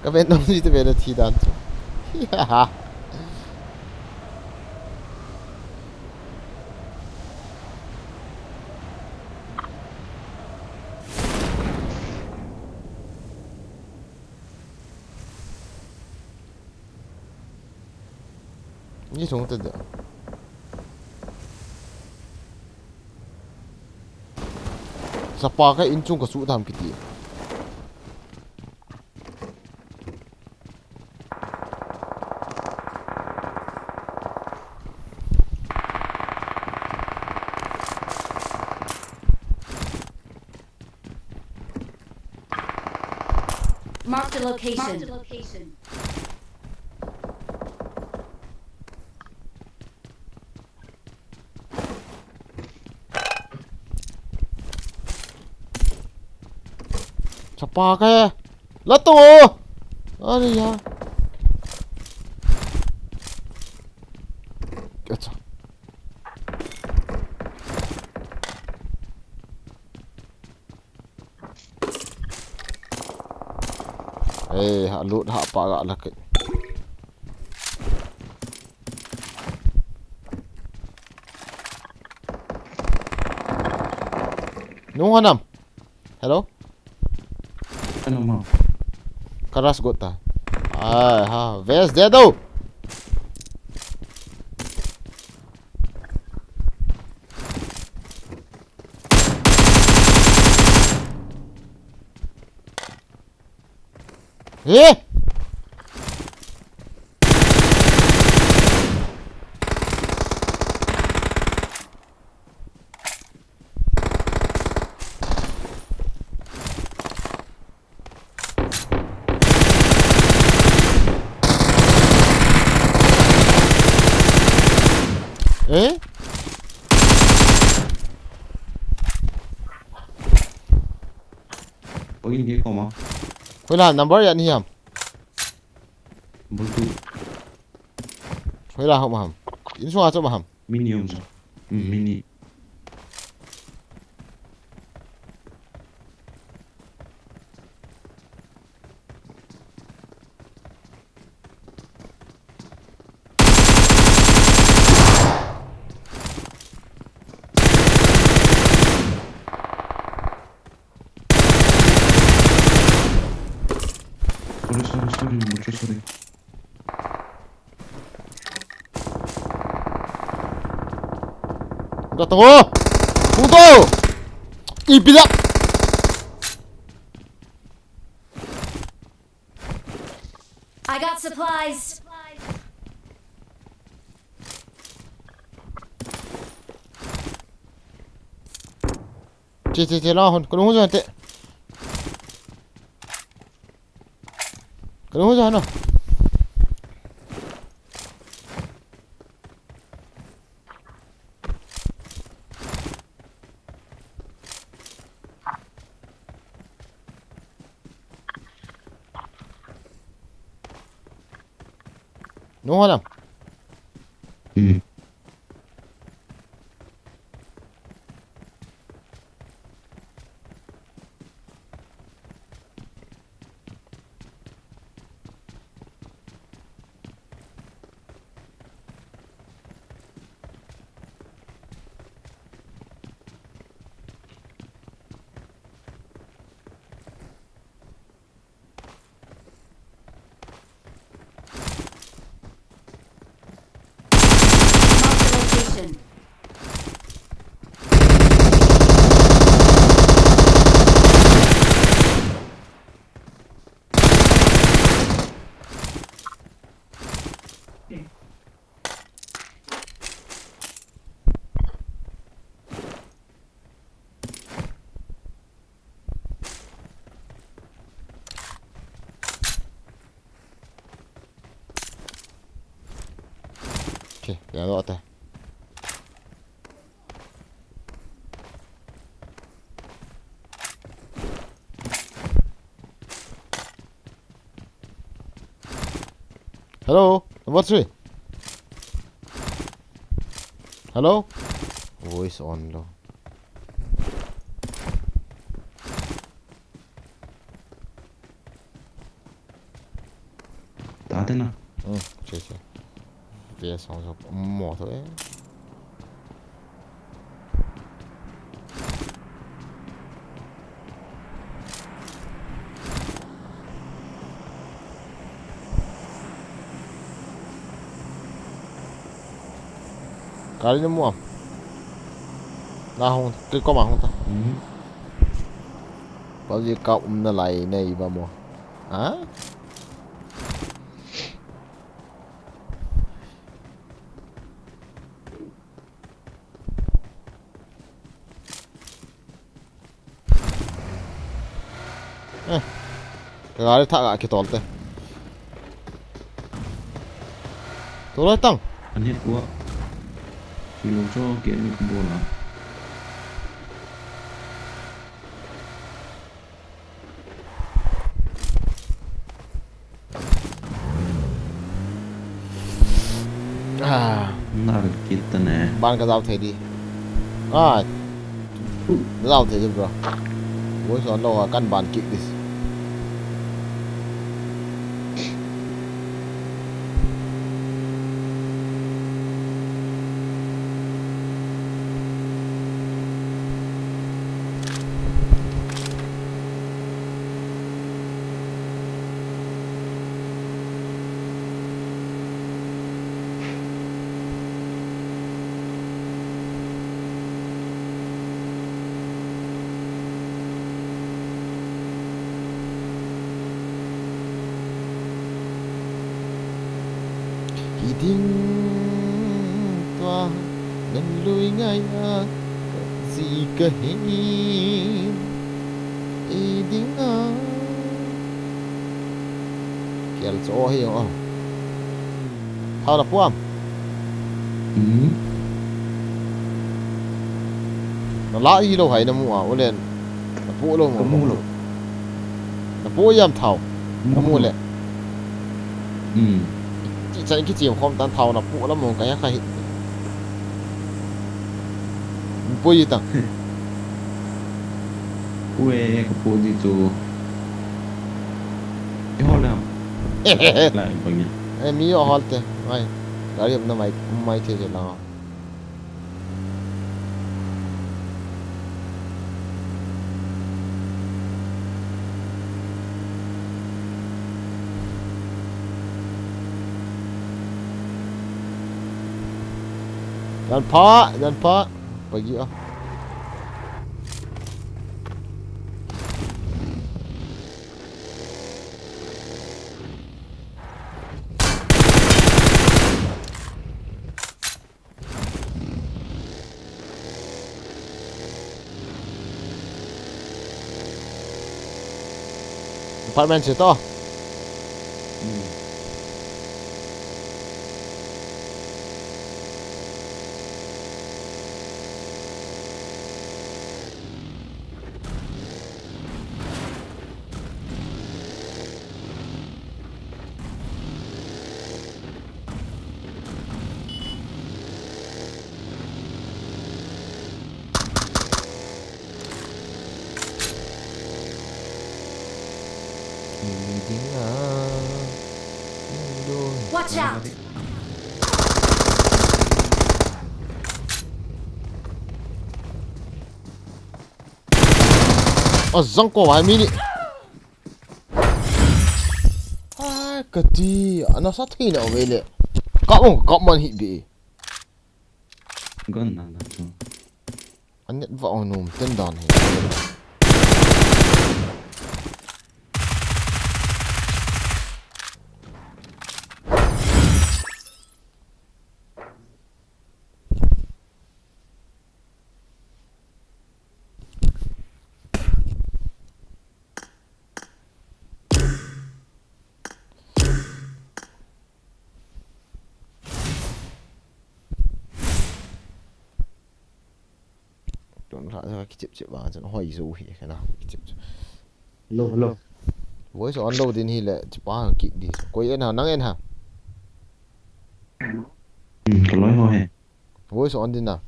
cái bên đó gì tới về là thì đàn Ni sung ta da. Sapa ka in chung ka su tham kiti. Mark the location. Sapa ka ya. Lato. Ano ya? Kacau. Hak loot hak parak lah ke. Nung hanam. Hello? Ano mo? Keras gota. Ha, vest dia tu. Eh? Eh? Có in kia không mà? Kau lah number ya ni ham. Bluetooth Kau lah ham. Ini semua macam ham. mini om sao? Mini. Sorry, mucho sorry. Udah tunggu. Tunggu. Ih, bila. I got supplies. Cik, lah. Kau nunggu jangan tek. Kau nunggu jangan. Nunggu hanam. Location. Okay, jangan lupa atas. Hello, number 3. Hello? Voice on low. Tá tendo. Cik. Biar sama emoh tu Kali ni muam. Na hong cái có mà không ta. Bao nhiêu cậu nó lại này ba mua. Hả? Kali tak gak kita tol teh. Tolong tang. Anh hết của thì luôn cho kiện đi combo nào. Nào được kita nè. Ban cái dao thế đi. Dao thế đi bro. Bố chọn đâu căn bản kịp đi. Hiding tua dan lui ngay gì cơ hin hiding kia là chỗ hiền không thao là puam nó lạ gì đâu hay nó mua lên nó phụ luôn nó phụ yam thao nó mua lên chạy cái chiều không tan thầu là phụ lắm một cái khai phụ gì ta Quê của cô gì chú cái hôn nào lại bằng nhỉ em mi ở hall te mai gari apna mai the je la dan pa pergi ah apartment situ Watch out! zang ko hai mini cái gì nó sát thế nào vậy lệ cọp man hit bị gần nào đó anh nhận vợ nùm tên đòn này lại ra cái chip vào cho nó hoài dù hi cái nào chip Hello với số lâu đến hi lệ chip vào kịp đi quay em nào nắng em hả có lỗi thôi hè với số đi nào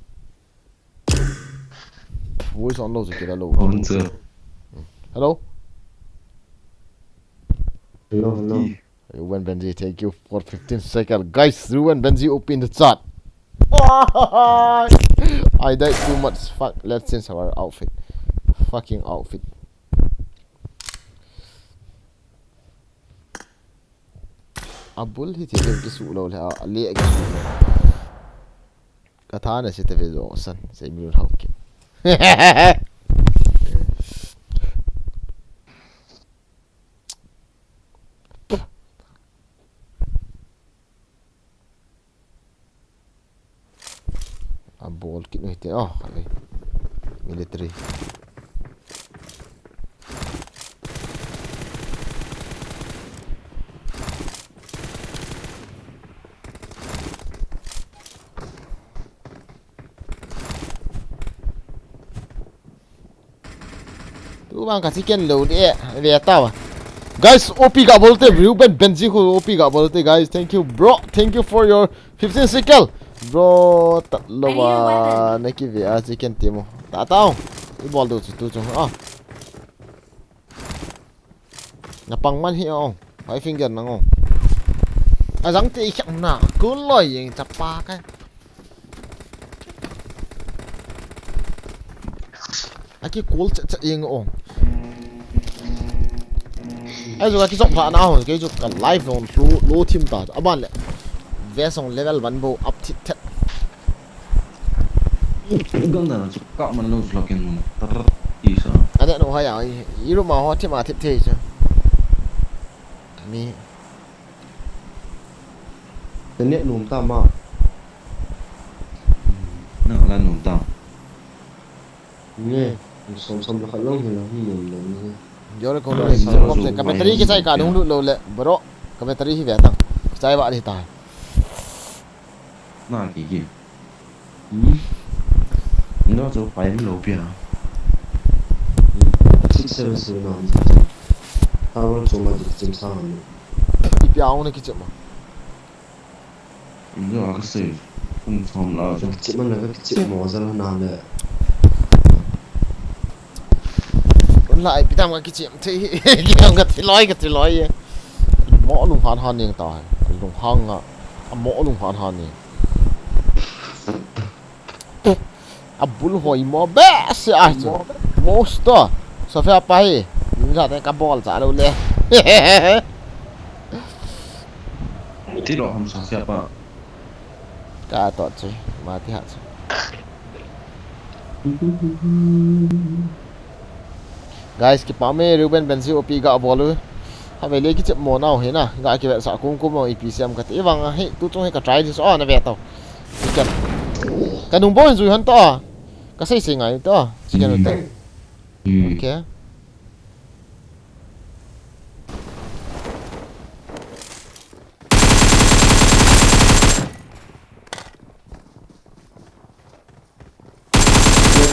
với số lâu rồi kia là lâu hello Ruben Benji thank you for 15 seconds guys Ruben Benji open the chat I died too much. Fuck. Let's change our outfit. Fucking outfit. Abul hi the cái sụ lâu là lệ cái cái thá này sẽ tới về rồi sân sẽ miêu học kì ball kit nó hiện kali military tu bang kasih kian low dia dia tahu guys OP gak bolte Ruben Benji ko OP gak bolte guys thank you bro thank you for your 15 sickle bro tak lawa nak via chicken timo tak tahu ni ball tu napang man hi ong 5 finger nang ong azang ti ikhang na ku loi yang chapa ka aki cool cha yang ong ai rồi cái giọng phá nào cái dục cả live on low team ta aban le vesong level 1 bo up to 10 ganda na cakap mana lu slokin mo tar isa ada no haya iru ma ho team atip te cha mi Nenek num ta ma na la nung ta nghe som la khalong hi la num Jore ko le kom se kametari ke sai ka dung lu lo le bro kametari hi vetang sai ba di ta na ki nó cho phải lỗ bia six seven seven na ta wan so ma jim sa i piao ne ki chama nó cái gì không phòng là chim man la ka chim mo za na le lại cái tam cái chuyện thì cái loi mõ lùng phán han nhưng tao lùng hăng mõ lùng phán han nhưng bul hoi mõ bé se most to so phải apa hi ra cái ball trả đâu le tí độ không sao siapa cả tọt chứ mà thì hạt guys kita me Ruben Benzi OP ga bolu ha vele ki chep mo nau he na ga ki sa kum kum mo EPCM ka te wang he tu chung he ka try this on na ve to chicken ka nung bo zui han to ka sei sei ngai to chicken te okay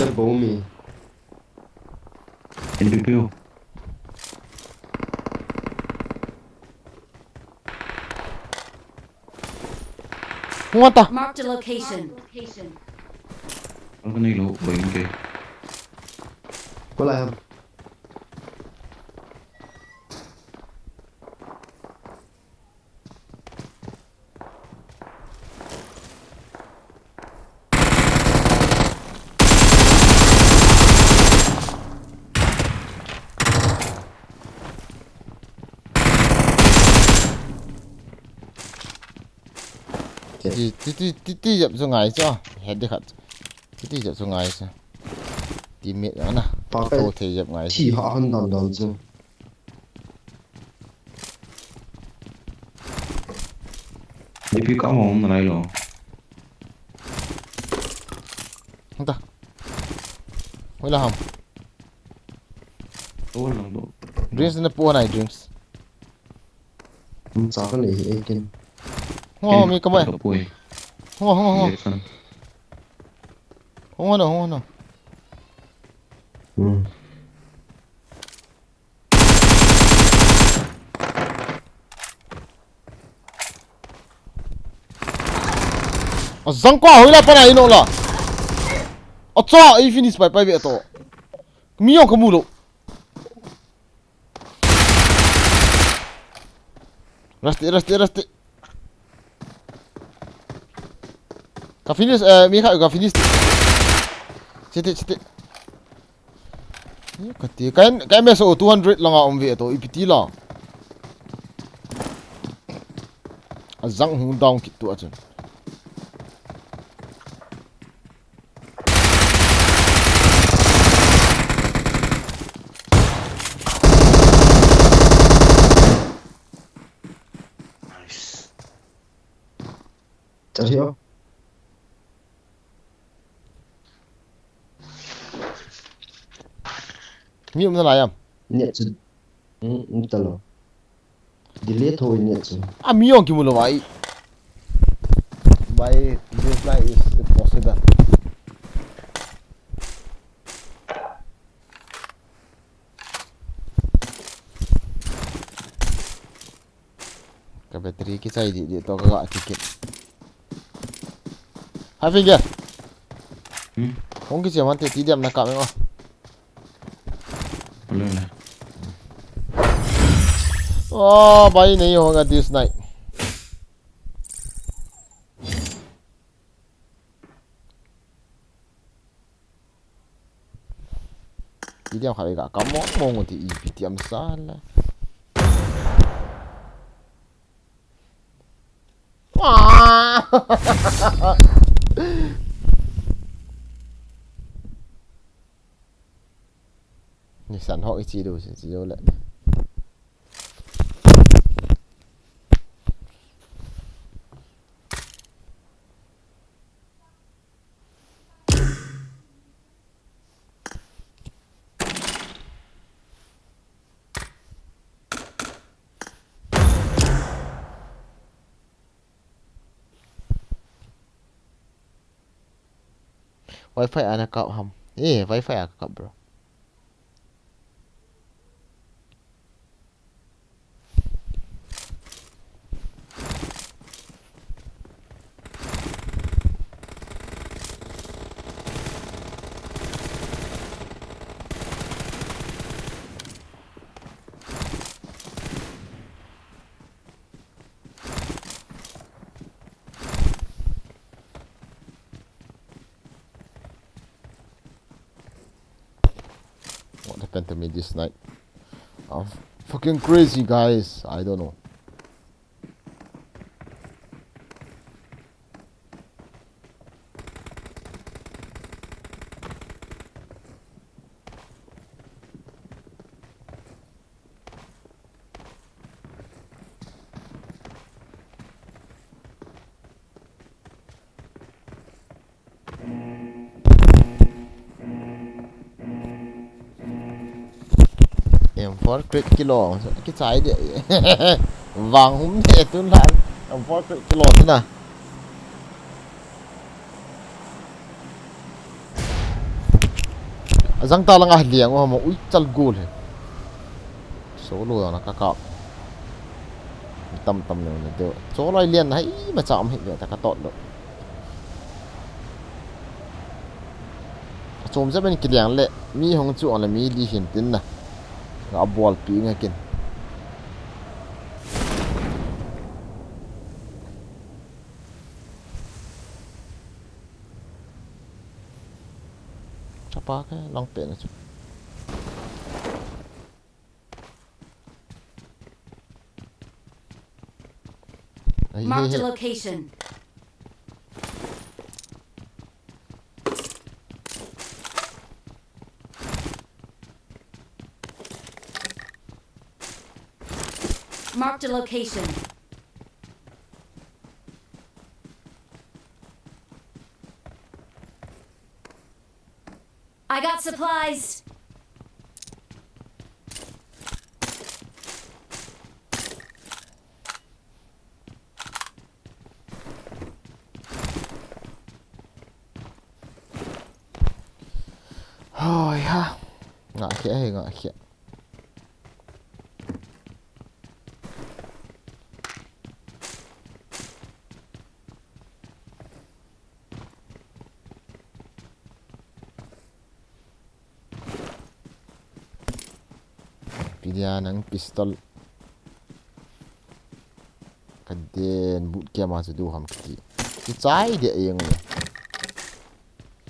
le bo mi NPPO ngon ta Marked a location. nó cái này lỗ bởi cái có lại không ti dập sungai cho head đi khát ti dập sungai cho tìm miệng đó nè tô thì dập ngai chỉ họ hơn đòn chứ NPPO có mồm là này rồi không ta mới là không tôi là độ drinks nó pua này drinks sao cái này ấy kinh oh mi kamay quê oh no zang qua hồi là pa này nó là cho ai finish pai vậy to mi yong kamu lo rasti ka finish mi kha ka finish chete ka ti cái me so 200 langa om ve to ipiti la azang hu down kit tu achen Chariyo. Mi um na layam. Net chu. Talo. Delete thôi net chu. Ah, mi on kimulo vai. By this line is possible. Cái battery cái sai đi to cái gọi ticket. Hai finger. Không cái gì mà thì điểm là cạm không? Boleh lah. Oh, bay này hoga this night. Tí điểm khai cả cắm mong một thì bị điểm xa là. Ni sẵn họ cái gì đâu chỉ đâu lại. Wifi anak kau ham. Wifi aku kau bro. What happened to me this night? I'm fucking crazy, guys. I don't know. Em for crit kilo cái trái địa vàng không thể tuôn lại em for crit kilo thế nào răng ta là ngài liang mà ui chal gul số lùi nó các cậu tâm tâm này được số loài liền hay mà chọn hiện tại ta tọt được chôm rất bên kia liang lệ mi không chọn là mi đi hiện tin nè ngã ball pi ngay kia apa cái long tiền này Marked a location. Marked a location. I got supplies. Thôi ha ngại khẽ hay ngại khẽ pilihan ng pistol kadin boot camp mà du ham ki trái địa yên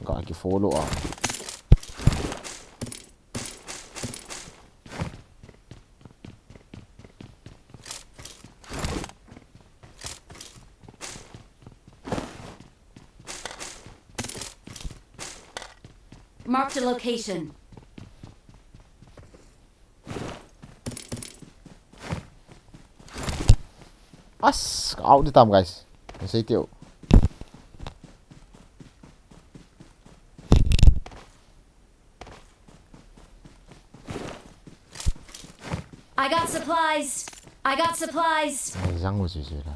gọi cái follow à Marked a location. out đi tầm guys mình xây tiểu I got supplies. I got supplies. răng của chị là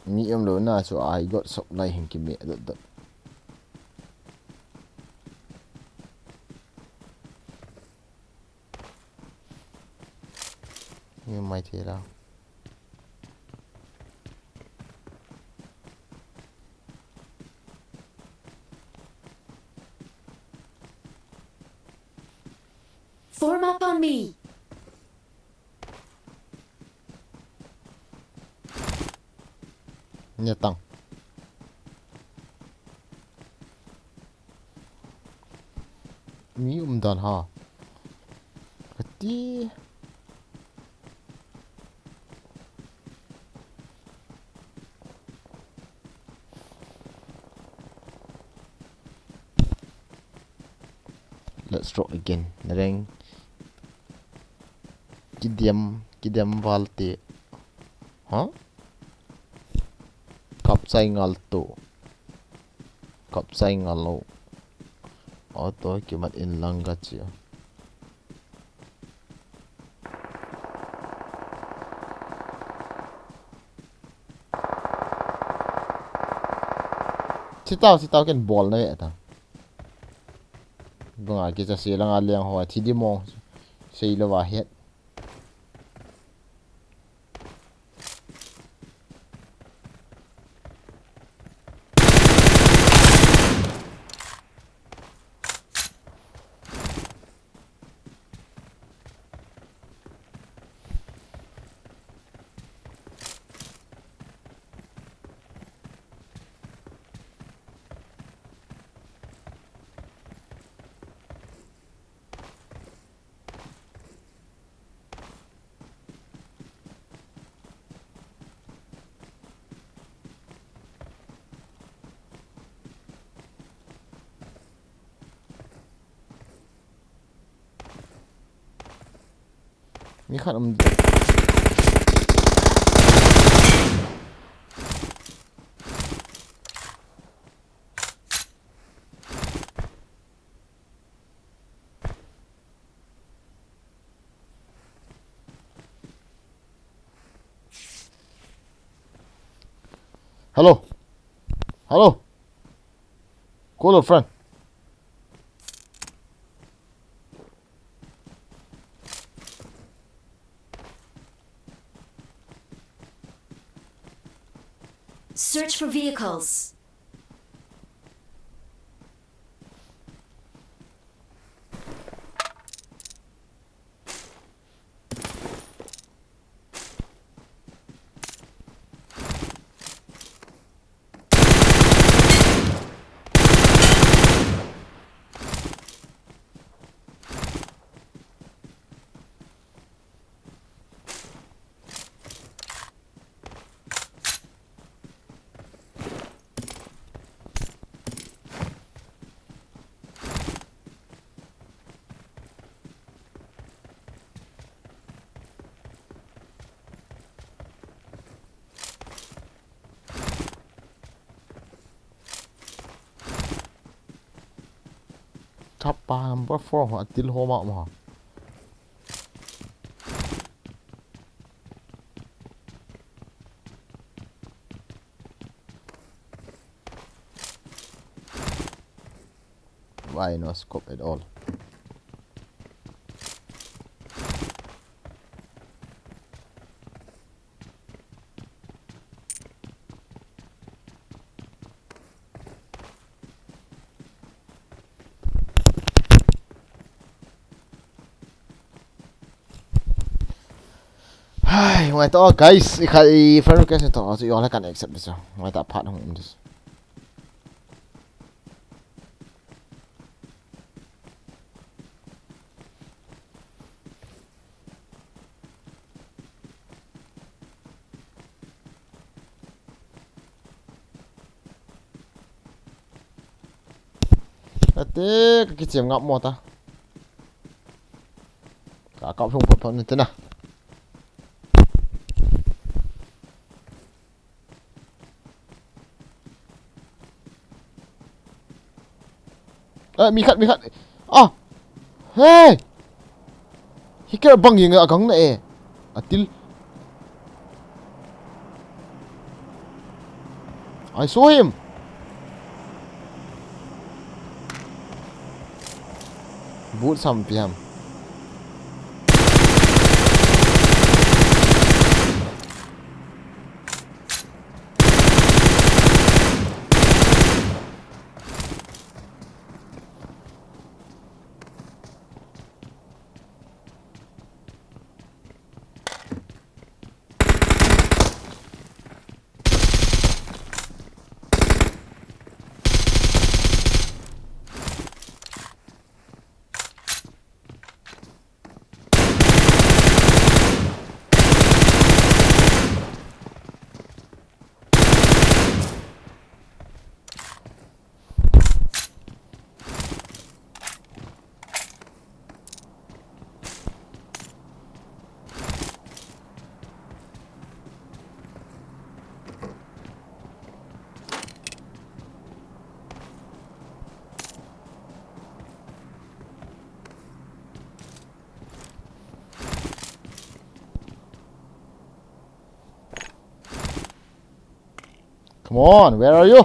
mi em lo na so I got supply hình cái mẹ đó như mày thế nào Form up on me. nhà tăng mi đàn ha cái tí let's draw again nareng kidem valte huh kapsai ngalo auto kimat in langa chia sitao ken ball na ta bunga ke cha se langa liang ho thi di mo sei lo wa het mi khan hello call a friend Search for vehicles. Chapa number 4 họ til ho ma ma why no scope at all ngoài to guys khai friend request to so you all can accept this ngoài ta part hong this ate cái chiếm ngậm một ta cả cậu không phật như thế nào มีคัดอ๋อเฮ้ยฮิกเกอร์บังยิงอะกังนะติล I saw him boot some PM Come on, where are you?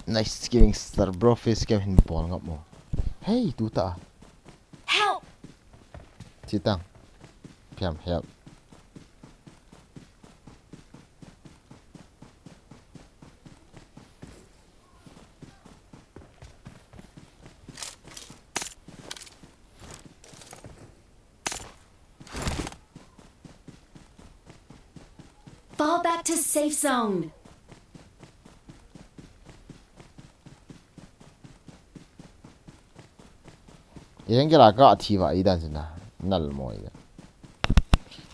Nice giving star bro face cam hin bol ngap mo. Hey, tu ta. Help! Chitang. Piam help. Fall back to safe zone. Yang kira ka achieva idan sina nal mo ida.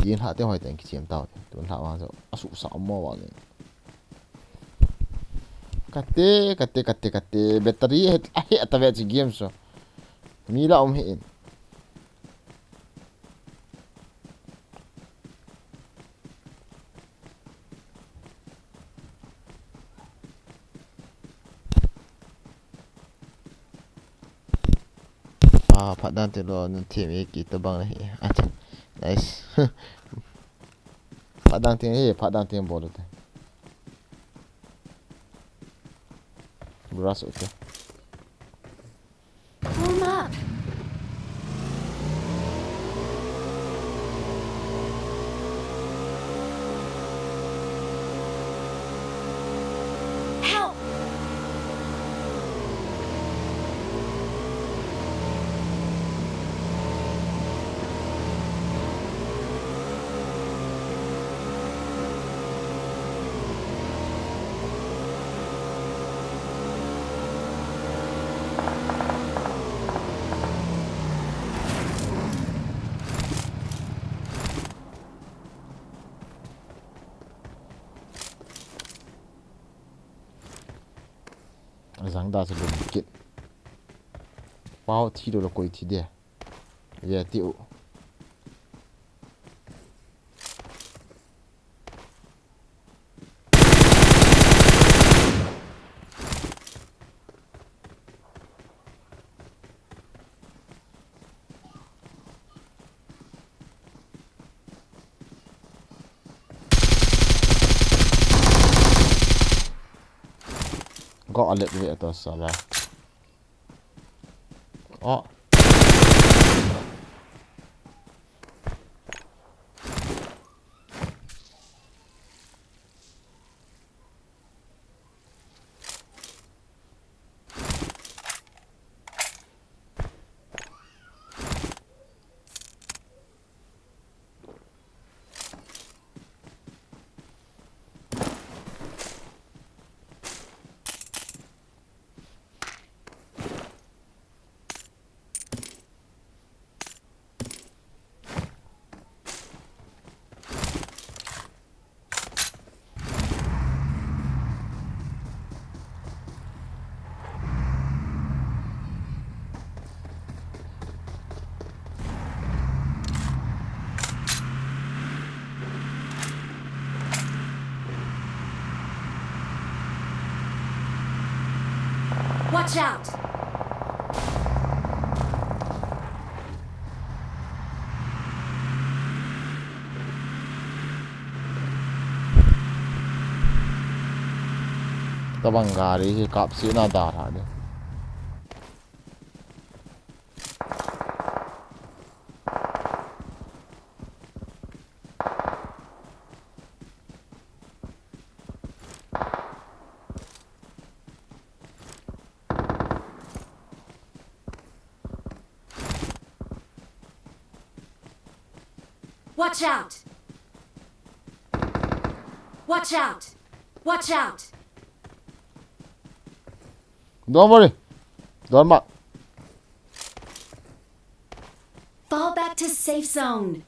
Yin ha te hoi ten ki chem tao tun ha wa so asu sa mo wa ni. Kate battery het ahe atawe chi game so. Mi la hin. Pak dan tu lo nanti kita bang lagi. Nice. Pak dan tu boleh tu. Beras okey. Pull 'em up. Help! giang da sẽ lùm kiện bao thi đồ là quay thi đẻ về tiểu gõ lệ về tao sao vậy ó Watch out! tabang gari hi kap si na dar ha de Watch out! Watch out! Watch out! don't worry don't mark Fall back to safe zone.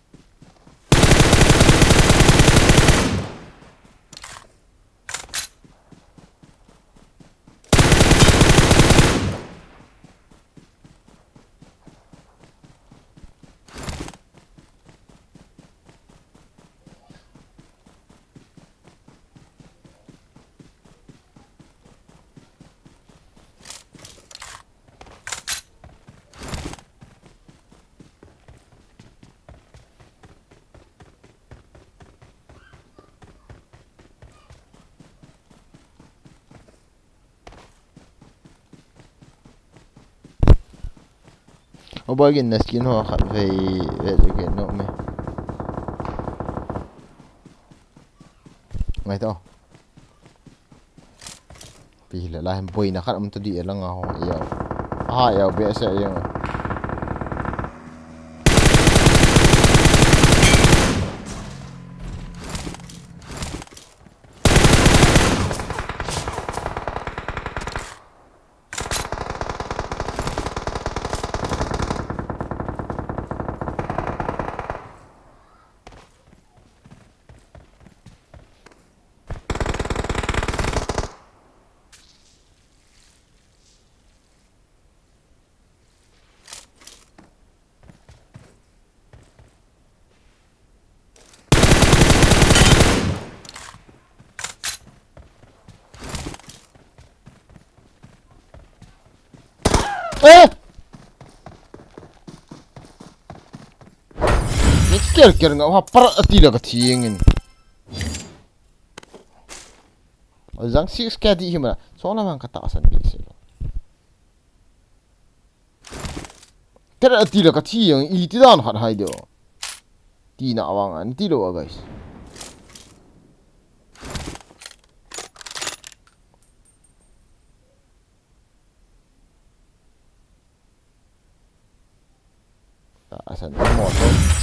Obagin na skin ho khat ve ke no me ngai to pi la la hem boi na khat am to di la nga ho ya ha ya be se ya ker nga ha par ati la ka thiengin ozang six ka di hima so la man ka ta san bi se ter ati la ka thieng I ti dan hat hai do ti na awang an ti lo guys ta asan mo to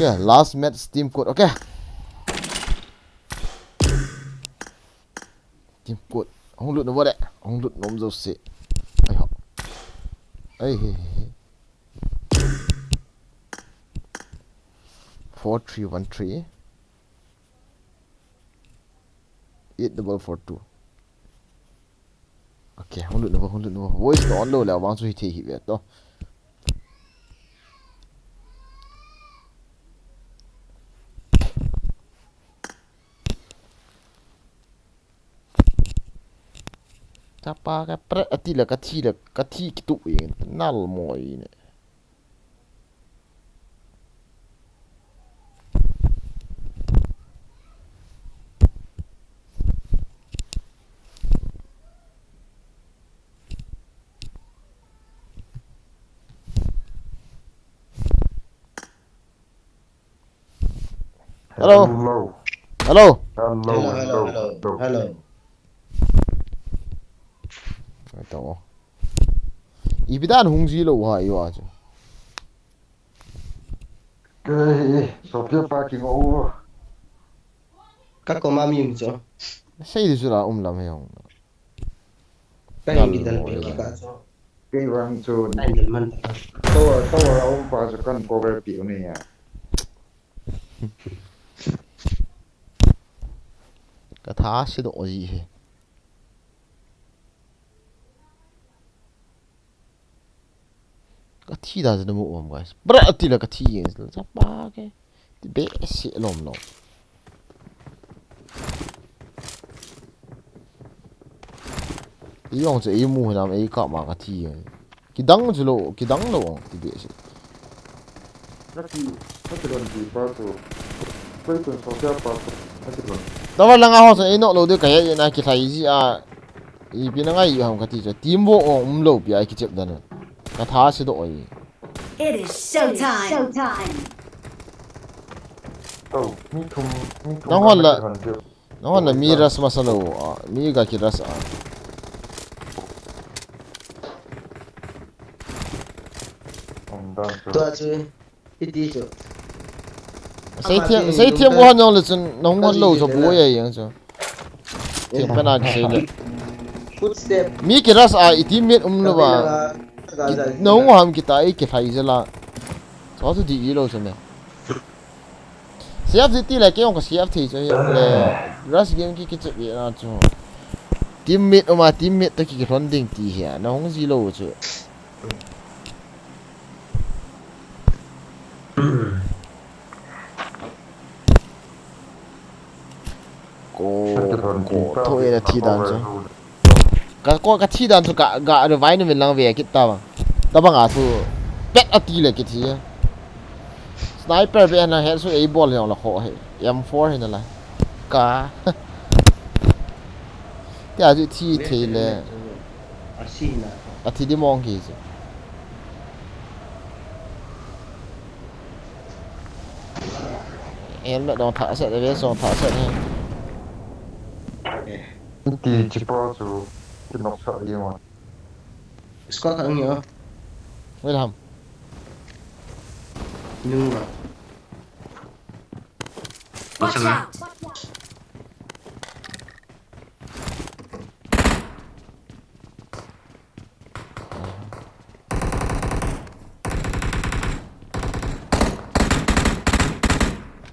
okay last match team code okay team code hong lut no bo de hong lut nom zo se ai ho ai he 4313 8442 okay hong lu voice on lo la wang su hi thi ve to Tapa ka pre atila ka thi ki tu yin nal moi ne hello hello Hello. to ibidan hungji lo ha yo ajo Sofia parking over. Các cô mami yung cho. sei di sura lam he Kaya hindi dal ka. Cái răng cho Ay dalman. tao ông pa sa kan cover piu niya. ka tha si do ji he ka thi da de mo guys bra atila ka thi yin sa pa ke ti be si lom lo 이용 저 이무 남 A 까 마가 T 기당 줄로 기당로 ti be si Kasi doon di pa to. Pwede Sofia pa to. Kasi doon. dawa lang ako sa ino lo de kaya na ki thai ji a I pinanga I ham ka ti jo timbo o lo pi ai ki chep dan ka tha si do oi It is showtime. Oh, mi tum. no la mi ras masalo mi ga ki ras a Tua chứ. Ít cho. sai tiam ko han yong le chun nong han lo so bo ye yang so tiam pa na sai le Footstep. mi ki ras a I tim met lo ba nong ham ki tai ki thai jala so su di I lo so me siap ti la ke ong ka siap thi so le ras game ki chep ye na chu team met to ki ron ding ti he na hong ji lo chu ko thôi là thi đàn chứ cái thi đàn cho cả được vài mình lang về cái ta bằng à thu bet ở tí là cái thi sniper về là hết số A ball là khó hết M4 hay là cả cái gì thi thì là à thi đi mong gì chứ em đã đòn thả sẽ để xong thả sẽ này Thì chỉ bao giờ cái nóc sợ gì mà. Squad thằng nhớ. mới làm Nhưng mà. Watch out!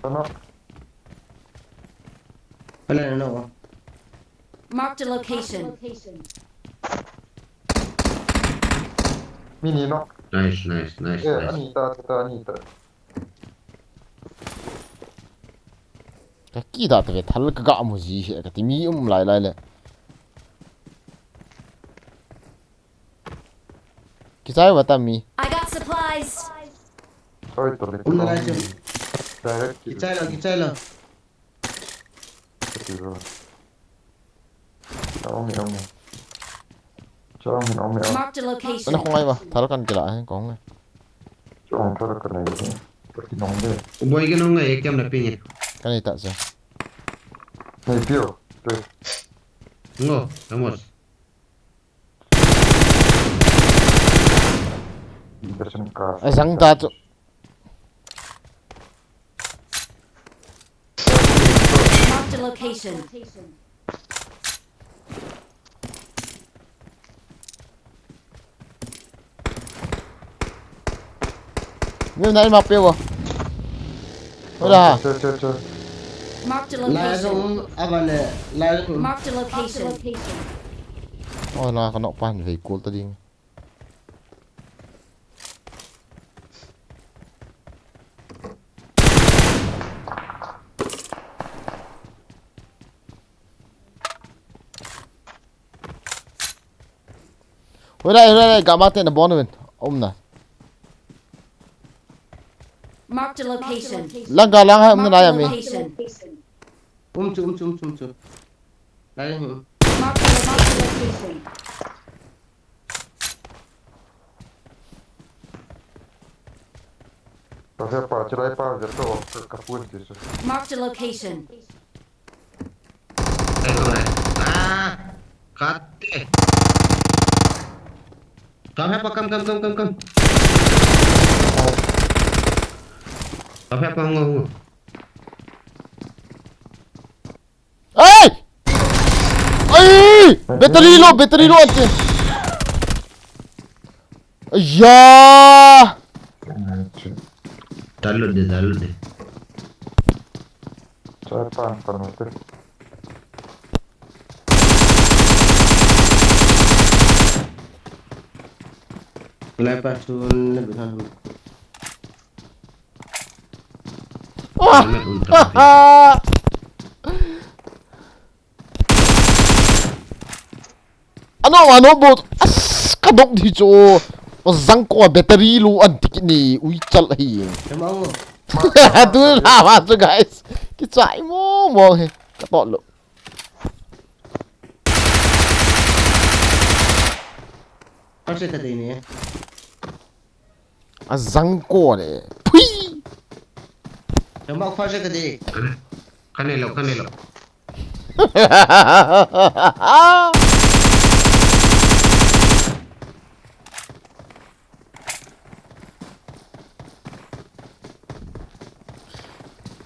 Nó Wala na no. Marked a location. mini nó. Nice. Anita. cái kia đã cái thằng cái gạo một gì hết cái mi lại lại cái trái vào tam mi I got supplies. Sorry to let Una lang you. siya. Direct. Kitay lang. Ông này. Cho ông này. Marked a nó location. không ai mà thằng cái lại còn này Cho ông cho cái này. Cái nóng đây. Boy cái nó ngay kem là pin cái này tại sao Này tiêu. Đây. Ngo, vamos. Inversion car. ai răng ta chỗ Marked a location. nhưng này mà tiêu à Ora. Chơi. Marked a Lai location. rong apa ne? Lai rong. Marked a location. Oh na ka nok pan ve cool ta ding. Đây, cả ba tên là bón rồi. Ông nè. Marked a location. Lang hai hôm Marked nay a à mi. location. Chung. Lai rong. Marked a location. Saya pak cerai pak jatuh ke kapun gitu. Marked a location. Rồi. Cắt đi. Cầm phép vào cầm. Cầm phép vào ngủ. Ê! Ê! Battery lo anh. Ya! Taruh deh. Saya pan itu. Lepas sun lebih kan. Ano bot? As kadok di cho. Zang ko battery lo an tikit ni. Ui chal hi. Emang Tu lah masuk guys. Kita mo he. Katot lo. apa sih tadi ini ya? Azang ko ne. Pui. Emang apa sih tadi? Kanelo.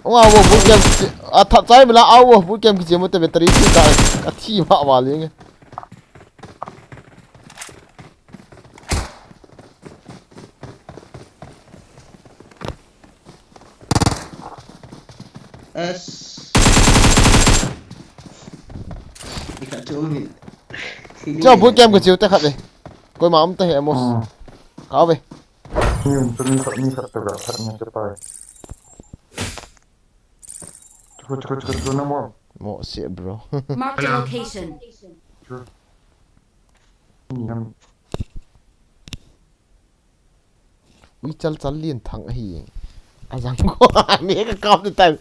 Wow, bootcamp. Thật trái mà là ao bootcamp cái gì mà tụi battery thì tại cái thi mà vào liền. Dikacauin. Cho bootcamp cái chiều tới khát đi. Coi mà ông tới hệ một. Cáo về. Ini juga hatnya cepat. Cukup nama. Mo shit bro. Marked a location. Ini kan Ui chal liền thằng hi. Azang ko mi cái cọp đi tay.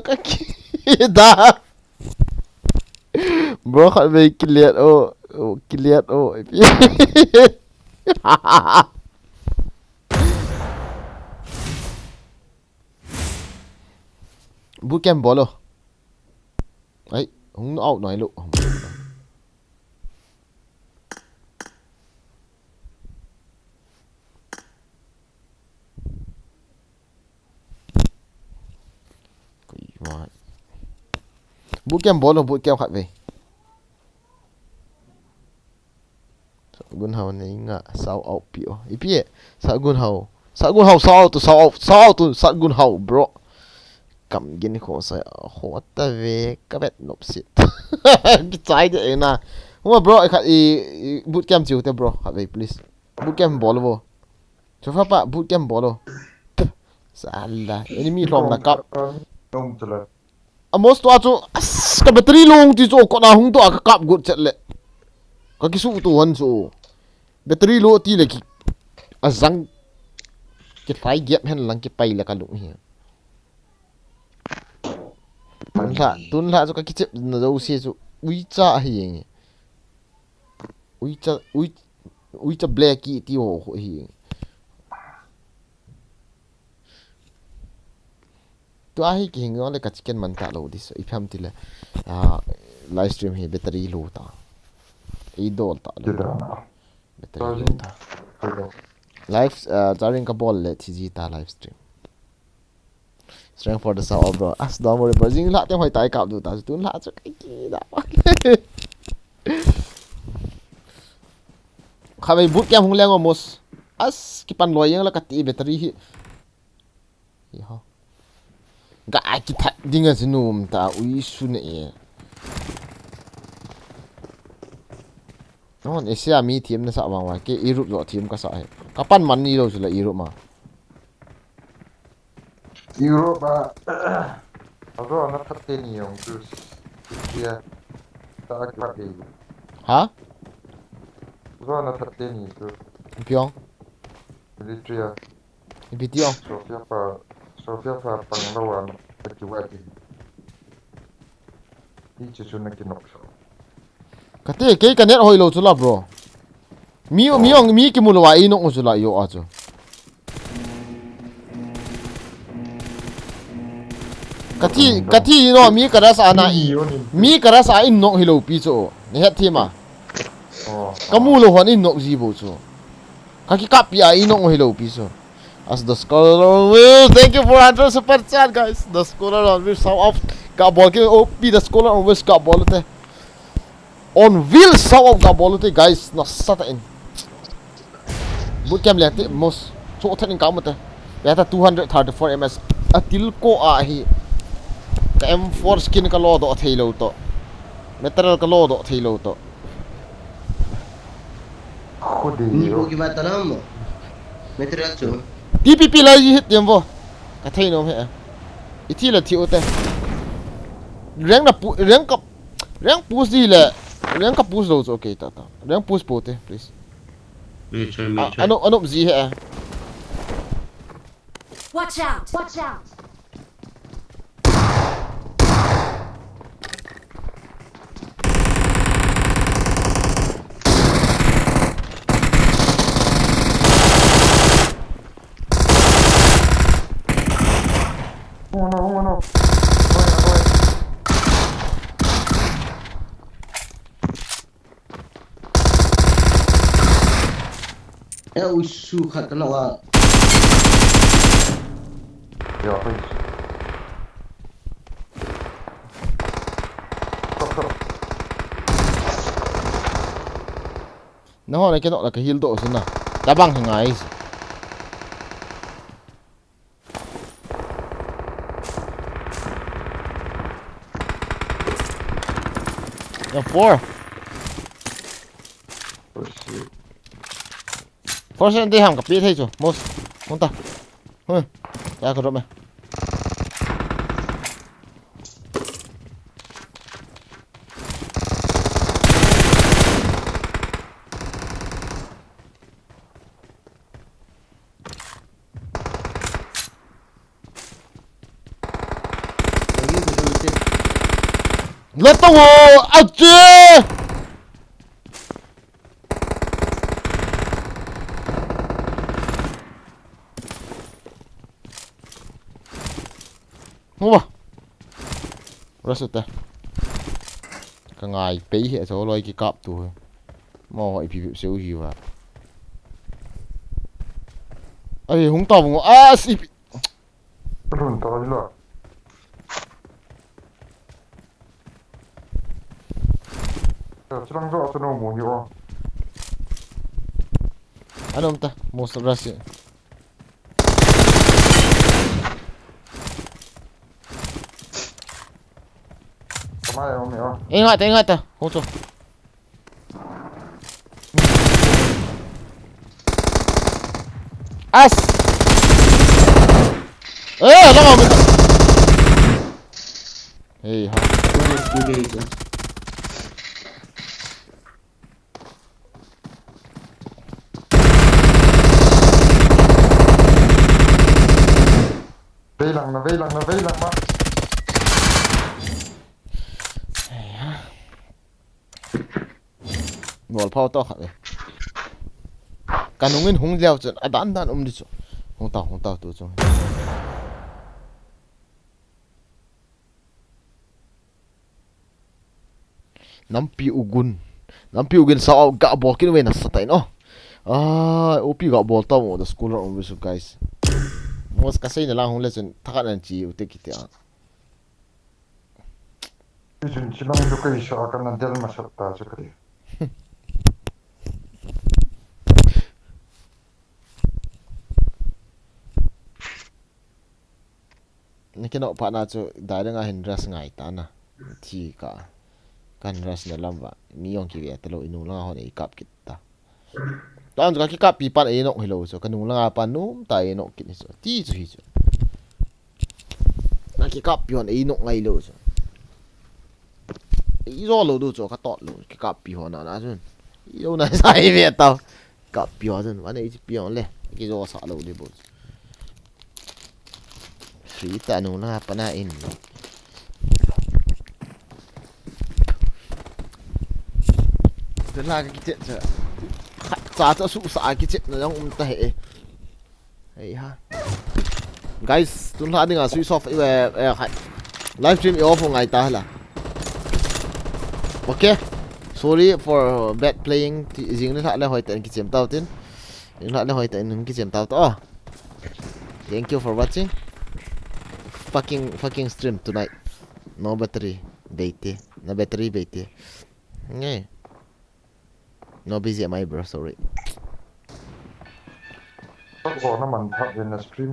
Cái kia đã. Bro khát về clear clear bootcamp bolo. Ấy, không out nói lộ. Bootcamp bolo bootcamp khát về. Gun hao này ngạ sao out piu. Ipi sa gun hao sao out sa gun hao bro. Cầm gin ko sa ho ta ve ka bet nop sit. Cái trái đấy na. Huma bro khát bootcamp chiu te bro khát về please. Bootcamp bolo vô. Cho phá pa bootcamp bolo. Salah. Enemy long na kap. Dong jelas. Amos to acho ka battery long ti cho ko na hung to ka kap gut chat le. Ka kisu tu han so. Battery lo ti le ki azang cái phải ghép hen lang cái bay là cả lụng hi. Tun la cho cái chip nó đâu xe cho ui cha hi. Ui cha black ki ti ho hi. Tu ai ki hingo le ka chicken man ta lo dis ipam ti le livestream hi battery lo ta. Idol ta. Battery lo ta. Live charging ka ball le thi ta live stream. Strength for the sound bro. As da mo bro jing la te hoi tai kap du ta tun la cho cái ki da. Kha bai bootcamp hung leng almost. as kipan loy yang la kati battery hi ha ga ki that dinga sinum ta ui sun e non Asia mi team na sa ma wa ke Europe zo team ka sa he kapan man ni lo sula Europe ma Europe also na thatte ni yong tu kia ta ka ke ha also na thatte ni tu piong Eritrea piong Sofia pa panglawan ki wati ti chu chu na ki nok so kate ke kanet hoi lo sula bro mi ki mulwa ino sula yo ajo kati no mi karas ana mi karas a in no hilo pi cho ne het thima kamu lo hon in no ji bo cho kaki kapia in no hilo pi cho as the scholar will thank you for 100 super chat guys the scholar always sound off ka ball ke op the scholar always ka ball te on will sound off ka ball te guys na sata in boot camp le te most so thatin ka mate ya ta 234 ms atil ko a hi M4 skin ka lo do thailo to metal ka lo do thailo to khudi Ni yo ko ki mata nam. Material chu. TPP la yi hit yam vo ka thaino he ithi la thi ote rank push di le rank ka push lo okay ta rank push pote please Me try. ano zi he Watch out! Watch out! oh no Usu khat kana wa. ya please stop na ho na ke no la ka heal do sina ta bang ngai ya 4 Forse đi hàm gặp biết hay rồi, một, không ta, ra cái đó mày. Let the wall, achê! Không vào rất sụt ta cả ngày bấy hệ số lôi cái cọp tụi mà hỏi bị xíu gì vậy ấy không tao ngủ xí run to lo Serang zo asuno mo yo ano ta most of us Kamay mo yo ingat ta không cho as lama mình ha Veilang ma ngồi phao to khát cả nông nguyên hung leo chân đan đi chỗ hung tao tụi chúng nampi ugun sao gak bol kin we na satain oh opi gak bol tau mo the scholar on with guys mos kasay na lang hung lesson takanan chi utik kita Jun chilang jo kai sha kan na del ma shatta jo kare cái nọ phá na cho đại đang hình ras ngay ta na thì cả kan ras na lam wa mi yong ki ve talo inu la ho nei kap kit ta tan ka ki kap pi pan e no hilo so kanu la pa num ta e no kit so ti chu hi so na ki kap pi hon e no ngai lo so i zo lo do so ka tot lo ki kap pi hon na chun yo na sai ve tao kap pi hon wa nei pi hon le ki zo sa lo de bo free ta nu la pa na in Thế là cái chuyện chứ Giá cho sụ xả cái chuyện nó không tệ Đấy ha Guys, chúng ta đừng là switch off về livestream off của ngày ta là Ok Sorry for bad playing thì riêng nó lại hỏi tận cái chém tao tin lại hỏi tận cái chém tao to Thank you for watching Fucking stream tonight No battery Bait No battery bait Nghe No busy at my bro, sorry. ต้องขอน้ำมันพักเป็นสตรีม